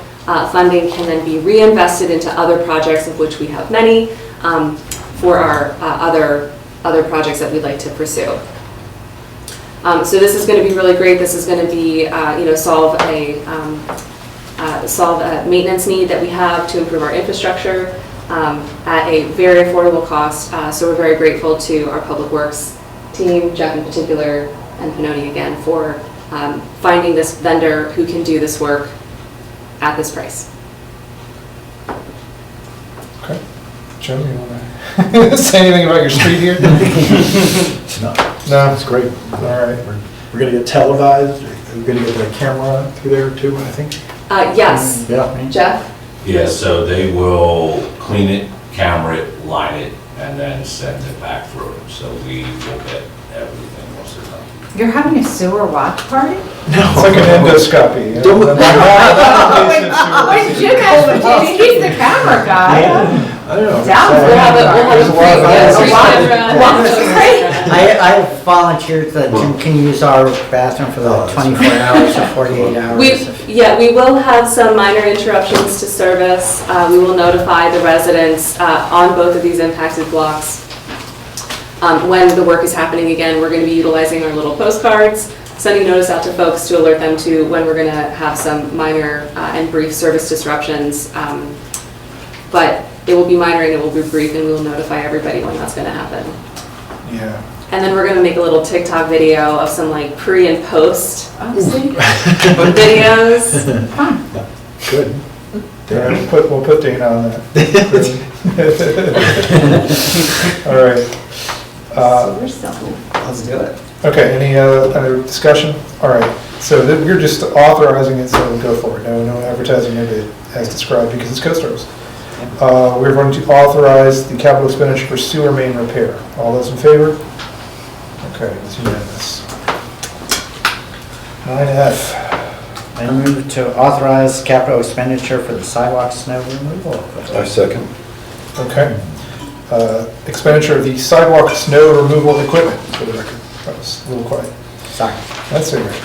S9: funding can then be reinvested into other projects, of which we have many, for our other projects that we'd like to pursue. So this is going to be really great. This is going to be, solve a maintenance need that we have to improve our infrastructure. at a very affordable cost. So we're very grateful to our Public Works team, Jeff in particular, and Pinoni again, for finding this vendor who can do this work at this price.
S2: Okay. Joe, you want to say anything about your street here?
S5: No.
S2: No?
S5: It's great.
S2: All right.
S5: We're gonna get televised, we're gonna get the camera through there too, I think.
S9: Yes.
S5: Yeah.
S9: Jeff?
S4: Yeah, so they will clean it, camera it, line it, and then send it back through. So we will get everything most of the time.
S12: You're having a sewer watch party?
S2: It's like an endoscopy. you know?
S12: When Jim asked me, he's the camera guy.
S5: I don't know.
S12: Down, we'll have a
S1: I volunteered that Jim can use our bathroom for the 24 hours or 48 hours.
S9: We will have some minor interruptions to service. We will notify the residents on both of these impacted blocks. When the work is happening again, we're going to be utilizing our little postcards, sending notice out to folks to alert them to when we're going to have some minor and brief service disruptions. But it will be minor and it will be brief, and we will notify everybody when that's going to happen.
S2: Yeah.
S9: And then we're going to make a little TikTok video of some like pre and post videos.
S5: Good.
S2: Yeah, we'll put Dana on that. All right.
S7: Let's do it.
S2: Okay, any other discussion? All right, so we're just authorizing it, so we'll go for it. No advertising of it as described because it's CoStarz. We're going to authorize the capital expenditure for sewer main repair. All those in favor? Okay, it's unanimous. 9F.
S1: I move to authorize capital expenditure for the sidewalk snow removal equipment.
S11: I second.
S2: Okay. Expenditure of the sidewalk snow removal equipment, for the record. That was a little quiet.
S1: Sorry.
S2: That's all right.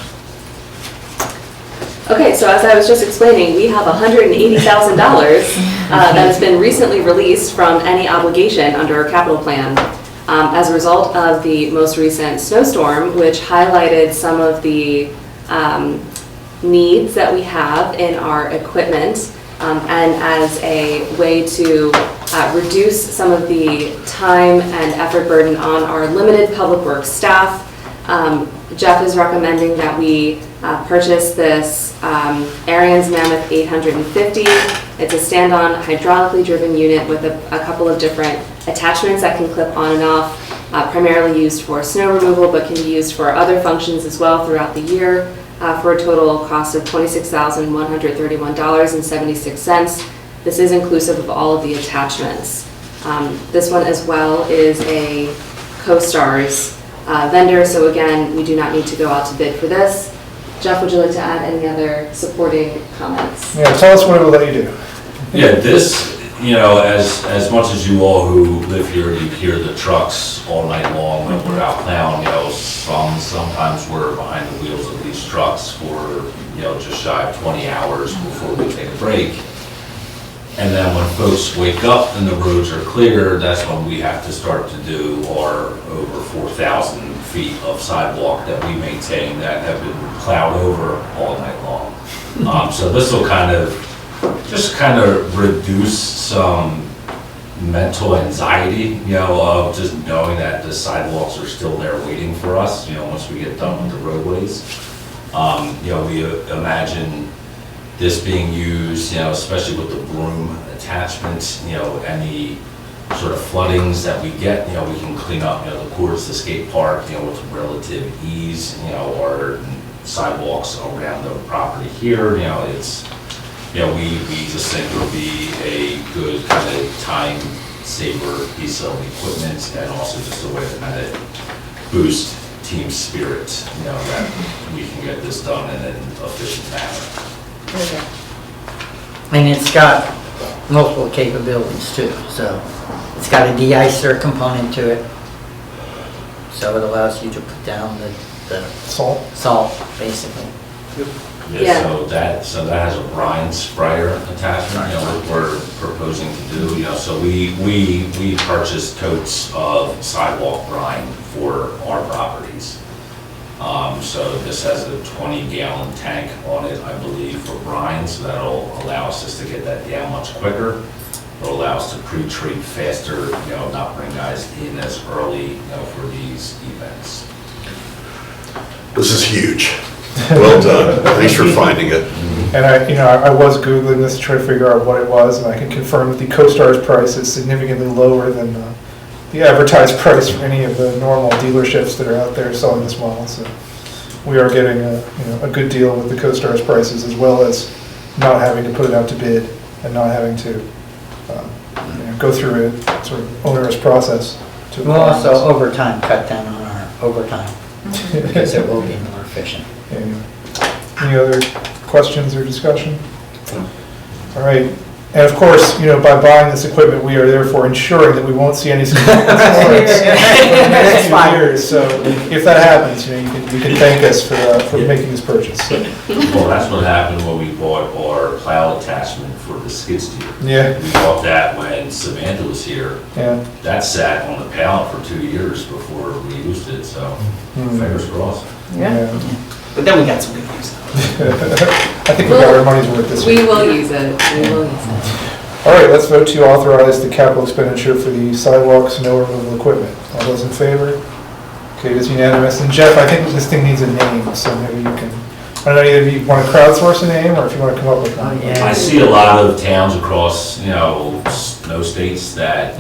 S9: Okay, so as I was just explaining, we have $180,000 that has been recently released from any obligation under our capital plan as a result of the most recent snowstorm, which highlighted some of the needs that we have in our equipment, and as a way to reduce some of the time and effort burden on our limited public works staff. Jeff is recommending that we purchase this Ariens Mammoth 850. It's a stand-on hydraulically driven unit with a couple of different attachments that can clip on and off, primarily used for snow removal, but can be used for other functions as well throughout the year, for a total cost of $26,131.76. This is inclusive of all of the attachments. This one as well is a CoStarz vendor, so again, we do not need to go out to bid for this. Jeff, would you like to add any other supporting comments?
S2: Yeah, tell us what it will let you do.
S4: Yeah, this, as much as you all who live here, you hear the trucks all night long when we're out plowing, sometimes we're behind the wheels of these trucks for, just shy of 20 hours before we take a break. And then when folks wake up and the roads are clear, that's when we have to start to do our over 4,000 feet of sidewalk that we maintain that have been plowed over all night long. So this will kind of reduce some mental anxiety, of just knowing that the sidewalks are still there waiting for us, once we get done with the roadways. We imagine this being used, especially with the broom attachments, any sort of floodings that we get, we can clean up, the courts, the skate park, with relative ease, our sidewalks around the property here, it's, we just think it would be a good kind of time saver piece of equipment, and also just a way to kind of boost team spirit, that we can get this done in an efficient manner.
S1: And it's got multiple capabilities too, so it's got a de-icer component to it, so it allows you to put down the salt basically.
S4: Yeah. So that has a brine sprayer attachment, what we're proposing to do, so we purchased totes of sidewalk brine for our properties. So this has a 20-gallon tank on it, I believe, for brine, so that'll allow us just to get that down much quicker. It'll allow us to pre-treat faster, not bring guys in as early, for these events.
S11: This is huge. Well done. Thanks for finding it.
S2: And I was Googling this to try to figure out what it was, and I can confirm that the CoStar's price is significantly lower than the advertised price for any of the normal dealerships that are out there selling this model. So we are getting a good deal with the CoStar's prices, as well as not having to put it out to bid and not having to go through a sort of onerous process.
S1: We'll also overtime, cut down on our overtime, because it will be more efficient.
S2: Anyway. Any other questions or discussion? All right. And of course, by buying this equipment, we are therefore ensuring that we won't see any significant floods in the next few years. So if that happens, you can thank us for making this purchase. So.
S4: Well, that's what happened when we bought our plow attachment for the skid steer.
S2: Yeah.
S4: We bought that when Samantha was here.
S2: Yeah.
S4: That sat on the pallet for 2 years before we used it, so fingers crossed.
S7: Yeah. But then we got some good news.
S2: I think we got our money's worth this week.
S9: We will use it. We will use it.
S2: All right, let's vote to authorize the capital expenditure for the sidewalk snow removal equipment. All those in favor? Okay, it is unanimous. And Jeff, I think this thing needs a name, so maybe you can, I don't know, either if you want to crowdsource a name or if you want to come up with one.
S4: I see a lot of towns across, snow states that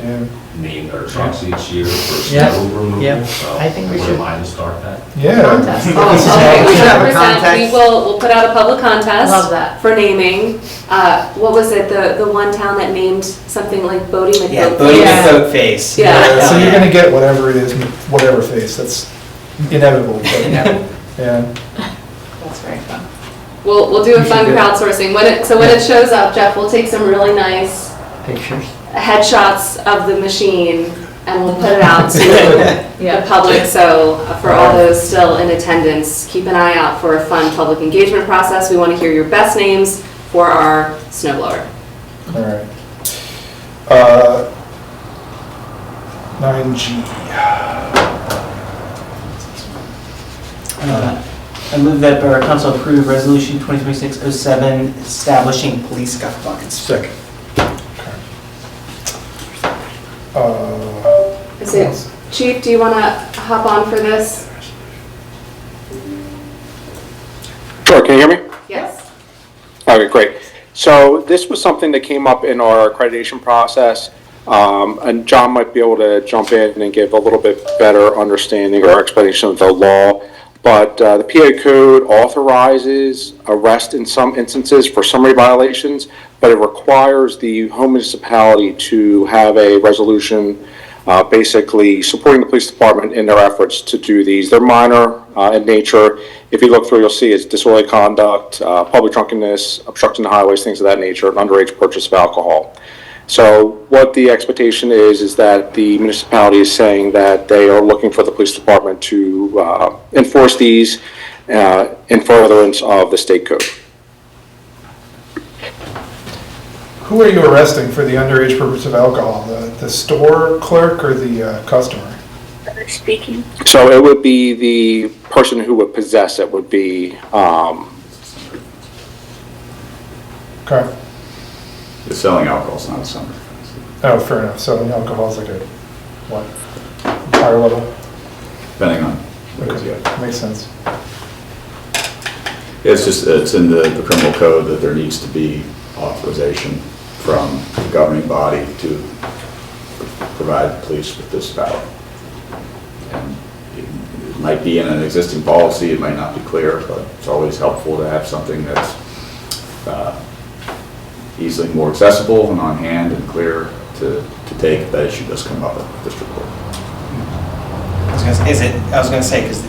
S4: name their trucks each year for snow removal. So
S1: I think we should.
S4: Mind to start that.
S2: Yeah.
S9: Contest.
S1: Okay,
S9: We
S1: should have a
S9: 100%,
S1: contest.
S9: we'll put out a public contest.
S12: Love that.
S9: For naming. What was it, the one town that named something like Bodie McBoat?
S7: Yeah, Bodie
S9: Yeah.
S7: McBoat face.
S9: Yeah.
S2: So you're going to get whatever it is, whatever face. That's inevitable. But, yeah.
S12: That's very fun.
S9: We'll do a
S2: You
S9: fun
S2: should do it.
S9: crowdsourcing. When it shows up, Jeff, we'll take some really nice
S1: Pictures.
S9: headshots of the machine and we'll put it out to the public. So for all those still in attendance, keep an eye out for a fun public engagement process. We want to hear your best names for our snow blower.
S2: All right. 9G.
S7: I move that Borough Council approve Resolution 2026-07 establishing police scuff buckets.
S2: Second.
S9: Is it, Chief, do you want to hop on for this?
S16: Sure, can you hear me?
S9: Yes.
S16: Okay, great. So this was something that came up in our accreditation process, and John might be able to jump in and give a little bit better understanding or explanation of the law. But the PA code authorizes arrest in some instances for summary violations, but it requires the home municipality to have a resolution basically supporting the police department in their efforts to do these. They're minor in nature. If you look through, you'll see it's disorderly conduct, public drunkenness, obstruction of highways, things of that nature, and underage purchase of alcohol. So what the expectation is that the municipality is saying that they are looking for the police department to enforce these in furtherance of the state code.
S2: Who are you arresting for the underage purchase of alcohol? The store clerk or the customer?
S23: Speaking.
S16: So it would be the person who would possess it would be,
S2: Okay.
S6: The selling alcohol is not a summer offense.
S2: Oh, fair enough. So alcohol is like a, what, higher level?
S6: Depending on what it is,
S2: Okay,
S6: yeah.
S2: makes sense.
S6: It's just, it's in the criminal code that there needs to be authorization from the governing body to provide the police with this power. And it might be in an existing policy, it might not be clear, but it's always helpful to have something that's easily more accessible and on hand and clear to take if that issue does come up at district court.
S7: I was gonna say, because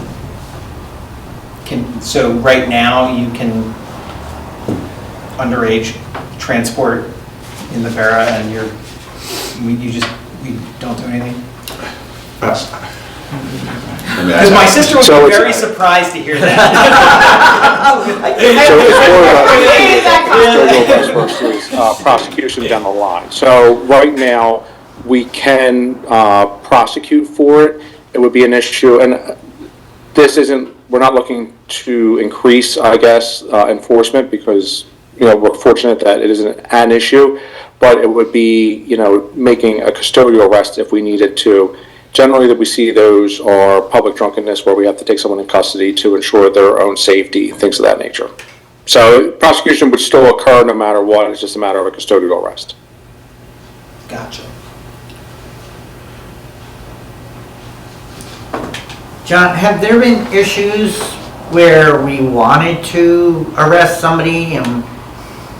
S7: so right now you can underage transport in the Borough and we don't do anything? Because my sister would be very surprised to hear that.
S16: Prosecution down the line. So right now, we can prosecute for it. It would be an issue, and this isn't, we're not looking to increase, I guess, enforcement because, we're fortunate that it isn't an issue. but it would be, making a custodial arrest if we needed to. Generally, that we see those are public drunkenness where we have to take someone in custody to ensure their own safety, things of that nature. So prosecution would still occur no matter what, it's just a matter of a custodial arrest.
S7: Gotcha.
S1: John, have there been issues where we wanted to arrest somebody and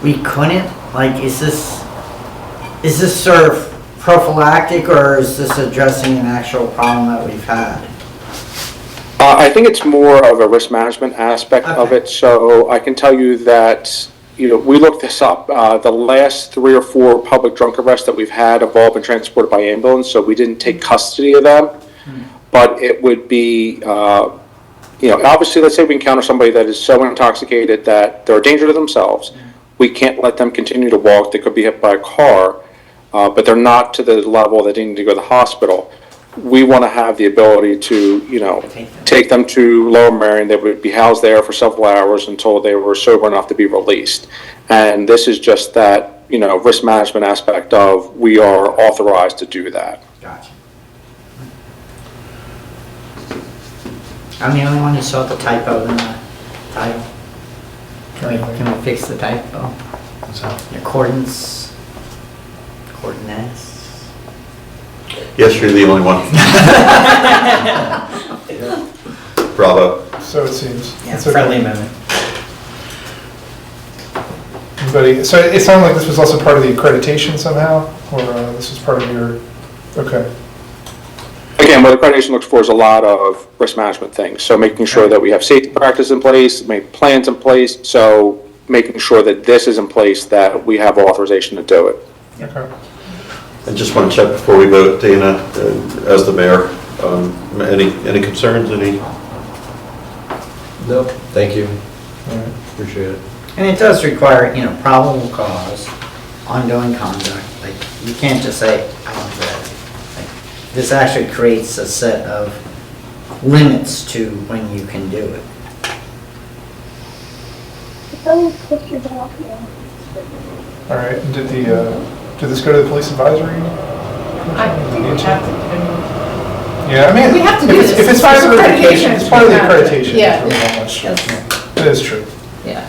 S1: we couldn't? Like, is this sort of prophylactic, or is this addressing an actual problem that we've had?
S16: I think it's more of a risk management aspect of it. So I can tell you that, we looked this up. The last 3 or 4 public drunk arrests that we've had have all been transported by ambulance, so we didn't take custody of them. But it would be, obviously, let's say we encounter somebody that is so intoxicated that they're a danger to themselves. We can't let them continue to walk. They could be hit by a car, but they're not to the level that they need to go to the hospital. We want to have the ability to, take them to Lower Merion. They would be housed there for several hours until they were sober enough to be released. And this is just that, risk management aspect of we are authorized to do that.
S1: Gotcha. I'm the only one who saw the typo in the title. Can we fix the typo? Accordance. Coordinates.
S11: Yes, you're the only one. Bravo.
S2: So it seems.
S7: Yeah, it's a friendly amendment.
S2: Anybody, so it sounded like this was also part of the accreditation somehow, or this was part of your, okay.
S16: Again, what accreditation looks for is a lot of risk management things. So making sure that we have safety practices in place, make plans in place, so making sure that this is in place, that we have authorization to do it.
S2: Okay.
S11: I just want to check before we vote, Dana, as the mayor, any concerns, any?
S15: No, thank you.
S2: All right.
S15: Appreciate it.
S1: And it does require, probable cause, ongoing conduct. Like, you can't just say, I don't do that. Like, this actually creates a set of limits to when you can do it.
S2: All right, and did this go to the police advisory?
S12: I think we have to.
S2: Yeah, I mean,
S12: We have to do
S2: if
S12: this.
S2: it's
S12: It's part of accreditation.
S2: It's part of the
S12: We have to.
S2: accreditation.
S12: Yeah.
S2: It's really not much. It is true.
S12: Yeah.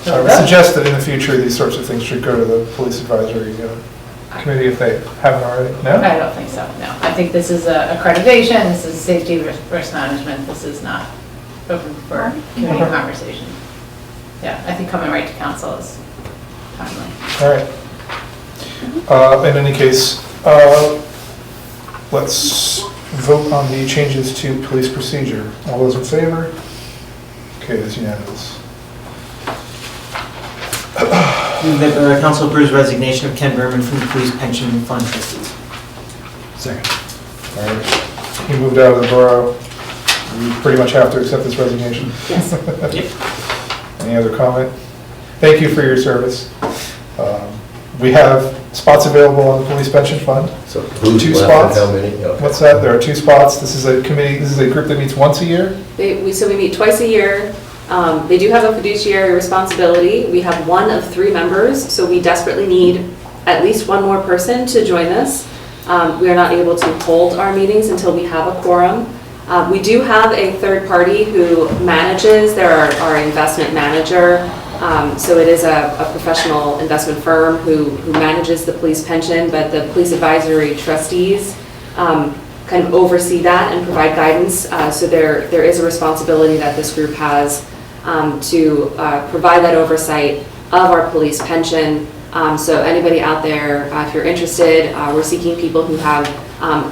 S2: So I would suggest that in the future, these sorts of things should go to the police advisory committee if they haven't already. No?
S12: I don't think so, no. I think this is accreditation, this is safety risk management, this is not open for community conversation. Yeah, I think coming right to council is timely.
S2: All right. In any case, let's vote on the changes to police procedure. All those in favor? Okay, that's unanimous.
S7: Move that the council approves resignation of Ken Berman from the police pension fund trustees.
S2: Second. All right. He moved out of the borough. We pretty much have to accept this resignation.
S12: Yes.
S2: Any other comment? Thank you for your service. We have spots available on the police pension fund.
S15: So who's
S2: 2
S15: left
S2: spots.
S15: and how many? Okay.
S2: What's that? There are 2 spots. This is a committee, this is a group that meets once a year?
S9: So we meet twice a year. They do have a fiduciary responsibility. We have 1 of 3 members, so we desperately need at least 1 more person to join us. We are not able to hold our meetings until we have a quorum. We do have a third party who manages. They're our investment manager. So it is a professional investment firm who manages the police pension, but the police advisory trustees kind of oversee that and provide guidance. So there is a responsibility that this group has to provide that oversight of our police pension. So anybody out there, if you're interested, we're seeking people who have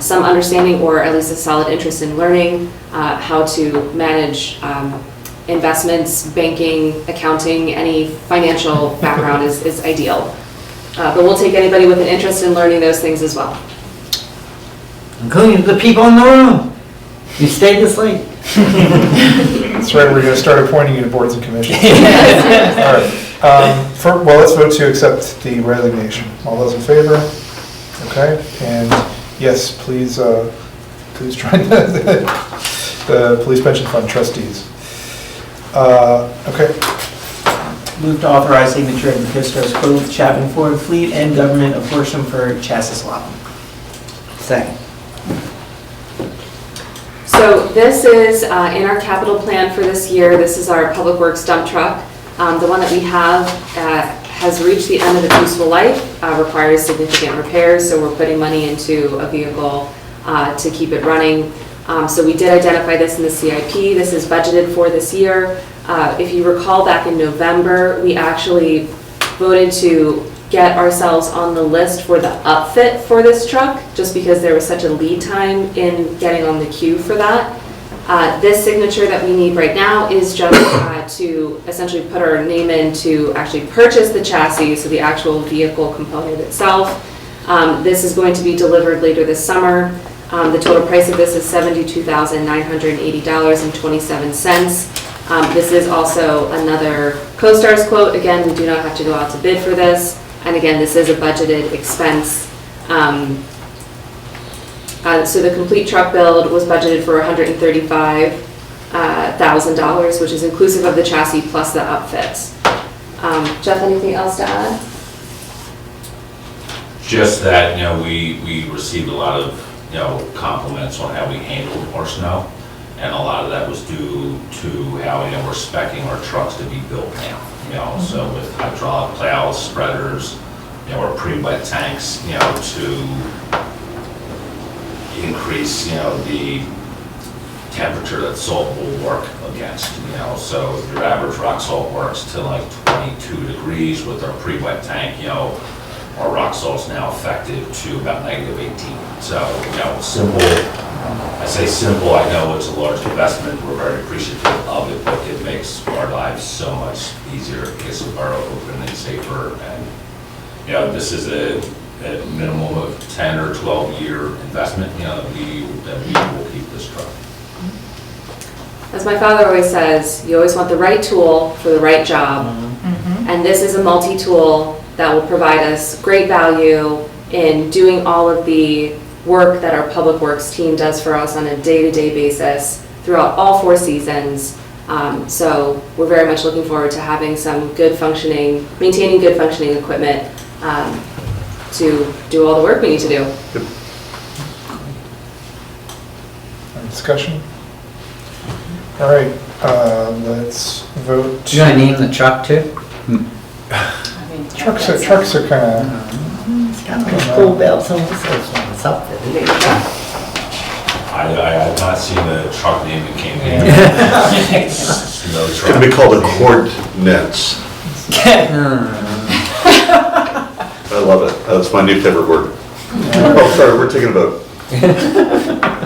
S9: some understanding or at least a solid interest in learning how to manage investments, banking, accounting, any financial background is ideal. But we'll take anybody with an interest in learning those things as well.
S1: Including the people in the room. You stayed this late.
S2: That's right, we're going to start appointing you to boards and commissions. All right. Well, let's vote to accept the resignation. All those in favor? Okay, and yes, please join the police pension fund trustees. Okay.
S7: Move to authorize signature of the CoStar's quote with Chapman Ford Fleet and Government of Horsham for chassis swap.
S1: Second.
S9: So this is in our capital plan for this year. This is our Public Works dump truck. The one that we have has reached the end of its useful life, requires significant repairs, so we're putting money into a vehicle to keep it running. So we did identify this in the CIP. This is budgeted for this year. If you recall, back in November, we actually voted to get ourselves on the list for the upfit for this truck, just because there was such a lead time in getting on the queue for that. This signature that we need right now is just to essentially put our name in to actually purchase the chassis, so the actual vehicle component itself. This is going to be delivered later this summer. The total price of this is $72,980.27. This is also another CoStar's quote. Again, we do not have to go out to bid for this. And again, this is a budgeted expense. So the complete truck build was budgeted for $135,000, which is inclusive of the chassis plus the upfits. Jeff, anything else to add?
S4: Just that, we received a lot of, compliments on how we handled our snow. And a lot of that was due to how, we're speccing our trucks to be built now. So with hydraulic plows, spreaders, our pre-wet tanks, to increase, the temperature that salt will work against, So if your average rock salt works to like 22 degrees with our pre-wet tank, our rock salt's now effective to about -18. So, simple. I say simple, I know it's a large investment, we're very appreciative of it, but it makes our lives so much easier, it gets the borough open and safer, and, this is a minimum of 10 or 12-year investment, that we will keep this truck.
S9: As my father always says, you always want the right tool for the right job. And this is a multi-tool that will provide us great value in doing all of the work that our Public Works team does for us on a day-to-day basis throughout all 4 seasons. So we're very much looking forward to having some good functioning, maintaining good functioning equipment to do all the work we need to do.
S2: Any discussion? All right, let's vote.
S1: Do you want to name the truck too?
S2: Trucks are kind of.
S1: It's got those cool bells and whistles when it's up there.
S4: I have not seen the truck name that came in. It's no
S11: It's
S4: truck.
S11: going to be called a Cord Nets. I love it. That's my new favorite word. Oh, sorry, we're taking a vote.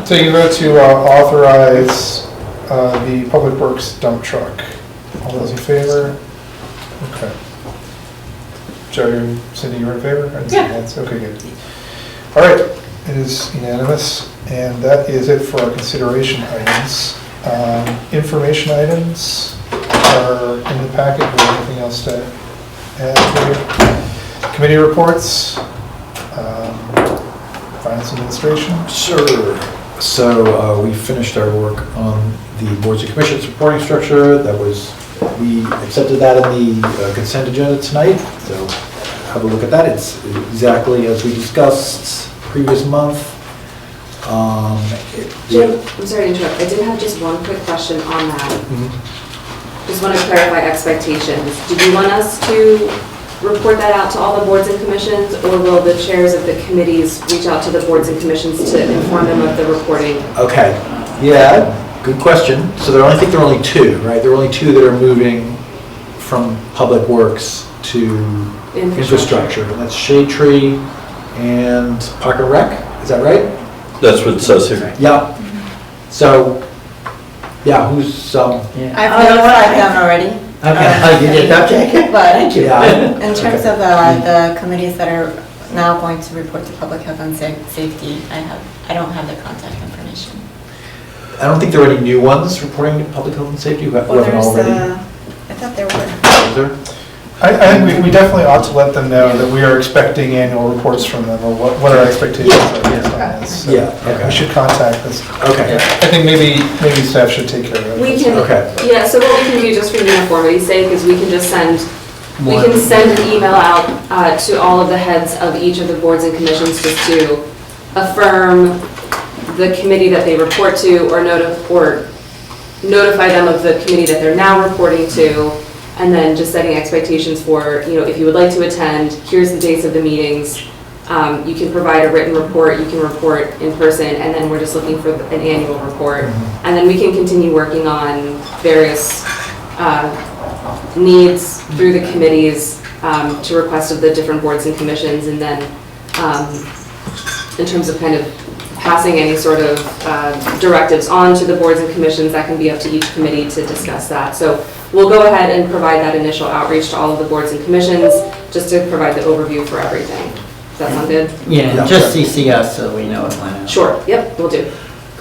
S2: So you vote to authorize the Public Works dump truck. All those in favor? Okay. Joe, Cindy, you're in favor?
S12: Yeah.
S2: Okay, good. All right, it is unanimous, and that is it for our consideration items. Information items are in the packet. Do you have anything else to add here? Committee reports, finance administration.
S5: Sure. So we finished our work on the boards and commissions reporting structure. We accepted that in the consent agenda tonight. So have a look at that. It's exactly as we discussed previous month.
S9: Jim, I'm sorry to interrupt. I did have just one quick question on that. Just want to clarify expectations. Did you want us to report that out to all the boards and commissions, or will the chairs of the committees reach out to the boards and commissions to inform them of the reporting?
S5: Okay, yeah, good question. So I think there are only 2, right? There are only 2 that are moving from Public Works to infrastructure. And that's Shade Tree and Park and Rec, is that right?
S11: That's what it says here.
S5: Yeah. So, yeah, who's,
S10: I've notified them already.
S1: Okay, you did, okay.
S10: But
S1: Thank you.
S10: in terms of the committees that are now going to report to public health and safety, I don't have the contact information.
S5: I don't think there are any new ones reporting to public health and safety who haven't already.
S10: I thought there were.
S5: Is there?
S2: I think we definitely ought to let them know that we are expecting annual reports from them, or what our expectations are based on this. So, we should contact this.
S5: Okay.
S2: I think maybe staff should take care of it.
S9: We can,
S5: Okay.
S9: yeah, so what we can do just for uniformity's sake is we can just send We can send an email out to all of the heads of each of the boards and commissions just to affirm the committee that they report to or notify them of the committee that they're now reporting to, and then just setting expectations for, if you would like to attend, here's the dates of the meetings. You can provide a written report, you can report in person, and then we're just looking for an annual report. And then we can continue working on various needs through the committees to request of the different boards and commissions, and then in terms of kind of passing any sort of directives on to the boards and commissions, that can be up to each committee to discuss that. So we'll go ahead and provide that initial outreach to all of the boards and commissions, just to provide the overview for everything. Does that sound good?
S1: Yeah, just CC us so we know what went out.
S9: Sure, yep, we'll do.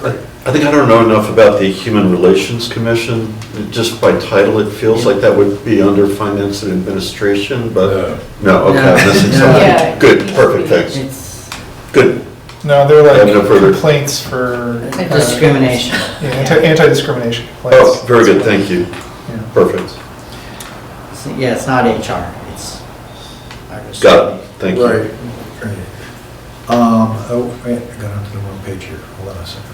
S11: I think I don't know enough about the Human Relations Commission. Just by title, it feels like that would be under Finance and Administration, but no, okay, I'm missing something.
S9: Yeah.
S11: Good, perfect, thanks. Good.
S2: No, they're
S11: I have no
S2: like
S11: further-
S2: complaints for.
S1: Discrimination.
S2: Yeah, anti-discrimination complaints.
S11: Oh, very good, thank you. Perfect.
S1: Yeah, it's not HR, it's.
S11: Got it, thank you.
S5: Right. Oh, wait, I got onto the wrong page here. Hold on a second.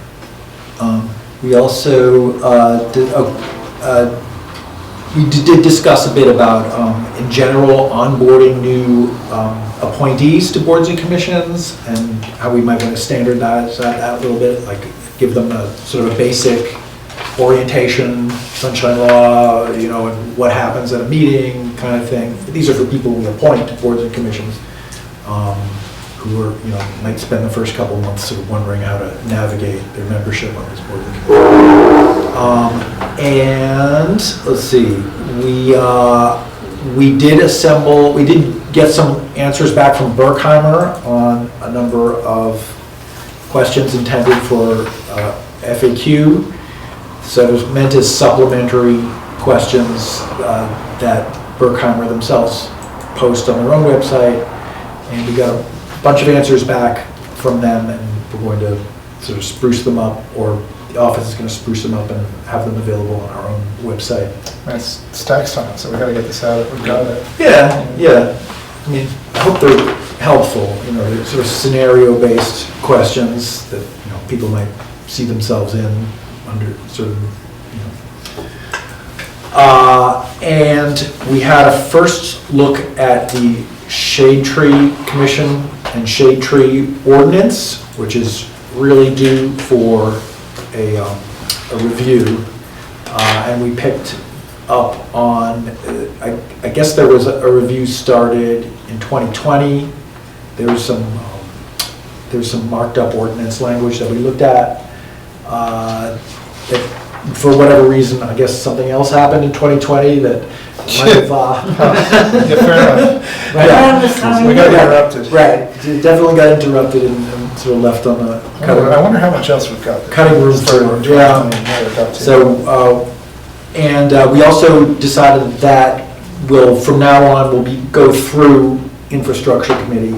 S5: We also did discuss a bit about, in general, onboarding new appointees to boards and commissions, and how we might want to standardize that a little bit, like give them a sort of a basic orientation, sunshine law, and what happens at a meeting kind of thing. These are for people we appoint to boards and commissions, who are, might spend the first couple of months sort of wondering how to navigate their membership on this board and commission. And let's see, we did get some answers back from Berkheimer on a number of questions intended for FAQ. So it was meant as supplementary questions that Berkheimer themselves post on their own website, and we got a bunch of answers back from them, and we're going to sort of spruce them up, or the office is going to spruce them up and have them available on our own website.
S2: It's tax time, so we gotta get this out, we've got it.
S5: Yeah. I mean, I hope they're helpful, they're sort of scenario-based questions that, people might see themselves in under sort of, and we had a first look at the Shade Tree Commission and Shade Tree Ordinance, which is really due for a review, and we picked up on, I guess there was a review started in 2020. There's some marked up ordinance language that we looked at. That for whatever reason, I guess something else happened in 2020 that might have,
S2: Yeah, fair enough.
S5: Right.
S2: We got interrupted.
S5: Right, it definitely got interrupted and sort of left on the
S2: I wonder how much else we've got.
S5: cutting room floor. Yeah. So, we also decided that from now on, we'll go through Infrastructure Committee,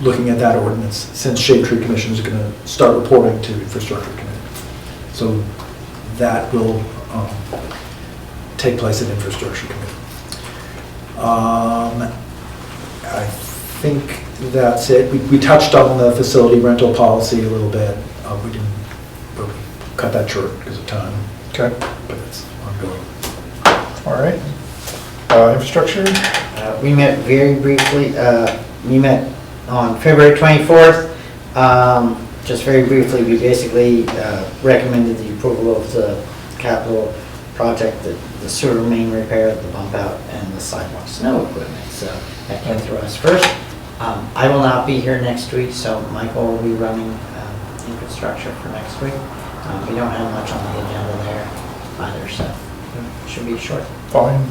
S5: looking at that ordinance, since Shade Tree Commission is going to start reporting to Infrastructure Committee. So that will take place at Infrastructure Committee. I think that's it. We touched on the facility rental policy a little bit. We didn't cut that short because of time.
S2: Okay.
S5: But it's ongoing.
S2: All right. Infrastructure?
S1: We met very briefly, we met on February 24th. Just very briefly, we basically recommended the approval of the capital project, the sewer main repair, the bump out, and the sidewalk snow equipment. So that came through us first. I will not be here next week, so Michael will be running infrastructure for next week. We don't have much on the agenda there either, so it should be short.
S2: Fine.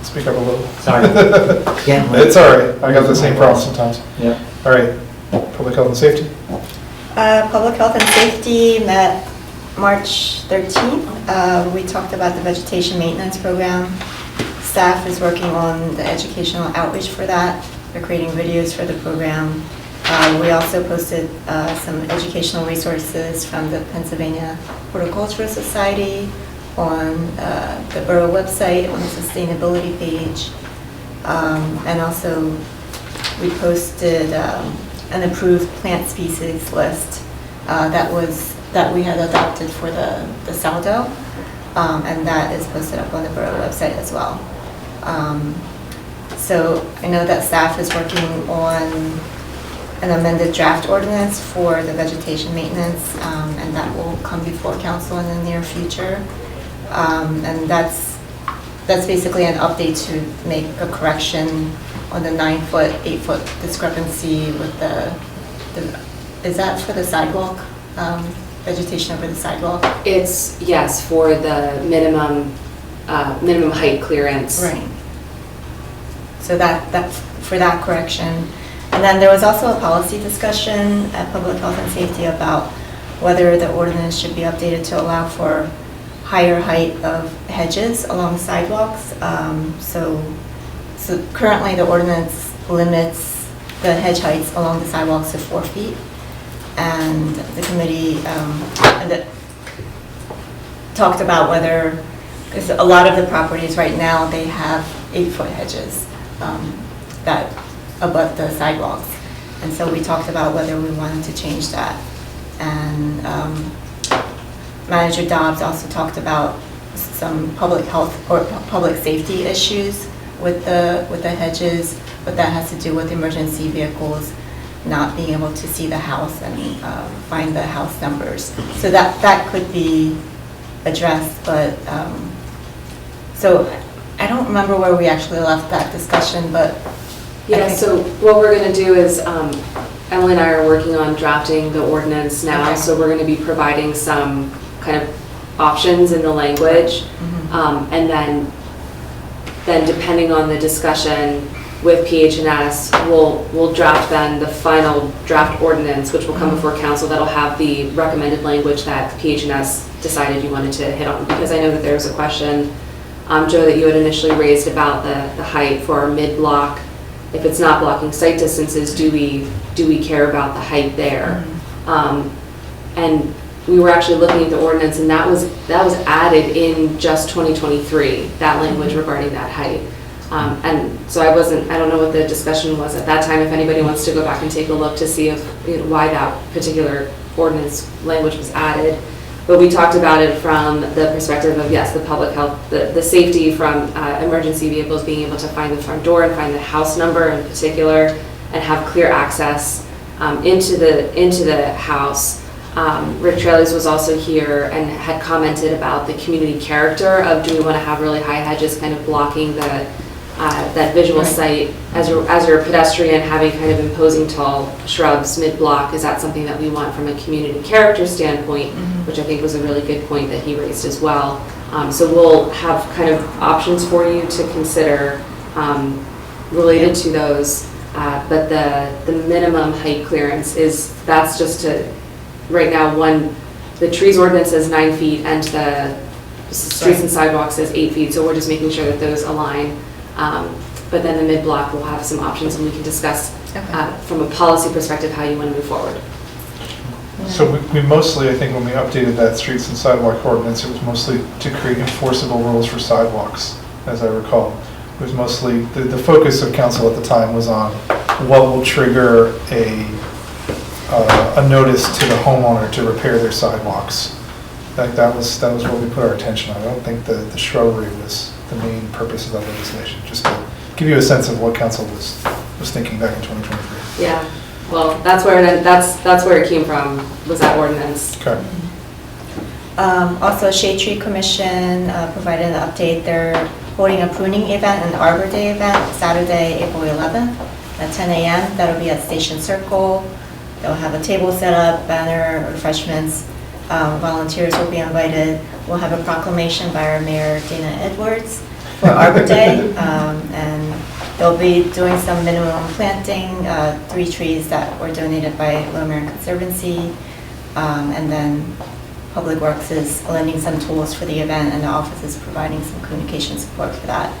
S2: Speak up a little.
S1: Sorry.
S2: It's all right. I got the same problem sometimes.
S1: Yeah.
S2: All right. Public health and safety?
S10: Public health and safety met March 13th. We talked about the vegetation maintenance program. Staff is working on the educational outreach for that. They're creating videos for the program. We also posted some educational resources from the Pennsylvania Horticultural Society on the Borough website, on the sustainability page. And also, we posted an approved plant species list that we had adopted for the sourdough, and that is posted up on the Borough website as well. So I know that staff is working on an amended draft ordinance for the vegetation maintenance, and that will come before council in the near future. And that's basically an update to make a correction on the 9-foot, 8-foot discrepancy with is that for the sidewalk, vegetation over the sidewalk?
S9: It's, yes, for the minimum height clearance.
S10: Right. So that's for that correction. And then there was also a policy discussion at Public Health and Safety about whether the ordinance should be updated to allow for higher height of hedges along sidewalks. So currently the ordinance limits the hedge heights along the sidewalks to 4 feet. And the committee talked about whether, because a lot of the properties right now, they have 8-foot hedges that abut the sidewalks. And so we talked about whether we wanted to change that. And Manager Dobbs also talked about some public health or public safety issues with the hedges, but that has to do with emergency vehicles not being able to see the house and find the house numbers. So that could be addressed, but so I don't remember where we actually left that discussion, but
S9: yeah, so what we're going to do is Emily and I are working on drafting the ordinance now,
S10: Okay.
S9: so we're going to be providing some kind of options in the language, and then depending on the discussion with PH&S, we'll draft then the final draft ordinance, which will come before council, that'll have the recommended language that PH&S decided you wanted to hit on, because I know that there was a question, Joe, that you had initially raised about the height for our mid-block. If it's not blocking sight distances, do we care about the height there? And we were actually looking at the ordinance, and that was added in just 2023, that language regarding that height. And so I don't know what the discussion was at that time, if anybody wants to go back and take a look to see if, why that particular ordinance language was added. But we talked about it from the perspective of, yes, the public health, the safety from emergency vehicles being able to find the front door and find the house number in particular, and have clear access into the house. Rick Traley's was also here and had commented about the community character of, do we want to have really high hedges kind of blocking that visual sight as you're a pedestrian, having kind of imposing tall shrubs mid-block? Is that something that we want from a community character standpoint, which I think was a really good point that he raised as well. So we'll have kind of options for you to consider related to those, but the minimum height clearance that's just to, right now, the trees ordinance says 9 feet and the streets and sidewalks says 8 feet, so we're just making sure that those align. But then the mid-block will have some options, and we can discuss from a policy perspective how you want to move forward.
S2: So we mostly, I think when we updated that streets and sidewalk ordinance, it was mostly to create enforceable rules for sidewalks, as I recall. It was mostly, the focus of council at the time was on what will trigger a notice to the homeowner to repair their sidewalks. That was what we put our attention on. I don't think the shrubbery was the main purpose of that legislation, just to give you a sense of what council was thinking back in 2023.
S9: Yeah, well, that's where it came from, was that ordinance.
S2: Okay.
S10: Also, Shade Tree Commission provided an update. They're holding a pruning event, an Arbor Day event, Saturday, April 11th at 10 a.m. That'll be at Station Circle. They'll have a table set up, banner, refreshments. Volunteers will be invited. We'll have a proclamation by our Mayor, Dana Edwards, for Arbor Day. And they'll be doing some minimum planting, 3 trees that were donated by Lower Merion Conservancy. And then Public Works is lending some tools for the event, and the office is providing some communication support for that.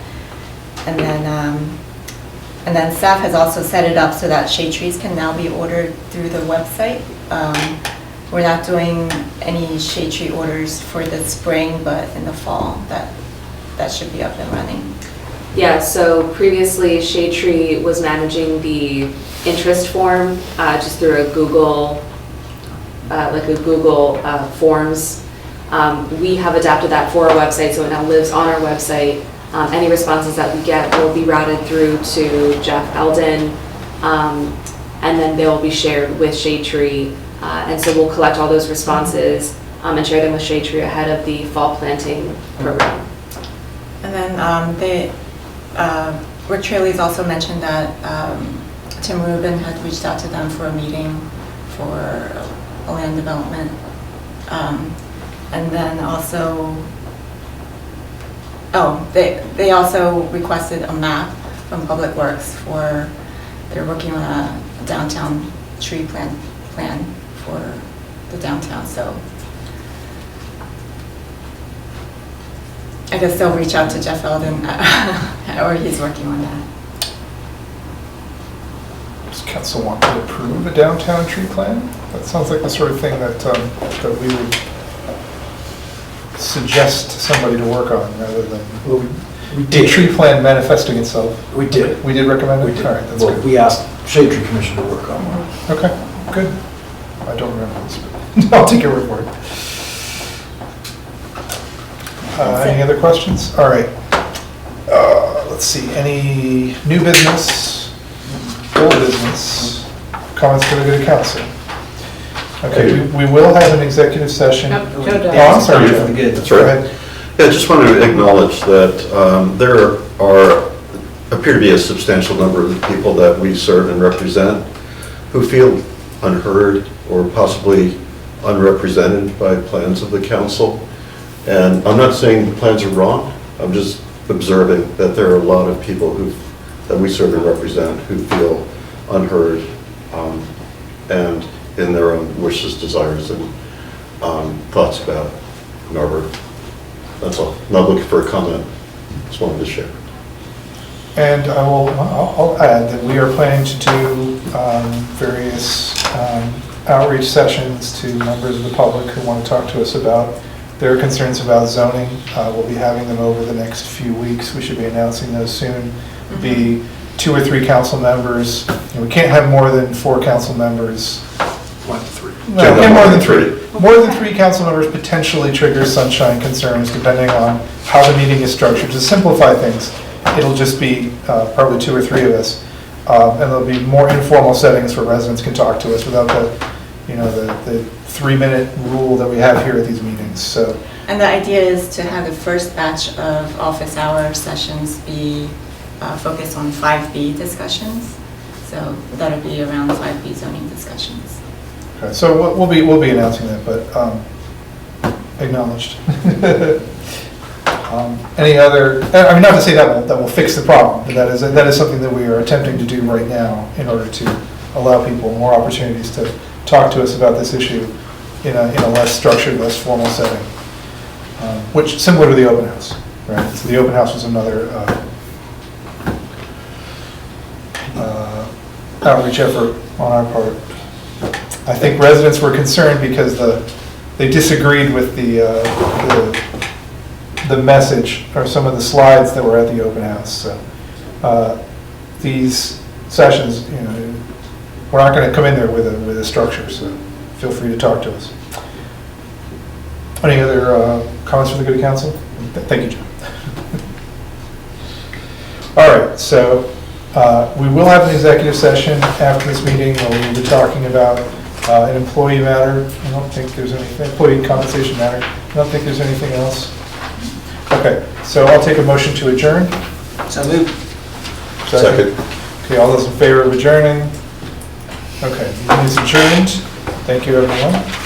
S10: And then staff has also set it up so that shade trees can now be ordered through the website. we're not doing any shade tree orders for the spring, but in the fall, that should be up and running.
S9: Yeah, so previously Shade Tree was managing the interest form just through a Google, Forms. We have adapted that for our website, so it now lives on our website. Any responses that we get will be routed through to Jeff Eldon, and then they'll be shared with Shade Tree. And so we'll collect all those responses and share them with Shade Tree ahead of the fall planting program.
S10: And then Rick Trailey's also mentioned that Tim Rubin had reached out to them for a meeting for a land development. And then also, they also requested a map from Public Works for, they're working on a downtown tree plan for the downtown, so I guess they'll reach out to Jeff Eldon, or he's working on that.
S2: Does council want to approve a downtown tree plan? That sounds like the sort of thing that we would suggest somebody to work on rather than the tree plan manifesting itself.
S5: We did.
S2: We did recommend it?
S5: We did.
S2: All right, that's
S5: Well,
S2: good.
S5: we asked Shade Tree Commission to work on one.
S2: Okay, good. I don't remember this, but I'll take your word for it. Any other questions? All right. Let's see, any new business, old business, comments for the good of council? Okay, we will have an executive session. Oh, I'm sorry. Joe.
S11: That's right. Yeah, I just want to acknowledge that there appear to be a substantial number of people that we serve and represent who feel unheard or possibly unrepresented by plans of the council. And I'm not saying the plans are wrong, I'm just observing that there are a lot of people that we serve and represent who feel unheard and in their own wishes, desires, and thoughts about Narberth. That's all. Not looking for a comment, just wanted to share.
S2: And I'll add that we are planning to do various outreach sessions to members of the public who want to talk to us about their concerns about zoning. We'll be having them over the next few weeks. We should be announcing those soon. Be 2 or 3 council members. We can't have more than 4 council members.
S5: 1 to 3.
S2: No, can't more than 3. More than 3 council members potentially trigger sunshine concerns depending on how the meeting is structured. To simplify things, it'll just be probably 2 or 3 of us. And there'll be more informal settings where residents can talk to us without the 3-minute rule that we have here at these meetings. So.
S10: And the idea is to have the first batch of office hour sessions be focused on 5B discussions. So that'll be around 5B zoning discussions.
S2: Okay, so we'll be announcing that, but acknowledged. Any other? I mean, not to say that will fix the problem, but that is something that we are attempting to do right now in order to allow people more opportunities to talk to us about this issue in a less structured, less formal setting, which similar to the open house, right? So the open house was another outreach effort on our part. I think residents were concerned because they disagreed with the message or some of the slides that were at the open house. So these sessions, we're not going to come in there with a structure. So feel free to talk to us. Any other comments from the good council? Thank you, John. All right, so we will have an executive session after this meeting where we will be talking about an employee matter. I don't think there's anything, employee compensation matter. I don't think there's anything else. Okay, so I'll take a motion to adjourn.
S7: So moved.
S11: Second.
S2: Okay, all those in favor of adjourning? Okay, the meeting is adjourned. Thank you, everyone.